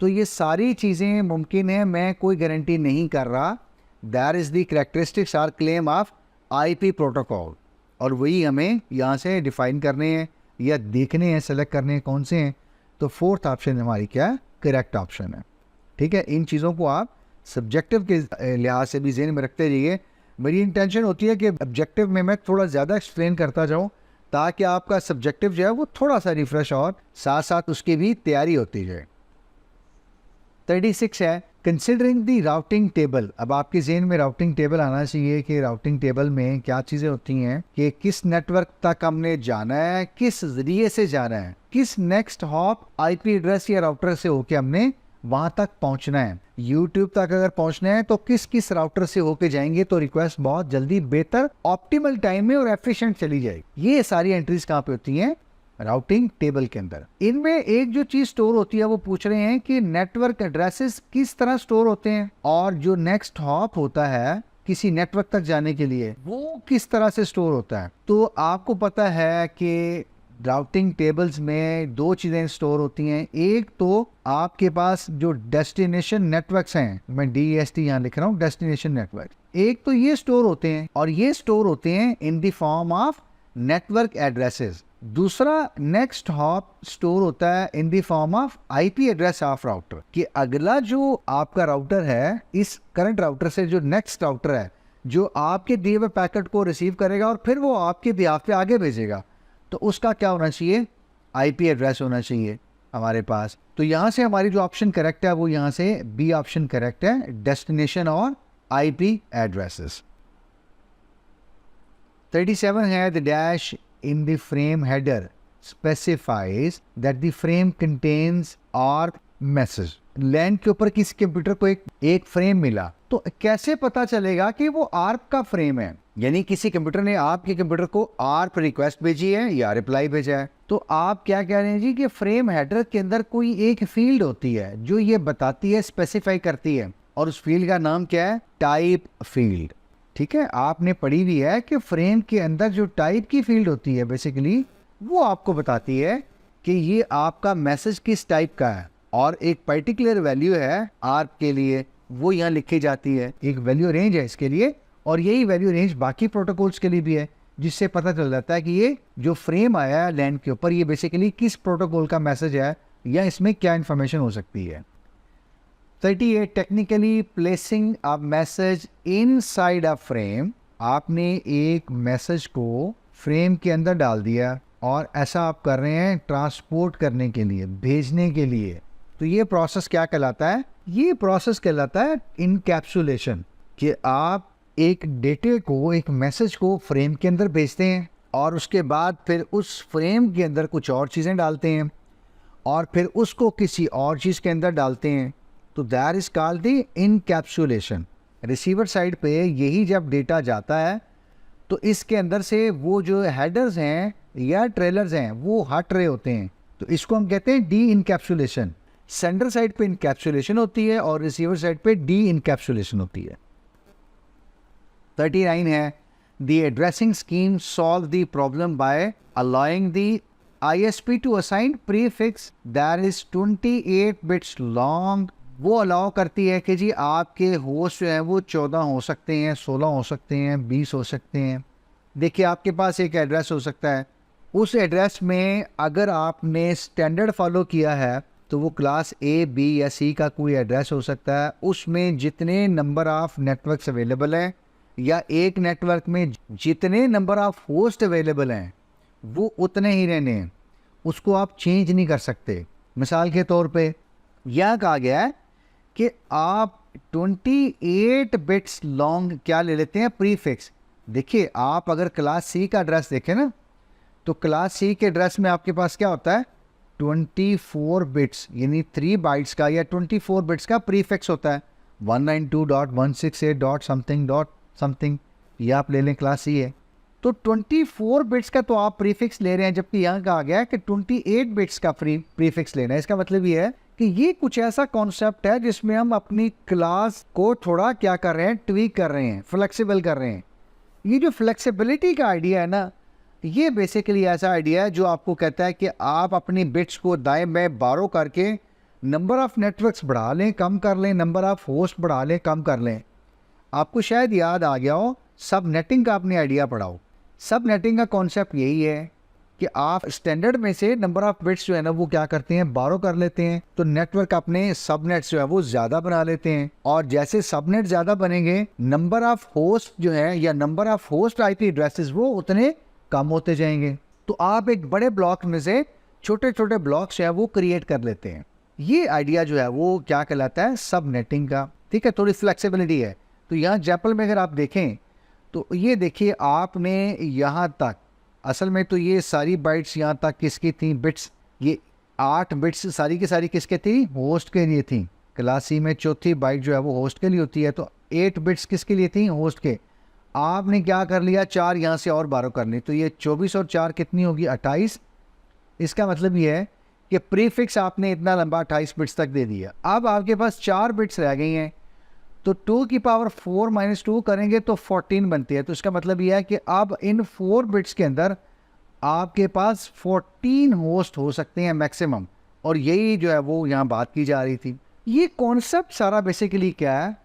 तो ये सारी चीज़ें मुमकिन है, मैं कोई गारंटी नहीं कर रहा। That is the characteristics or claim of IP protocol, और वही हमें यहाँ से डिफाइन करने हैं या देखने हैं, सेलेक्ट करने हैं कौन से हैं। तो फोर्थ ऑप्शन हमारी क्या है, करेक्ट ऑप्शन है। ठीक है, इन चीज़ों को आप सब्जेक्टिव के लिहाज से भी ज़हन में रखते रहिए। मेरी इंटेंशन होती है कि ऑब्जेक्टिव में मैं थोड़ा ज़्यादा एक्सप्लेन करता जाऊँ ताकि आपका सब्जेक्टिव जो है वो थोड़ा सा रिफ्रेश और साथ साथ उसकी भी तैयारी होती जाए। 36 है, कंसिडरिंग द राउटिंग टेबल। अब आपके ज़हन में राउटिंग टेबल आना चाहिए कि राउटिंग टेबल में क्या चीज़ें होती हैं, कि किस नेटवर्क तक हमने जाना है, किस ज़रिए से जाना है, किस नेक्स्ट हॉप आईपी एड्रेस या राउटर से होके हमने वहाँ तक पहुँचना है। यूट्यूब तक अगर पहुँचना है तो किस किस राउटर से होके जाएंगे तो रिक्वेस्ट बहुत जल्दी, बेहतर, ऑप्टिमल टाइम में और एफिशिएंट चली जाएगी। ये सारी एंट्रीज कहाँ पे होती हैं, राउटिंग टेबल के अंदर। इनमें एक जो चीज स्टोर होती है वो पूछ रहे हैं कि नेटवर्क एड्रेसेस किस तरह स्टोर होते हैं, और जो नेक्स्ट हॉप होता है किसी नेटवर्क तक जाने के लिए वो किस तरह से स्टोर होता है। तो आपको पता है कि राउटिंग टेबल्स में दो चीज़ें स्टोर होती हैं। एक तो आपके पास जो डेस्टिनेशन नेटवर्क्स हैं, मैं DEST यहाँ लिख रहा हूँ, डेस्टिनेशन नेटवर्क, एक तो ये स्टोर होते हैं और ये स्टोर होते हैं in the form of network addresses. दूसरा नेक्स्ट हॉप स्टोर होता है in the form of IP address of router, कि अगला जो आपका राउटर है इस करंट राउटर से जो नेक्स्ट राउटर है जो आपके दिए हुए पैकेट को रिसीव करेगा और फिर वो आपके बिहाफ पे आगे भेजेगा, तो उसका क्या होना चाहिए, आईपी एड्रेस होना चाहिए हमारे पास। तो यहाँ से हमारी जो ऑप्शन करेक्ट है वो यहाँ से बी ऑप्शन करेक्ट है, डेस्टिनेशन और आईपी एड्रेसेस। 37 है, the dash in the frame header specifies that the frame contains ARP message। लैन के ऊपर किसी कंप्यूटर को एक फ्रेम मिला, तो कैसे पता चलेगा कि वो आर्प का फ्रेम है? यानी किसी कंप्यूटर ने आपके कंप्यूटर को आर्प रिक्वेस्ट भेजी है या रिप्लाई भेजा है, तो आप क्या कह रहे हैं जी कि फ्रेम हेडर के अंदर कोई एक फील्ड होती है जो ये बताती है, स्पेसिफाई करती है, और उस फील्ड का नाम क्या है? Type field. ठीक है, आपने पढ़ी हुई है कि फ्रेम के अंदर जो टाइप की फील्ड होती है बेसिकली वो आपको बताती है कि ये आपका मैसेज किस टाइप का है, और एक पर्टिकुलर वैल्यू है आर्प के लिए, वो यहाँ लिखी जाती है, एक वैल्यू रेंज है इसके लिए, और यही वैल्यू रेंज बाकी प्रोटोकॉल्स के लिए भी है, जिससे पता चल जाता है कि ये जो फ्रेम आया है लैन के ऊपर ये बेसिकली किस प्रोटोकॉल का मैसेज है या इसमें क्या इन्फॉर्मेशन हो सकती है। 38 technically placing a message inside a frame. आपने एक मैसेज को फ्रेम के अंदर डाल दिया और ऐसा आप कर रहे हैं ट्रांसपोर्ट करने के लिए, भेजने के लिए, तो ये प्रोसेस क्या कहलाता है? ये प्रोसेस कहलाता है इनकैप्सुलेशन, कि आप एक डेटे को, एक मैसेज को फ्रेम के अंदर भेजते हैं और उसके बाद फिर उस फ्रेम के अंदर कुछ और चीज़ें डालते हैं और फिर उसको किसी और चीज़ के अंदर डालते हैं, तो that is called the encapsulation. Receiver side पे यही जब डेटा जाता है तो इसके अंदर से वो जो हेडर्स हैं या ट्रेलर्स हैं वो हट रहे होते हैं, तो इसको हम कहते हैं डी इनकैप्सुलेशन। सेंडर साइड पे इनकैप्सुलेशन होती है और रिसीवर साइड पे डी इनकैप्सुलेशन होती है। 39 है, the addressing scheme solve the problem by allowing the ISP to assign prefix that is 28 bits long. वो अलाउ करती है कि जी आपके होस्ट जो है वो 14 हो सकते हैं, 16 हो सकते हैं, 20 हो सकते हैं। देखिए आपके पास एक एड्रेस हो सकता है, उस एड्रेस में अगर आपने स्टैंडर्ड फॉलो किया है तो वो क्लास A, B या C का कोई एड्रेस हो सकता है, उसमें जितने नंबर ऑफ नेटवर्क्स अवेलेबल हैं या एक नेटवर्क में जितने नंबर ऑफ होस्ट अवेलेबल हैं वो उतने ही रहने हैं, उसको आप चेंज नहीं कर सकते। मिसाल के तौर पे यह कहा गया है कि आप 28 बिट्स लॉन्ग क्या ले लेते हैं? प्रीफिक्स। देखिए आप अगर क्लास C का एड्रेस देखें ना, तो क्लास C के एड्रेस में आपके पास क्या होता है? 24 बिट्स यानी 3 बाइट्स का या 24 बिट्स का प्रीफिक्स होता है। 192.168.something, ये आप ले लें, क्लास C है, तो 24 बिट्स का तो आप प्रीफिक्स ले रहे हैं, जबकि यहाँ कहा गया है कि 28 बिट्स का प्रीफिक्स लेना है। इसका मतलब ये है कि ये कुछ ऐसा कॉन्सेप्ट है जिसमें हम अपनी क्लास को थोड़ा क्या कर रहे हैं? ट्वीक कर रहे हैं, फ्लेक्सिबल कर रहे हैं। ये जो फ्लेक्सिबिलिटी का आइडिया है ना, ये बेसिकली ऐसा आइडिया है जो आपको कहता है कि आप अपनी बिट्स को दाएं बाएं बारो करके नंबर ऑफ नेटवर्क्स बढ़ा लें, कम कर लें, नंबर ऑफ होस्ट बढ़ा लें, कम कर लें। आपको शायद याद आ गया हो, सब नेटिंग का आपने आइडिया पढ़ा हो। सब नेटिंग का कॉन्सेप्ट यही है कि आप स्टैंडर्ड में से नंबर ऑफ बिट्स जो है ना वो क्या करते हैं? बारो कर लेते हैं, तो नेटवर्क अपने सबनेट्स जो है वो ज़्यादा बना लेते हैं, और जैसे सबनेट ज़्यादा बनेंगे नंबर ऑफ होस्ट जो है या number of host IP addresses वो उतने कम होते जाएंगे। तो आप एक बड़े ब्लॉक में से छोटे छोटे ब्लॉक्स जो है वो क्रिएट कर लेते हैं। ये आइडिया जो है वो क्या कहलाता है? सब नेटिंग का। ठीक है, थोड़ी फ्लेक्सिबिलिटी है। तो यहाँ एग्जाम्पल में अगर आप देखें तो ये देखिए आपने यहाँ तक, असल में तो ये सारी बाइट्स यहाँ तक किसकी थी? बिट्स, ये 8 बिट्स सारी की सारी किसके थी? होस्ट के लिए थी। क्लास C में चौथी बाइट जो है वो होस्ट के लिए होती है, तो 8 बिट्स किसके लिए थी? होस्ट के। आपने क्या कर लिया? 4 यहाँ से और बारो कर ली, तो ये 24 और 4 कितनी होगी? 28। इसका मतलब ये है कि प्रीफिक्स आपने इतना लंबा 28 बिट्स तक दे दिया। अब आपके पास 4 बिट्स रह गई हैं, तो 2 की पावर 4 माइनस 2 करेंगे तो 14 बनती है। तो इसका मतलब यह है कि अब इन 4 बिट्स के अंदर आपके पास 14 होस्ट हो सकते हैं मैक्सिमम, और यही जो है वो यहाँ बात की जा रही थी। ये कॉन्सेप्ट सारा बेसिकली क्या है?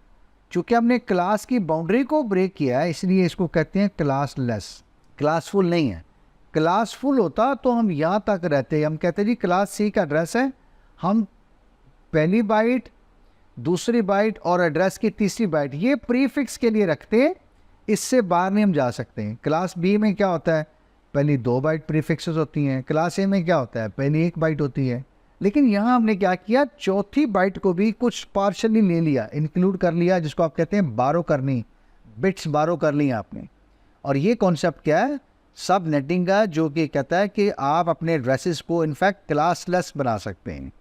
चूँकि हमने क्लास की बाउंड्री को ब्रेक किया है इसलिए इसको कहते हैं क्लासलेस। क्लासफुल नहीं है। क्लासफुल होता तो हम यहाँ तक रहते, हम कहते जी क्लास C का एड्रेस है, हम पहली बाइट, दूसरी बाइट और एड्रेस की तीसरी बाइट ये प्रीफिक्स के लिए रखते हैं, इससे बाहर नहीं हम जा सकते हैं। क्लास B में क्या होता है? पहली 2 बाइट प्रीफिक्सेस होती हैं। क्लास A में क्या होता है? पहली 1 बाइट होती है। लेकिन यहाँ हमने क्या किया? चौथी बाइट को भी कुछ पार्शली ले लिया, इंक्लूड कर लिया, जिसको आप कहते हैं बारो करनी, बिट्स बारो कर ली आपने। और ये कॉन्सेप्ट क्या है? सब नेटिंग का, जो कि कहता है कि आप अपने एड्रेसेस को इनफैक्ट क्लासलेस बना सकते हैं।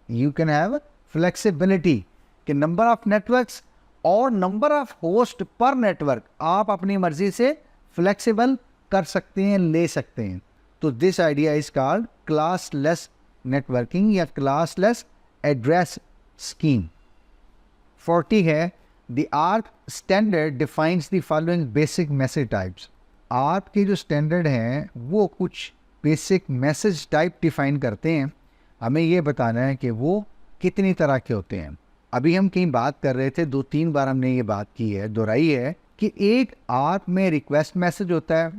यू कैन हैव फ्लेक्सिबिलिटी कि नंबर ऑफ नेटवर्क्स और नंबर ऑफ होस्ट पर नेटवर्क आप अपनी मर्जी से फ्लेक्सिबल कर सकते हैं, ले सकते हैं। तो this idea is called classless networking या क्लासलेस एड्रेस स्कीम। 40 है the ARP standard defines the following basic message types. ARP के जो स्टैंडर्ड हैं वो कुछ बेसिक मैसेज टाइप डिफाइन करते हैं। हमें ये बताना है कि वो कितनी तरह के होते हैं। अभी हम कहीं बात कर रहे थे, 2-3 बार हमने ये बात की है, दोहराई है कि एक आर्प में रिक्वेस्ट मैसेज होता है।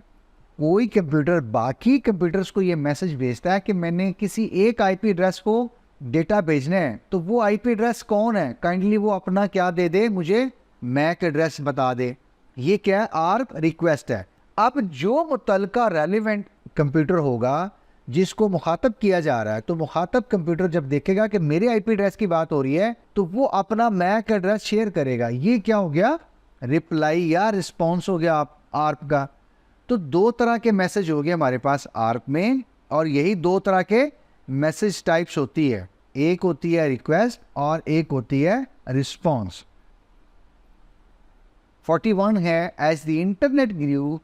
कोई कंप्यूटर बाकी कंप्यूटर्स को ये मैसेज भेजता है कि मैंने किसी एक आईपी एड्रेस को डेटा भेजना है, तो वो आईपी एड्रेस कौन है, काइंडली वो अपना क्या दे दे, मुझे मैक एड्रेस बता दे। ये क्या है, आर्प रिक्वेस्ट है। अब जो मुतलका रेलिवेंट कंप्यूटर होगा जिसको मुखातब किया जा रहा है, तो मुखातब कंप्यूटर जब देखेगा कि मेरे आईपी एड्रेस की बात हो रही है तो वो अपना मैक एड्रेस शेयर करेगा। ये क्या हो गया, रिप्लाई या रिस्पॉन्स हो गया आर्प का। तो 2 तरह के मैसेज हो गए हमारे पास आर्प में, और यही 2 तरह के मैसेज टाइप्स होती है। एक होती है रिक्वेस्ट और एक होती है रिस्पॉन्स। 41 है as the internet grew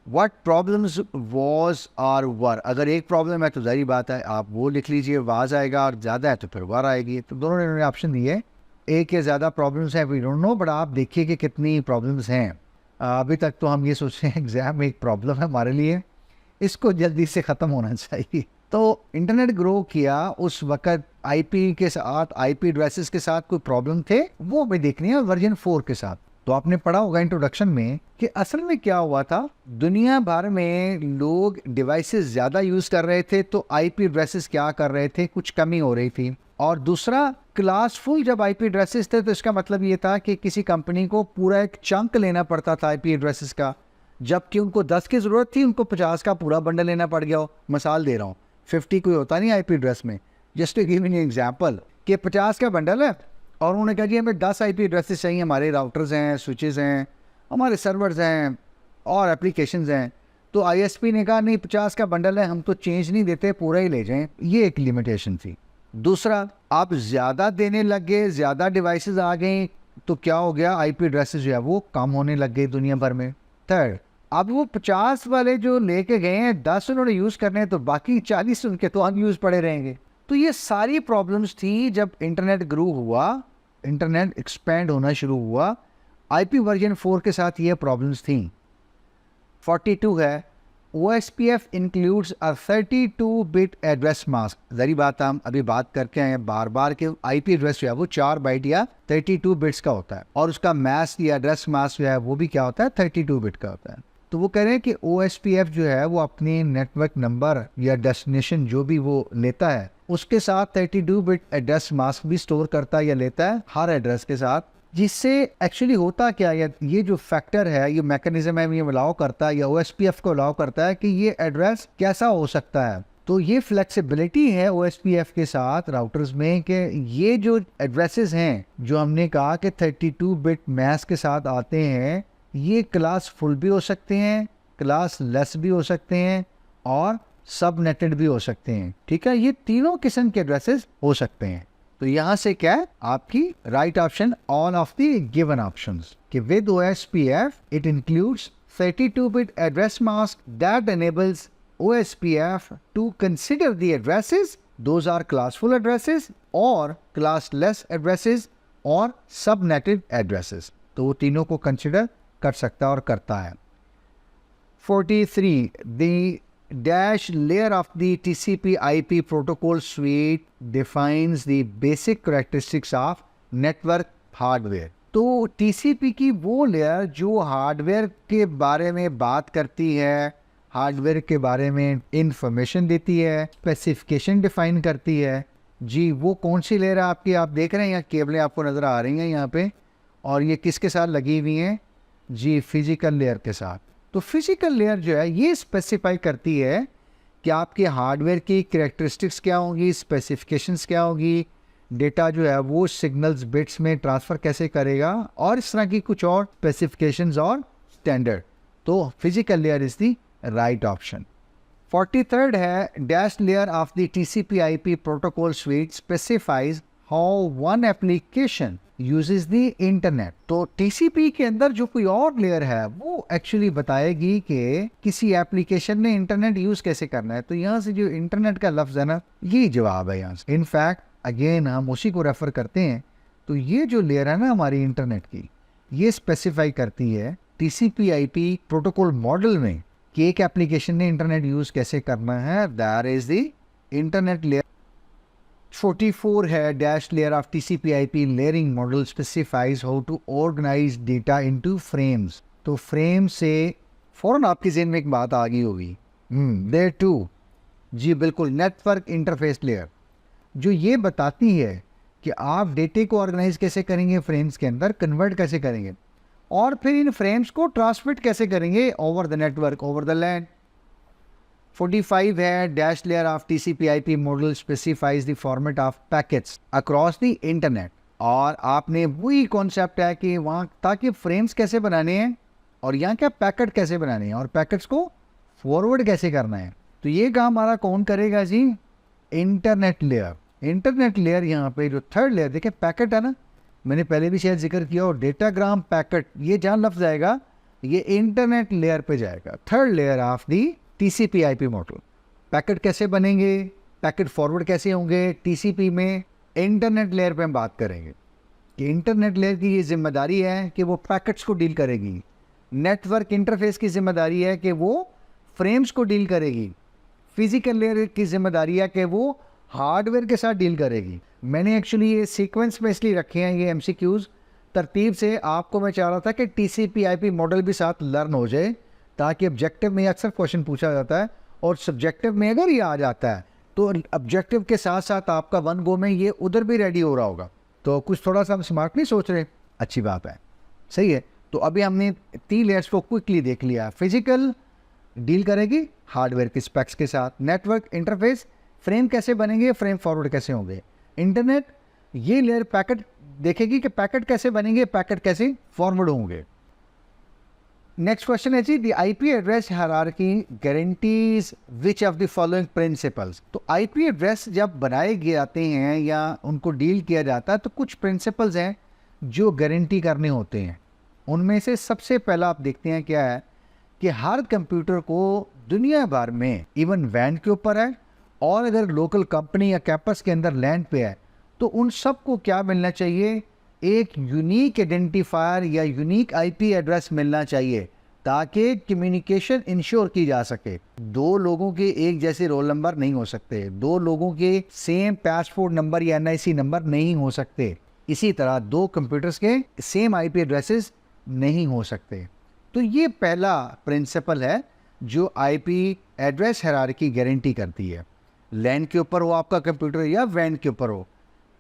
what problems was और वर। अगर एक प्रॉब्लम है तो जारी बात है आप वो लिख लीजिए, वाज आएगा, और ज़्यादा है तो फिर वर आएगी। तो दोनों ने ऑप्शन दिए। एक या ज़्यादा प्रॉब्लम्स हैं, वी डोंट नो, बट आप देखिए कि कितनी प्रॉब्लम्स हैं। अभी तक तो हम ये सोच रहे हैं एग्ज़ाम में एक प्रॉब्लम है हमारे लिए, इसको जल्दी से ख़त्म होना चाहिए। तो इंटरनेट ग्रो किया उस वक़्त आईपी के साथ, आईपी एड्रेसेस के साथ कोई प्रॉब्लम थे, वो हमें देखनी है वर्जन 4 के साथ। तो आपने पढ़ा होगा इंट्रोडक्शन में कि असल में क्या हुआ था, दुनिया भर में लोग डिवाइसेस ज़्यादा यूज़ कर रहे थे, तो आईपी एड्रेसेस क्या कर रहे थे, कुछ कमी हो रही थी। और दूसरा, क्लास फुल जब आईपी एड्रेसेस थे तो इसका मतलब ये था कि किसी कंपनी को पूरा एक चंक लेना पड़ता था आईपी एड्रेसेस का, जबकि उनको 10 की ज़रूरत थी, उनको 50 का पूरा बंडल लेना पड़ गया हो। मिसाल दे रहा हूँ, 50 कोई होता नहीं आईपी एड्रेस में, just to give an example कि 50 का बंडल है और उन्होंने कहा जी हमें 10 आईपी एड्रेसेस चाहिए, हमारे राउटर्स हैं, स्विचेस हैं, हमारे सर्वर्स हैं और एप्लीकेशंस हैं। तो आईएसपी ने कहा नहीं 50 का बंडल है, हम तो चेंज नहीं देते, पूरा ही ले जाएं। ये एक लिमिटेशन थी। दूसरा, आप ज़्यादा देने लग गए, ज़्यादा डिवाइसेस आ गई, तो क्या हो गया, आईपी एड्रेसेस जो है वो कम होने लग गए दुनिया भर में। थर्ड, अब वो 50 वाले जो लेके गए हैं, 10 उन्होंने यूज़ करने हैं, तो बाकी 40 उनके तो अनयूज़ पड़े रहेंगे। तो ये सारी प्रॉब्लम्स थी जब इंटरनेट ग्रो हुआ, इंटरनेट एक्सपेंड होना शुरू हुआ, आईपी वर्जन 4 के साथ ये प्रॉब्लम्स थी। 42 है OSPF includes a 32 bit address mask. जरी बात हम अभी बात करके आए हैं बार बार के आईपी एड्रेस जो है वो 4 बाइट या 32 बिट्स का होता है, और उसका मास्क या एड्रेस मास्क जो है वो भी क्या होता है, 32 बिट का होता है। तो वो कह रहे हैं कि OSPF जो है वो अपनी नेटवर्क नंबर या डेस्टिनेशन जो भी वो लेता है उसके साथ 32 बिट एड्रेस मास्क भी स्टोर करता है या लेता है हर एड्रेस के साथ, जिससे एक्चुअली होता क्या है, ये जो फैक्टर है, ये मैकेनिज्म है, ये अलाउ करता है या OSPF को अलाउ करता है कि ये एड्रेस कैसा हो सकता है। तो ये फ्लेक्सिबिलिटी है OSPF के साथ राउटर्स में कि ये जो एड्रेसेस हैं जो हमने कहा कि 32 बिट मैस्क के साथ आते हैं, ये क्लास फुल भी हो सकते हैं, क्लास लेस भी हो सकते हैं और सब नेटेड भी हो सकते हैं। ठीक है, ये तीनों किस्म के एड्रेसेस हो सकते हैं। तो यहाँ से क्या है आपकी right option, all of the given options, कि with OSPF it includes 32 bit address mask that enables OSPF to consider the addresses, those are classful addresses or classless addresses और subnetted addresses। तो वो तीनों को कंसिडर कर सकता है और करता है। 43 the dash layer of the TCP/IP protocol suite defines the basic characteristics of network hardware। तो TCP की वो लेयर जो हार्डवेयर के बारे में बात करती है, हार्डवेयर के बारे में इंफॉर्मेशन देती है, स्पेसिफिकेशन डिफाइन करती है। जी वो कौन सी लेयर है आपकी, आप देख रहे हैं यहाँ केबलें आपको नज़र आ रही हैं यहाँ पे, और ये किसके साथ लगी हुई हैं, जी फिजिकल लेयर के साथ। तो फिजिकल लेयर जो है ये स्पेसिफाई करती है कि आपके हार्डवेयर की कैरेक्टरिस्टिक्स क्या होंगी, स्पेसिफिकेशंस क्या होगी, डेटा जो है वो सिग्नल्स बिट्स में ट्रांसफ़र कैसे करेगा, और इस तरह की कुछ और स्पेसिफिकेशंस और स्टैंडर्ड। तो physical layer is the right option. 43rd है dash layer of the TCP/IP protocol sweet specifies how one application uses the internet. तो टीसीपी के अंदर जो कोई और लेयर है वो एक्चुअली बताएगी कि किसी एप्लीकेशन ने इंटरनेट यूज कैसे करना है। तो यहाँ से जो इंटरनेट का लफ्ज है ना, ये जवाब है यहाँ से। इनफैक्ट अगेन हम उसी को रेफर करते हैं। तो ये जो लेयर है ना हमारी इंटरनेट की, ये स्पेसिफाई करती है टीसीपी आईपी प्रोटोकॉल मॉडल में कि एक एप्लीकेशन ने इंटरनेट यूज कैसे करना है। That is the internet layer. 44 है dash layer of TCP IP layering model specifies how to organize data into frames. तो फ्रेम से फौरन आपके ज़हन में एक बात आ गई होगी, देयर टू, जी बिल्कुल, नेटवर्क इंटरफेस लेयर, जो ये बताती है कि आप डेटे को ऑर्गेनाइज कैसे करेंगे, फ्रेम्स के अंदर कन्वर्ट कैसे करेंगे, और फिर इन फ्रेम्स को ट्रांसमिट कैसे करेंगे over the network, over the land. 45 है dash layer of TCP IP model specifies the format of packets across the internet. और आपने वही कॉन्सेप्ट है कि वहाँ ताकि फ्रेम्स कैसे बनाने हैं और यहाँ क्या पैकेट कैसे बनाने हैं और पैकेट्स को फॉरवर्ड कैसे करना है। तो ये काम हमारा कौन करेगा जी, इंटरनेट लेयर। इंटरनेट लेयर यहाँ पे जो थर्ड लेयर, देखिए पैकेट है ना, मैंने पहले भी शायद जिक्र किया, और डेटाग्राम पैकेट, ये जहाँ लफ्ज आएगा ये इंटरनेट लेयर पे जाएगा, third layer of the TCP IP model. Packet कैसे बनेंगे, पैकेट फॉरवर्ड कैसे होंगे टीसीपी में, इंटरनेट लेयर पे हम बात करेंगे कि इंटरनेट लेयर की ये जिम्मेदारी है कि वो पैकेट्स को डील करेगी। नेटवर्क इंटरफेस की जिम्मेदारी है कि वो फ्रेम्स को डील करेगी। फिजिकल लेयर की जिम्मेदारी है कि वो हार्डवेयर के साथ डील करेगी। मैंने एक्चुअली ये सीक्वेंस में इसलिए रखे हैं ये एमसीक्यूज तरतीब से, आपको मैं चाह रहा था कि टीसीपी आईपी मॉडल भी साथ लर्न हो जाए, ताकि ऑब्जेक्टिव में अक्सर क्वेश्चन पूछा जाता है और सब्जेक्टिव में अगर ये आ जाता है तो ऑब्जेक्टिव के साथ साथ आपका वन गो में ये उधर भी रेडी हो रहा होगा। तो कुछ थोड़ा सा हम स्मार्ट नहीं सोच रहे, अच्छी बात है, सही है। तो अभी हमने 3 लेयर्स को क्विकली देख लिया। फिजिकल डील करेगी हार्डवेयर के स्पेक्स के साथ, नेटवर्क इंटरफेस, फ्रेम कैसे बनेंगे, फ्रेम फॉरवर्ड कैसे होंगे, इंटरनेट ये लेयर पैकेट देखेगी कि पैकेट कैसे बनेंगे, पैकेट कैसे फॉरवर्ड होंगे। नेक्स्ट क्वेश्चन है जी, the IP address hierarchy guarantees which of the following principles. तो आईपी एड्रेस जब बनाए जाते हैं या उनको डील किया जाता है तो कुछ प्रिंसिपल्स हैं जो गारंटी करने होते हैं। उनमें से सबसे पहला आप देखते हैं क्या है कि हर कंप्यूटर को दुनिया भर में, इवन वैन के ऊपर है और अगर लोकल कंपनी या कैंपस के अंदर लैंड पे है, तो उन सबको क्या मिलना चाहिए, एक यूनिक आइडेंटिफायर या यूनिक आईपी एड्रेस मिलना चाहिए ताकि कम्युनिकेशन इंश्योर की जा सके। 2 लोगों के एक जैसे रोल नंबर नहीं हो सकते, 2 लोगों के सेम पासपोर्ट नंबर या एनआईसी नंबर नहीं हो सकते, इसी तरह 2 कंप्यूटर्स के सेम आईपी एड्रेसेस नहीं हो सकते। तो ये पहला प्रिंसिपल है जो आईपी एड्रेस हायरार्की गारंटी करती है। लैन के ऊपर हो आपका कंप्यूटर या वैन के ऊपर हो,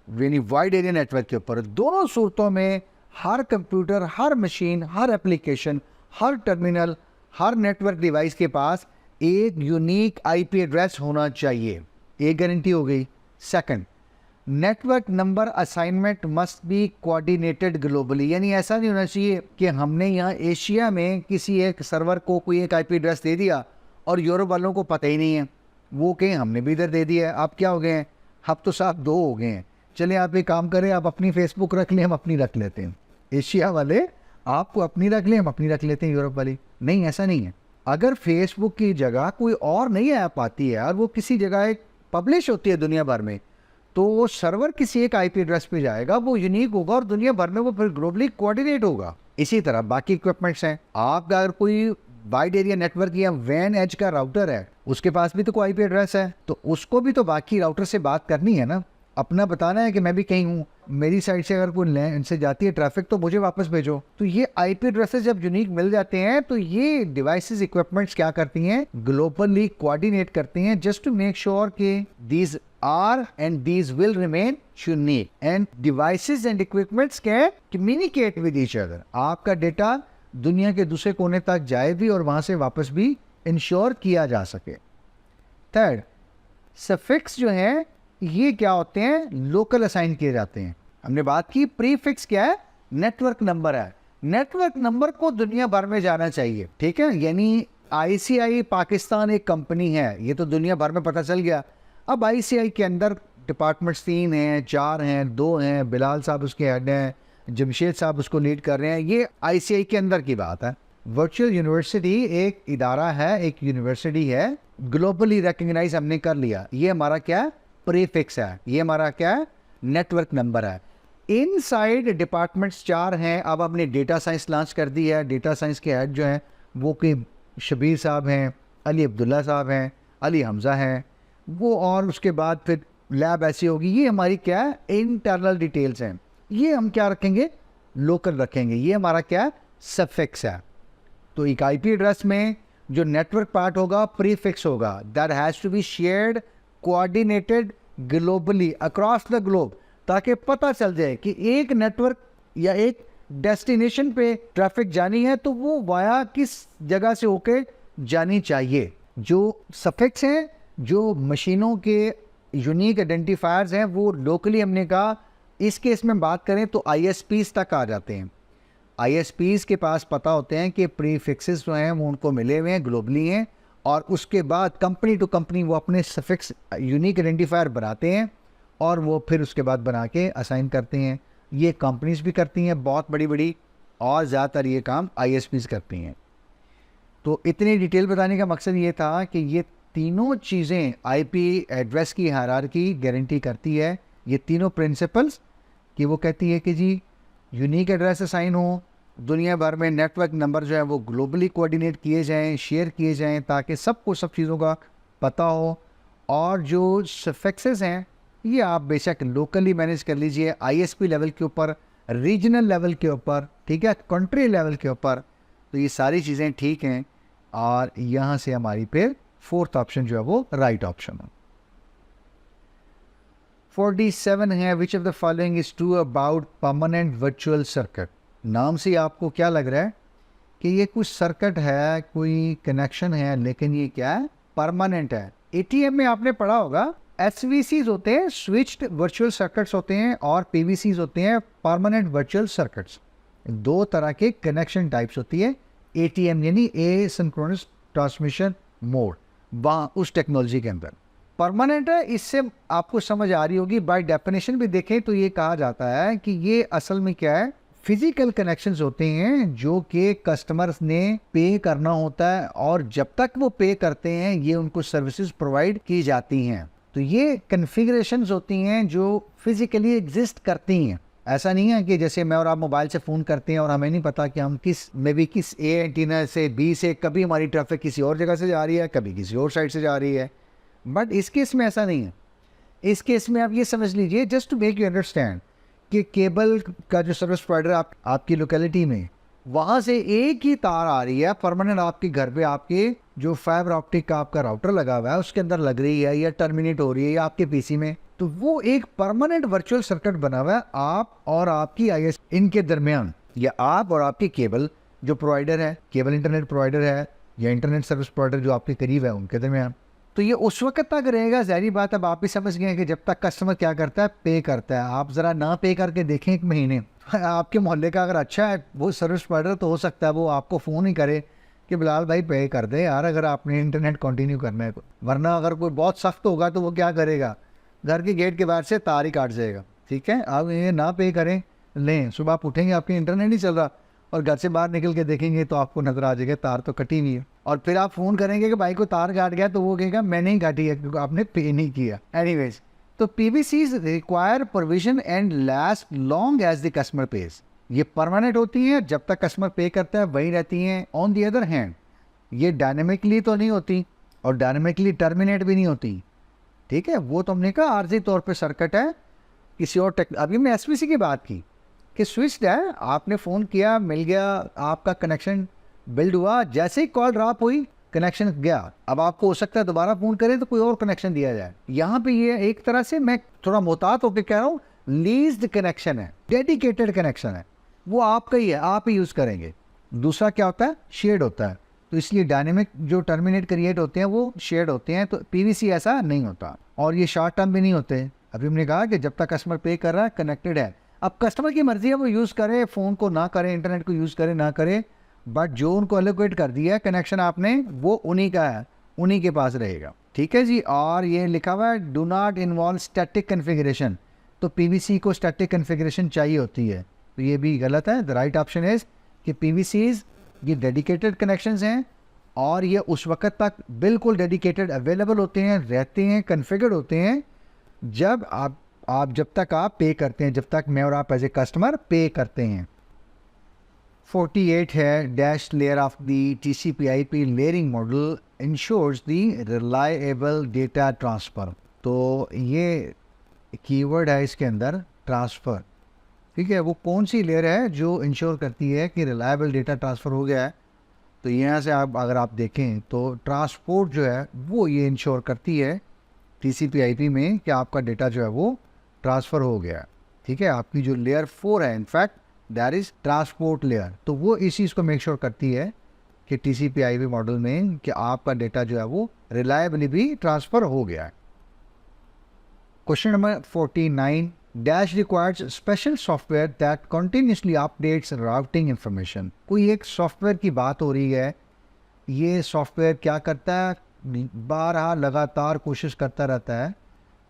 यानी वाइड एरिया नेटवर्क के ऊपर, दोनों सूरतों में हर कंप्यूटर, हर मशीन, हर एप्लीकेशन, हर टर्मिनल, हर नेटवर्क डिवाइस के पास एक यूनिक आईपी एड्रेस होना चाहिए। एक गारंटी हो गई। Second, network number assignment must be coordinated globally, यानी ऐसा नहीं होना चाहिए कि हमने यहाँ एशिया में किसी एक सर्वर को कोई एक आईपी एड्रेस दे दिया और यूरोप वालों को पता ही नहीं है, वो कहें हमने भी इधर दे दिया है, आप क्या हो गए हैं, अब तो साहब 2 हो गए हैं, चले आप एक काम करें, आप अपनी फेसबुक रख लें, हम अपनी रख लेते हैं, एशिया वाले आपको अपनी रख लें, हम अपनी रख लेते हैं यूरोप वाली। नहीं, ऐसा नहीं है। अगर फेसबुक की जगह कोई और नई ऐप आती है और वो किसी जगह एक पब्लिश होती है दुनिया भर में, तो वो सर्वर किसी एक आईपी एड्रेस पे जाएगा, वो यूनिक होगा और दुनिया भर में वो फिर ग्लोबली कोऑर्डिनेट होगा। इसी तरह बाकी इक्विपमेंट्स हैं, आपका अगर कोई वाइड एरिया नेटवर्क या वैन एज का राउटर है, उसके पास भी तो कोई आईपी एड्रेस है, तो उसको भी तो बाकी राउटर से बात करनी है ना, अपना बताना है कि मैं भी कहीं हूँ, मेरी साइड से अगर कोई लैंड से जाती है ट्रैफिक तो मुझे वापस भेजो। तो ये आईपी एड्रेसेस जब यूनिक मिल जाते हैं तो ये डिवाइसेस, इक्विपमेंट्स क्या करती हैं, ग्लोबली कोऑर्डिनेट करती हैं जस्ट टू मेक श्योर कि these are and these will remain unique and devices and equipments can communicate with each other. आपका डेटा दुनिया के दूसरे कोने तक जाए भी और वहां से वापस भी इंश्योर किया जा सके। थर्ड, सफिक्स जो है ये क्या होते हैं, लोकल असाइन किए जाते हैं। हमने बात की प्रीफिक्स क्या है, नेटवर्क नंबर है, नेटवर्क नंबर को दुनिया भर में जाना चाहिए, ठीक है। यानी आईसीआई पाकिस्तान एक कंपनी है, ये तो दुनिया भर में पता चल गया। अब आईसीआई के अंदर डिपार्टमेंट्स 3 हैं, 4 हैं, 2 हैं, बिलाल साहब उसके हेड हैं, जमशेद साहब उसको लीड कर रहे हैं। ये ICI के अंदर की बात है। वर्चुअल यूनिवर्सिटी एक इदारा है, एक यूनिवर्सिटी है, ग्लोबली रिकग्नाइज हमने कर लिया। ये हमारा क्या है, प्रीफिक्स है, ये हमारा क्या है, नेटवर्क नंबर है। इनसाइड डिपार्टमेंट्स 4 हैं। अब हमने डेटा साइंस लॉन्च कर दी है। डेटा साइंस के हेड जो हैं वो कि शबीर साहब हैं, अली अब्दुल्ला साहब हैं, अली हमज़ा हैं वो, और उसके बाद फिर लैब ऐसी होगी। ये हमारी क्या है, इंटरनल डिटेल्स हैं। ये हम क्या रखेंगे, लोकल रखेंगे। ये हमारा क्या है, सफिक्स है। तो एक IP एड्रेस में जो नेटवर्क पार्ट होगा प्रीफिक्स होगा, that has to be shared coordinated globally across the globe, ताकि पता चल जाए कि एक नेटवर्क या एक डेस्टिनेशन पे ट्रैफिक जानी है तो वो वाया किस जगह से होके जानी चाहिए। जो सफिक्स हैं, जो मशीनों के यूनिक आइडेंटिफायर्स हैं, वो लोकली हमने कहा। इस केस में बात करें तो ISPs तक आ जाते हैं। ISPs के पास पता होते हैं कि प्रीफिक्सेस जो हैं वो उनको मिले हुए हैं, ग्लोबली हैं, और उसके बाद कंपनी टू कंपनी वो अपने सफिक्स यूनिक आइडेंटिफायर बनाते हैं और वो फिर उसके बाद बना के असाइन करते हैं। ये कंपनीज भी करती हैं बहुत बड़ी बड़ी, और ज़्यादातर ये काम ISPs करती हैं। तो इतनी डिटेल बताने का मकसद ये था कि ये तीनों चीज़ें IP एड्रेस की हायरार्की गारंटी करती है। ये तीनों प्रिंसिपल्स कि वो कहती है कि जी यूनिक एड्रेस असाइन हो, दुनिया भर में नेटवर्क नंबर जो है वो ग्लोबली कोऑर्डिनेट किए जाएं, शेयर किए जाएं, ताकि सबको सब चीज़ों का पता हो। और जो सफिक्सेस हैं ये आप बेशक लोकली मैनेज कर लीजिए, ISP लेवल के ऊपर, रीजनल लेवल के ऊपर, ठीक है, कंट्री लेवल के ऊपर। तो ये सारी चीज़ें ठीक हैं, और यहाँ से हमारी फिर 4th ऑप्शन जो है वो राइट ऑप्शन है। 47 है, which of the following is true about permanent virtual circuit. नाम से आपको क्या लग रहा है कि ये कुछ सर्किट है, कोई कनेक्शन है, लेकिन ये क्या है, परमानेंट है। ATM में आपने पढ़ा होगा SVCs होते हैं, स्विच्ड वर्चुअल सर्किट्स होते हैं, और PVCs होते हैं, परमानेंट वर्चुअल सर्किट्स। 2 तरह के कनेक्शन टाइप्स होती है। ATM यानी एसिंक्रोनस ट्रांसमिशन मोड, वहाँ उस टेक्नोलॉजी के अंदर परमानेंट है। इससे आपको समझ आ रही होगी, बाय डेफिनेशन भी देखें तो ये कहा जाता है कि ये असल में क्या है, फिजिकल कनेक्शंस होते हैं जो कि कस्टमर्स ने पे करना होता है, और जब तक वो पे करते हैं ये उनको सर्विसेज प्रोवाइड की जाती हैं। तो ये कन्फिगरेशंस होती हैं जो फिजिकली एग्जिस्ट करती हैं। ऐसा नहीं है कि जैसे मैं और आप मोबाइल से फ़ोन करते हैं और हमें नहीं पता कि हम किस A एंटीना से B से, कभी हमारी ट्रैफिक किसी और जगह से जा रही है, कभी किसी और साइड से जा रही है। बट इस केस में ऐसा नहीं है। इस केस में आप ये समझ लीजिए, just to make you understand, कि केबल का जो सर्विस प्रोवाइडर आपकी लोकेलिटी में, वहाँ से एक ही तार आ रही है परमानेंट आपके घर पे, आपके जो फाइबर ऑप्टिक का आपका राउटर लगा हुआ है उसके अंदर लग रही है, या टर्मिनेट हो रही है, या आपके PC में, तो वो एक परमानेंट वर्चुअल सर्किट बना हुआ है आप और आपकी IS इनके दरमियान, या आप और आपकी केबल जो प्रोवाइडर है, केबल इंटरनेट प्रोवाइडर है, या इंटरनेट सर्विस प्रोवाइडर जो आपके करीब है, उनके दरमियान। तो ये उस वक्त तक रहेगा। ज़ाहिर बात, अब आप भी समझ गए कि जब तक कस्टमर क्या करता है, पे करता है। आप ज़रा ना पे करके देखें 1 महीने, आपके मोहल्ले का अगर अच्छा है वो सर्विस प्रोवाइडर, तो हो सकता है वो आपको फ़ोन ही करे कि बिलाल भाई पे कर दे यार, अगर आपने इंटरनेट कंटिन्यू करना है। वरना अगर कोई बहुत सख्त होगा तो वो क्या करेगा, घर के गेट के बाहर से तार ही काट जाएगा। ठीक है, आप ये ना पे करें, लें, सुबह आप उठेंगे आपके इंटरनेट नहीं चल रहा, और घर से बाहर निकल के देखेंगे तो आपको नजर आ जाएगा तार तो कटी हुई है। और फिर आप फ़ोन करेंगे कि भाई को तार काट गया, तो वो कहेगा मैंने ही काटी है क्योंकि आपने पे नहीं किया। एनीवेज, तो PVCs require provision and last long as the customer page. ये परमानेंट होती हैं, जब तक कस्टमर पे करता है वही रहती हैं। ऑन दी अदर हैंड ये डायनेमिकली तो नहीं होती, और डायनेमिकली टर्मिनेट भी नहीं होती। ठीक है, वो तो हमने कहा आर्जी तौर पे सर्किट है किसी और अभी मैं SVC की बात की कि स्विच्ड है, आपने फ़ोन किया, मिल गया, आपका कनेक्शन बिल्ड हुआ, जैसे ही कॉल ड्रॉप हुई कनेक्शन गया। अब आपको हो सकता है दोबारा फ़ोन करें तो कोई और कनेक्शन दिया जाए। यहाँ पे ये एक तरह से, मैं थोड़ा मोहतात होकर कह रहा हूँ, लीज्ड कनेक्शन है, डेडिकेटेड कनेक्शन है, वो आपका ही है, आप ही यूज़ करेंगे। दूसरा क्या होता है, शेयर्ड होता है। तो इसलिए डायनेमिक जो टर्मिनेट क्रिएट होते हैं वो शेयर्ड होते हैं। तो PVC ऐसा नहीं होता, और ये शॉर्ट टर्म भी नहीं होते। अभी हमने कहा कि जब तक कस्टमर पे कर रहा है कनेक्टेड है। अब कस्टमर की मर्जी है वो यूज़ करे, फ़ोन को ना करे, इंटरनेट को यूज़ करे ना करे, बट जो उनको एलोकेट कर दिया है कनेक्शन आपने, वो उन्हीं का है, उन्हीं के पास रहेगा। ठीक है जी। और ये लिखा हुआ है do not involve static configuration, तो पीवीसी को स्टैटिक कन्फिगरेशन चाहिए होती है, तो ये भी गलत है। द राइट ऑप्शन इज कि पीवीसीज ये डेडिकेटेड कनेक्शंस हैं और ये उस वक्त तक बिल्कुल डेडिकेटेड अवेलेबल होते हैं, रहते हैं, कन्फिगर्ड होते हैं जब आप जब तक आप पे करते हैं, जब तक मैं और आप एज ए कस्टमर पे करते हैं। 48 है dash layer of the TCP/IP layering model ensures the reliable data transfer. तो ये कीवर्ड है इसके अंदर, ट्रांसफ़र, ठीक है। वो कौन सी लेयर है जो इंश्योर करती है कि रिलायबल डेटा ट्रांसफ़र हो गया है? तो यहाँ से अगर आप देखें तो ट्रांसपोर्ट जो है वो ये इंश्योर करती है TCP/IP में कि आपका डेटा जो है वो ट्रांसफ़र हो गया, ठीक है। आपकी जो लेयर 4 है in fact that is transport layer, तो वो इस चीज़ को मेक श्योर करती है कि TCP/IP मॉडल में कि आपका डेटा जो है वो रिलायबली भी ट्रांसफ़र हो गया है। Question number 49 dash requires special software that continuously updates routing information. कोई एक सॉफ्टवेयर की बात हो रही है, ये सॉफ्टवेयर क्या करता है, बारहा लगातार कोशिश करता रहता है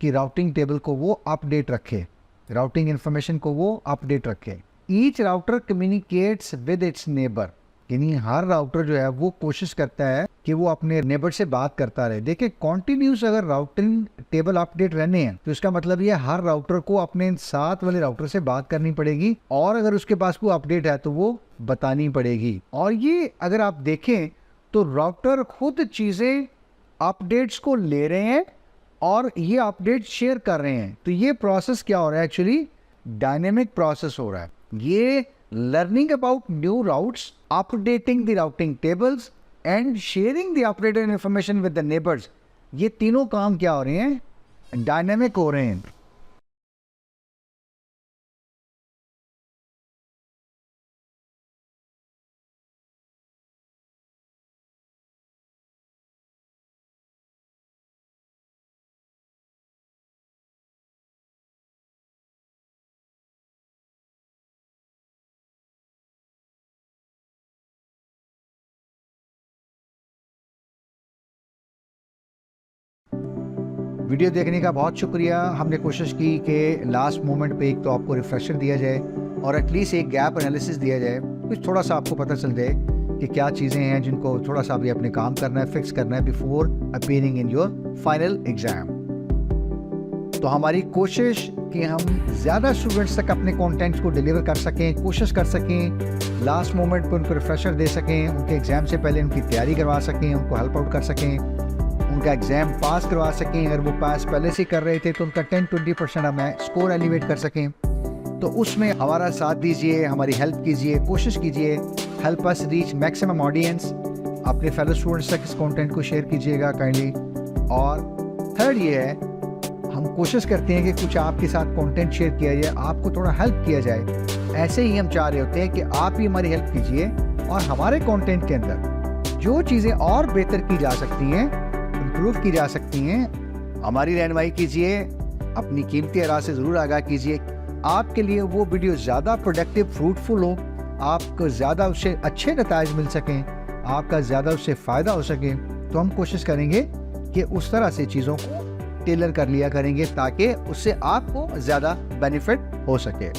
कि राउटिंग टेबल को वो अपडेट रखे, राउटिंग इंफॉर्मेशन को वो अपडेट रखे। Each router communicates with its neighbour, यानी हर राउटर जो है वो कोशिश करता है कि वो अपने नेबर से बात करता रहे। देखिए कॉन्टिन्यूस अगर राउटिंग टेबल अपडेट रहने हैं तो इसका मतलब ये हर राउटर को अपने साथ वाले राउटर से बात करनी पड़ेगी और अगर उसके पास कोई अपडेट है तो वो बतानी पड़ेगी। और ये अगर आप देखें तो राउटर खुद चीज़ें अपडेट्स को ले रहे हैं और ये अपडेट शेयर कर रहे हैं। तो ये प्रोसेस क्या हो रहा है, एक्चुअली डायनेमिक प्रोसेस हो रहा है। ये learning about new routes, updating the routing tables and sharing the updated information with the neighbors, ये तीनों काम क्या हो रहे हैं, डायनेमिक हो रहे हैं। वीडियो देखने का बहुत शुक्रिया। हमने कोशिश की कि लास्ट मोमेंट पे एक तो आपको रिफ्रेशर दिया जाए और एटलीस्ट एक गैप एनालिसिस दिया जाए, कुछ थोड़ा सा आपको पता चल जाए कि क्या चीज़ें हैं जिनको थोड़ा सा भी अपने काम करना है, फिक्स करना है before appearing in your final exam. तो हमारी कोशिश कि हम ज़्यादा स्टूडेंट्स तक अपने कंटेंट्स को डिलीवर कर सकें, कोशिश कर सकें, लास्ट मोमेंट पर उनको रिफ्रेशर दे सकें, उनके एग्ज़ाम से पहले उनकी तैयारी करवा सकें, उनको हेल्प आउट कर सकें, उनका एग्ज़ाम पास करवा सकें। अगर वो पास पहले से कर रहे थे तो उनका 10-20% हमें स्कोर एलिवेट कर सकें। तो उसमें हमारा साथ दीजिए, हमारी हेल्प कीजिए, कोशिश कीजिए, help us reach maximum audience. अपने फेलो स्टूडेंट्स तक इस कंटेंट को शेयर कीजिएगा काइंडली। और थर्ड ये है, हम कोशिश करते हैं कि कुछ आपके साथ कंटेंट शेयर किया जाए, आपको थोड़ा हेल्प किया जाए। ऐसे ही हम चाह रहे होते हैं कि आप ही हमारी हेल्प कीजिए और हमारे कंटेंट के अंदर जो चीज़ें और बेहतर की जा सकती हैं, इम्प्रूव की जा सकती हैं, हमारी रहनुमाई कीजिए, अपनी कीमती आरा से ज़रूर आगाह कीजिए। आपके लिए वो वीडियो ज़्यादा प्रोडक्टिव, फ्रूटफुल हो, आपको ज़्यादा उससे अच्छे नताइज मिल सकें, आपका ज़्यादा उससे फ़ायदा हो सके। तो हम कोशिश करेंगे कि उस तरह से चीज़ों को टेलर कर लिया करेंगे ताकि उससे आपको ज़्यादा बेनिफिट हो सके।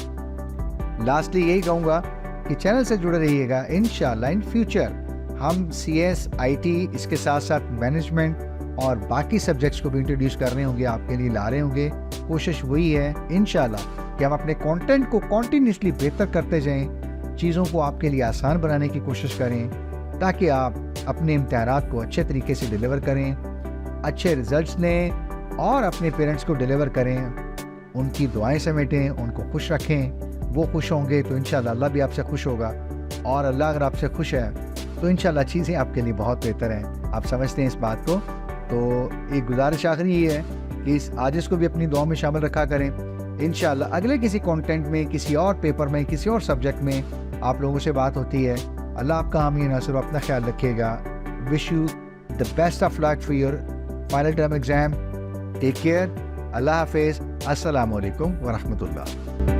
लास्टली यही कहूँगा कि चैनल से जुड़े रहिएगा। इंशाल्लाह इन फ्यूचर हम CS, IT, इसके साथ साथ मैनेजमेंट और बाकी सब्जेक्ट्स को भी इंट्रोड्यूस कर रहे होंगे, आपके लिए ला रहे होंगे। कोशिश वही है इंशाल्लाह कि हम अपने कंटेंट को कॉन्टीन्यूसली बेहतर करते जाएं, चीज़ों को आपके लिए आसान बनाने की कोशिश करें ताकि आप अपने इम्तिहानात को अच्छे तरीके से डिलीवर करें, अच्छे रिजल्ट्स लें और अपने पेरेंट्स को डिलीवर करें, उनकी दुआएं समेटें, उनको खुश रखें। वो खुश होंगे तो इंशाल्लाह अल्लाह भी आपसे खुश होगा और अल्लाह अगर आपसे खुश है तो इंशाल्लाह चीज़ें आपके लिए बहुत बेहतर हैं। आप समझते हैं इस बात को। तो एक गुजारिश आखिरी ये है कि इस आजिज़ को भी अपनी दुआ में शामिल रखा करें। इंशाल्लाह अगले किसी कंटेंट में, किसी और पेपर में, किसी और सब्जेक्ट में आप लोगों से बात होती है। अल्लाह आपका हामी नासिर, अपना ख्याल रखिएगा। Wish you the best of luck for your final term exam. Take care. अल्लाह हाफिज़। अस्सलामु अलैकुम व रहमतुल्लाह।